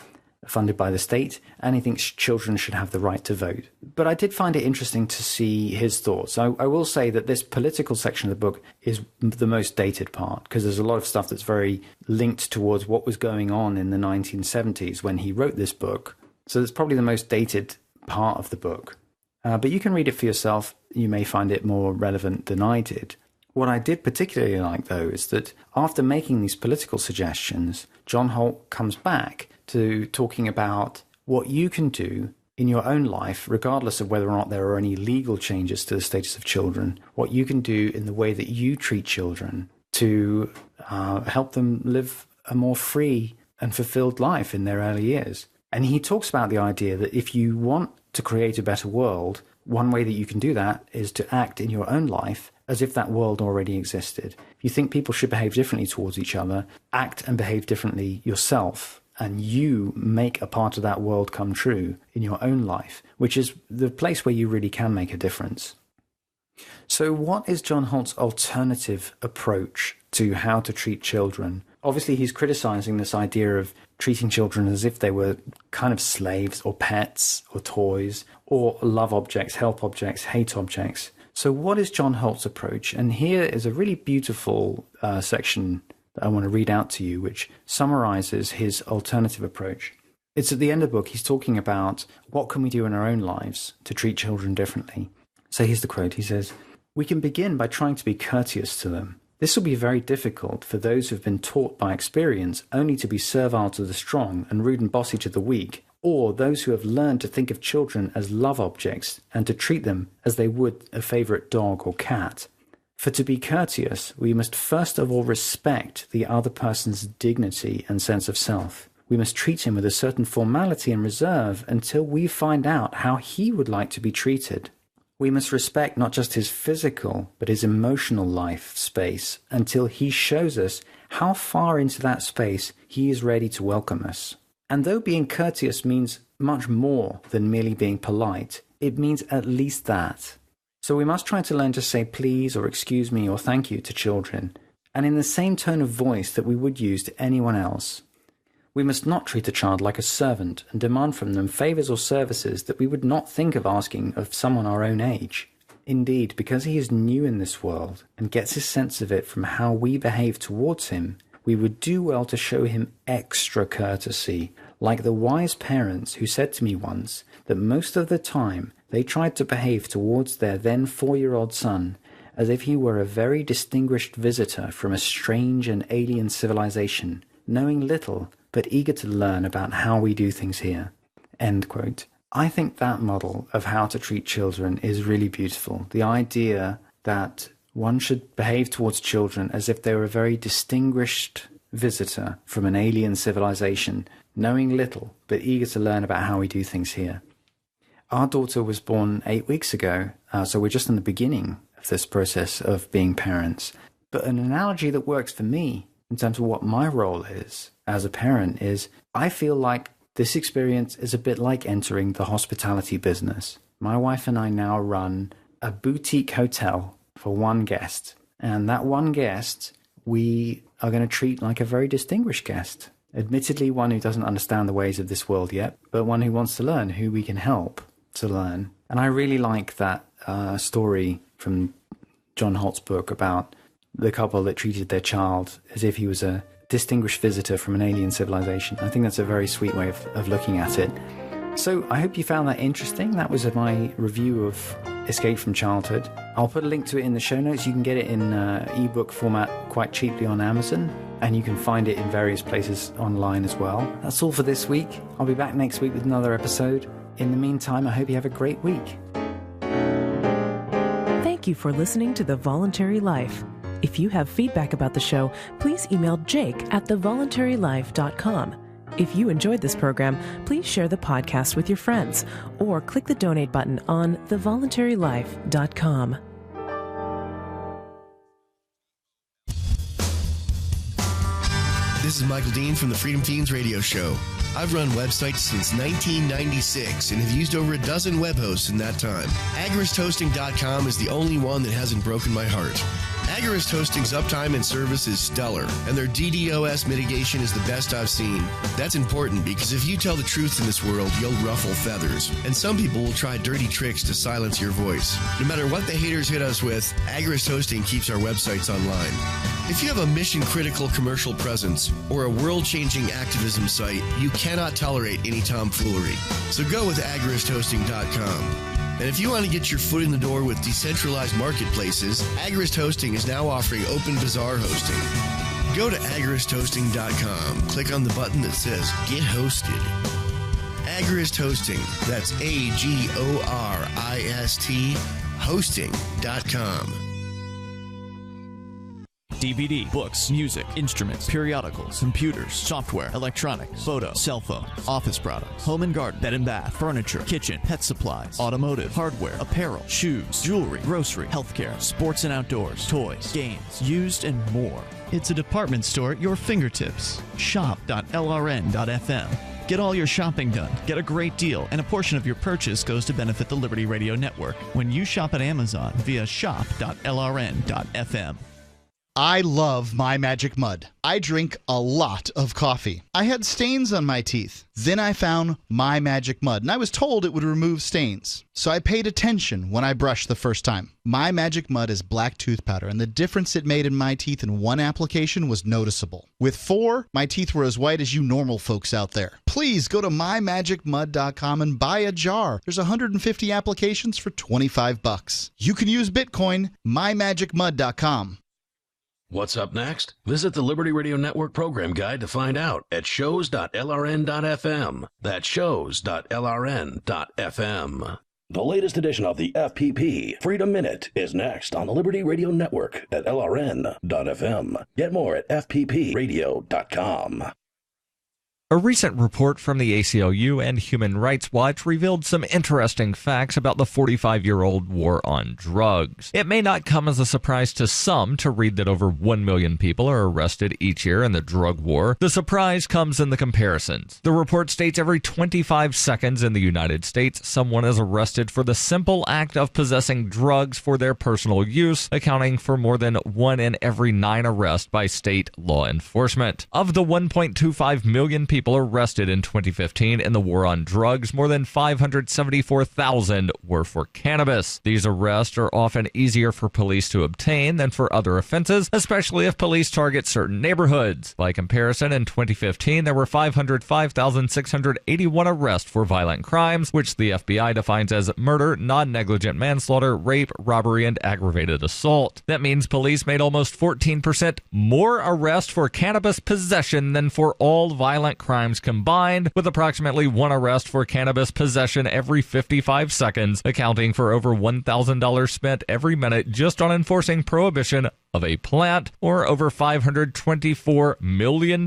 funded by the state, and he thinks children should have the right to vote. But I did find it interesting to see his thoughts. I will say that this political section of the book is the most dated part, because there's a lot of stuff that's very linked towards what was going on in the 1970s when he wrote this book. So it's probably the most dated part of the book. But you can read it for yourself. You may find it more relevant than I did. What I did particularly like, though, is that after making these political suggestions, John Holt comes back to talking about what you can do in your own life, regardless of whether or not there are any legal changes to the status of children, what you can do in the way that you treat children to help them live a more free and fulfilled life in their early years. And he talks about the idea that if you want to create a better world, one way that you can do that is to act in your own life as if that world already existed. If you think people should behave differently towards each other, act and behave differently yourself, and you make a part of that world come true in your own life, which is the place where you really can make a difference. So what is John Holt's alternative approach to how to treat children? Obviously, he's criticizing this idea of treating children as if they were kind of slaves or pets or toys or love objects, help objects, hate objects. So what is John Holt's approach? And here is a really beautiful section that I want to read out to you, which summarizes his alternative approach. It's at the end of the book. He's talking about what can we do in our own lives to treat children differently. So here's the quote. He says, "We can begin by trying to be courteous to them. This will be very difficult for those who have been taught by experience only to be servile to the strong and rude and bossy to the weak, or those who have learned to think of children as love objects and to treat them as they would a favorite dog or cat. For to be courteous, we must first of all respect the other person's dignity and sense of self. We must treat him with a certain formality and reserve until we find out how he would like to be treated. We must respect not just his physical, but his emotional life space until he shows us how far into that space he is ready to welcome us. And though being courteous means much more than merely being polite, it means at least that. So we must try to learn to say please or excuse me or thank you to children, and in the same tone of voice that we would use to anyone else. We must not treat a child like a servant and demand from them favors or services that we would not think of asking of someone our own age. Indeed, because he is new in this world and gets his sense of it from how we behave towards him, we would do well to show him extra courtesy, like the wise parents who said to me once that most of the time they tried to behave towards their then 4-year-old son as if he were a very distinguished visitor from a strange and alien civilization, knowing little but eager to learn about how we do things here." End quote. I think that model of how to treat children is really beautiful. The idea that one should behave towards children as if they were a very distinguished visitor from an alien civilization, knowing little but eager to learn about how we do things here. Our daughter was born 8 weeks ago, so we're just in the beginning of this process of being parents. But an analogy that works for me in terms of what my role is as a parent is I feel like this experience is a bit like entering the hospitality business. My wife and I now run a boutique hotel for one guest. And that one guest, we are going to treat like a very distinguished guest. Admittedly, one who doesn't understand the ways of this world yet, but one who wants to learn, who we can help to learn. And I really like that story from John Holt's book about the couple that treated their child as if he was a distinguished visitor from an alien civilization. I think that's a very sweet way of looking at it. So I hope you found that interesting. That was my review of Escape from Childhood. I'll put a link to it in the show notes. You can get it in ebook format quite cheaply on Amazon, and you can find it in various places online as well. That's all for this week. I'll be back next week with another episode. In the meantime, I hope you have a great week. Thank you for listening to The Voluntary Life. If you have feedback about the show, please email jake@thevoluntarylife.com. If you enjoyed this program, please share the podcast with your friends or click the donate button on thevoluntarylife.com. This is Michael Dean from the Freedom Teens Radio Show. I've run websites since 1996 and have used over a dozen web hosts in that time. AgoristHosting.com is the only one that hasn't broken my heart. Agorist Hosting's uptime and service is stellar, and their DDoS mitigation is the best I've seen. That's important because if you tell the truth in this world, you'll ruffle feathers, and some people will try dirty tricks to silence your voice. No matter what the haters hit us with, Agorist Hosting keeps our websites online. If you have a mission-critical commercial presence or a world-changing activism site, you cannot tolerate any tomfoolery. So go with AgoristHosting.com. And if you want to get your foot in the door with decentralized marketplaces, Agorist Hosting is now offering Open Bazaar hosting. Go to agoristhosting.com, click on the button that says Get Hosted. Agorist Hosting, that's AGORIST hosting.com. DVD, books, music, instruments, periodicals, computers, software, electronics, photo, cell phones, office products, home and garden, bed and bath, furniture, kitchen, pet supplies, automotive, hardware, apparel, shoes, jewelry, grocery, healthcare, sports and outdoors, toys, games, used, and more. It's a department store at your fingertips. Shop.lrn.fm. Get all your shopping done, get a great deal, and a portion of your purchase goes to benefit the Liberty Radio Network when you shop at Amazon via shop.lrn.fm. I love My Magic Mud. I drink a lot of coffee. I had stains on my teeth. Then I found My Magic Mud, and I was told it would remove stains. So I paid attention when I brushed the first time. My Magic Mud is black tooth powder, and the difference it made in my teeth in one application was noticeable. With 4, my teeth were as white as you normal folks out there. Please go to mymagicmud.com and buy a jar. There's 150 applications for $25. You can use Bitcoin, mymagicmud.com. What's up next? Visit the Liberty Radio Network program guide to find out at shows.lrn.fm. That's shows.lrn.fm. The latest edition of the FPP Freedom Minute is next on the Liberty Radio Network at lrn.fm. Get more at fppradio.com. A recent report from the ACLU and Human Rights Watch revealed some interesting facts about the 45-year-old war on drugs. It may not come as a surprise to some to read that over 1 million people are arrested each year in the drug war. The surprise comes in the comparisons. The report states every 25 seconds in the United States, someone is arrested for the simple act of possessing drugs for their personal use, accounting for more than 1 in every 9 arrests by state law enforcement. Of the 1.25 million people arrested in 2015 in the war on drugs, more than 574,000 were for cannabis. These arrests are often easier for police to obtain than for other offenses, especially if police target certain neighborhoods. By comparison, in 2015, there were 505,681 arrests for violent crimes, which the FBI defines as murder, non-negligent manslaughter, rape, robbery, and aggravated assault. That means police made almost 14% more arrests for cannabis possession than for all violent crimes combined, with approximately 1 arrest for cannabis possession every 55 seconds, accounting for over $1,000 spent every minute just on enforcing prohibition of a plant, or over $524 million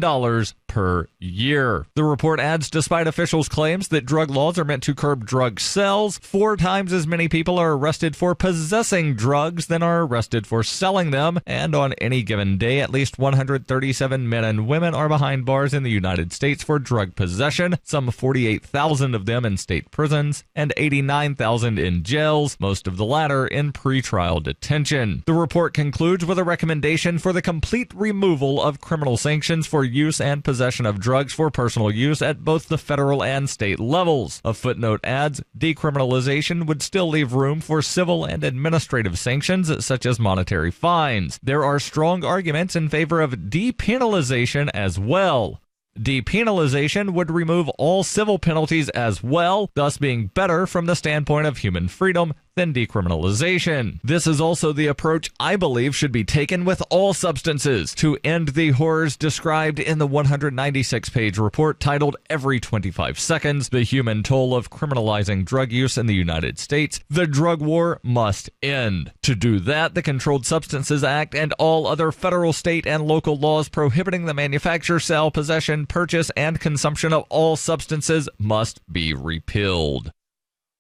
per year. The report adds, despite officials' claims that drug laws are meant to curb drug sales, 4 times as many people are arrested for possessing drugs than are arrested for selling them, and on any given day, at least 137 men and women are behind bars in the United States for drug possession, some 48,000 of them in state prisons, and 89,000 in jails, most of the latter in pretrial detention. The report concludes with a recommendation for the complete removal of criminal sanctions for use and possession of drugs for personal use at both the federal and state levels. A footnote adds, decriminalization would still leave room for civil and administrative sanctions, such as monetary fines. There are strong arguments in favor of depenalization as well. Depenalization would remove all civil penalties as well, thus being better from the standpoint of human freedom than decriminalization. This is also the approach I believe should be taken with all substances to end the horrors described in the 196-page report titled Every 25 Seconds, the Human Toll of Criminalizing Drug Use in the United States. The drug war must end. To do that, the Controlled Substances Act and all other federal, state, and local laws prohibiting the manufacture, sale, possession, purchase, and consumption of all substances must be repealed.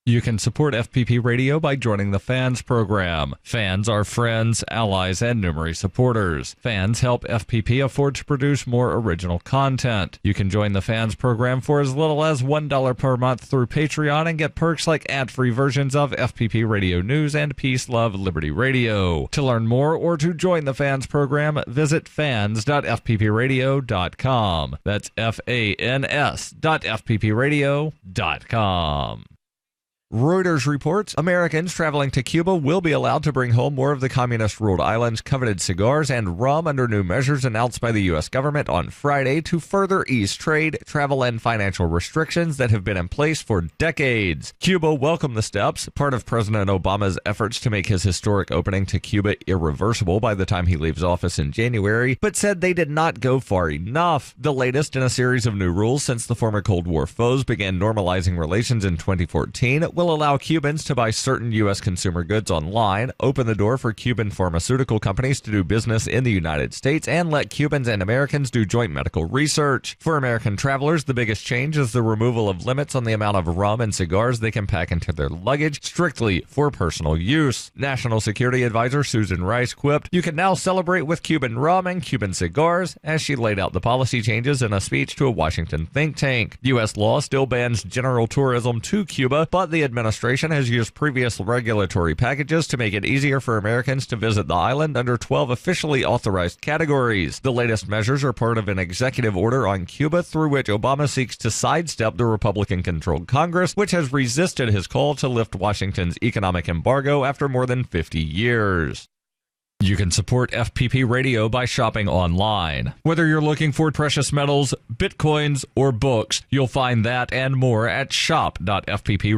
You can support FPP Radio by joining the Fans program. Fans are friends, allies, and numerous supporters. Fans help FPP afford to produce more original content. You can join the Fans program for as little as $1 per month through Patreon and get perks like ad-free versions of FPP Radio News and Peace, Love, Liberty Radio. To learn more or to join the Fans program, visit fans.fppradio.com. That's fans.fppradio.com. Reuters reports Americans traveling to Cuba will be allowed to bring home more of the communist ruled island's coveted cigars and rum under new measures announced by the U.S. government on Friday to further ease trade, travel, and financial restrictions that have been in place for decades. Cuba welcomed the steps, part of President Obama's efforts to make his historic opening to Cuba irreversible by the time he leaves office in January, but said they did not go far enough. The latest in a series of new rules since the former Cold War foes began normalizing relations in 2014 will allow Cubans to buy certain U.S. consumer goods online, open the door for Cuban pharmaceutical companies to do business in the United States, and let Cubans and Americans do joint medical research. For American travelers, the biggest change is the removal of limits on the amount of rum and cigars they can pack into their luggage, strictly for personal use. National Security Advisor Susan Rice quipped, "You can now celebrate with Cuban rum and Cuban cigars," as she laid out the policy changes in a speech to a Washington think tank. U.S. law still bans general tourism to Cuba, but the administration has used previous regulatory packages to make it easier for Americans to visit the island under 12 officially authorized categories. The latest measures are part of an executive order on Cuba through which Obama seeks to sidestep the Republican-controlled Congress, which has resisted his call to lift Washington's economic embargo after more than 50 years. You can support FPP Radio by shopping online. Whether you're looking for precious metals, bitcoins, or books, you'll find that and more at shop.fppradio.com.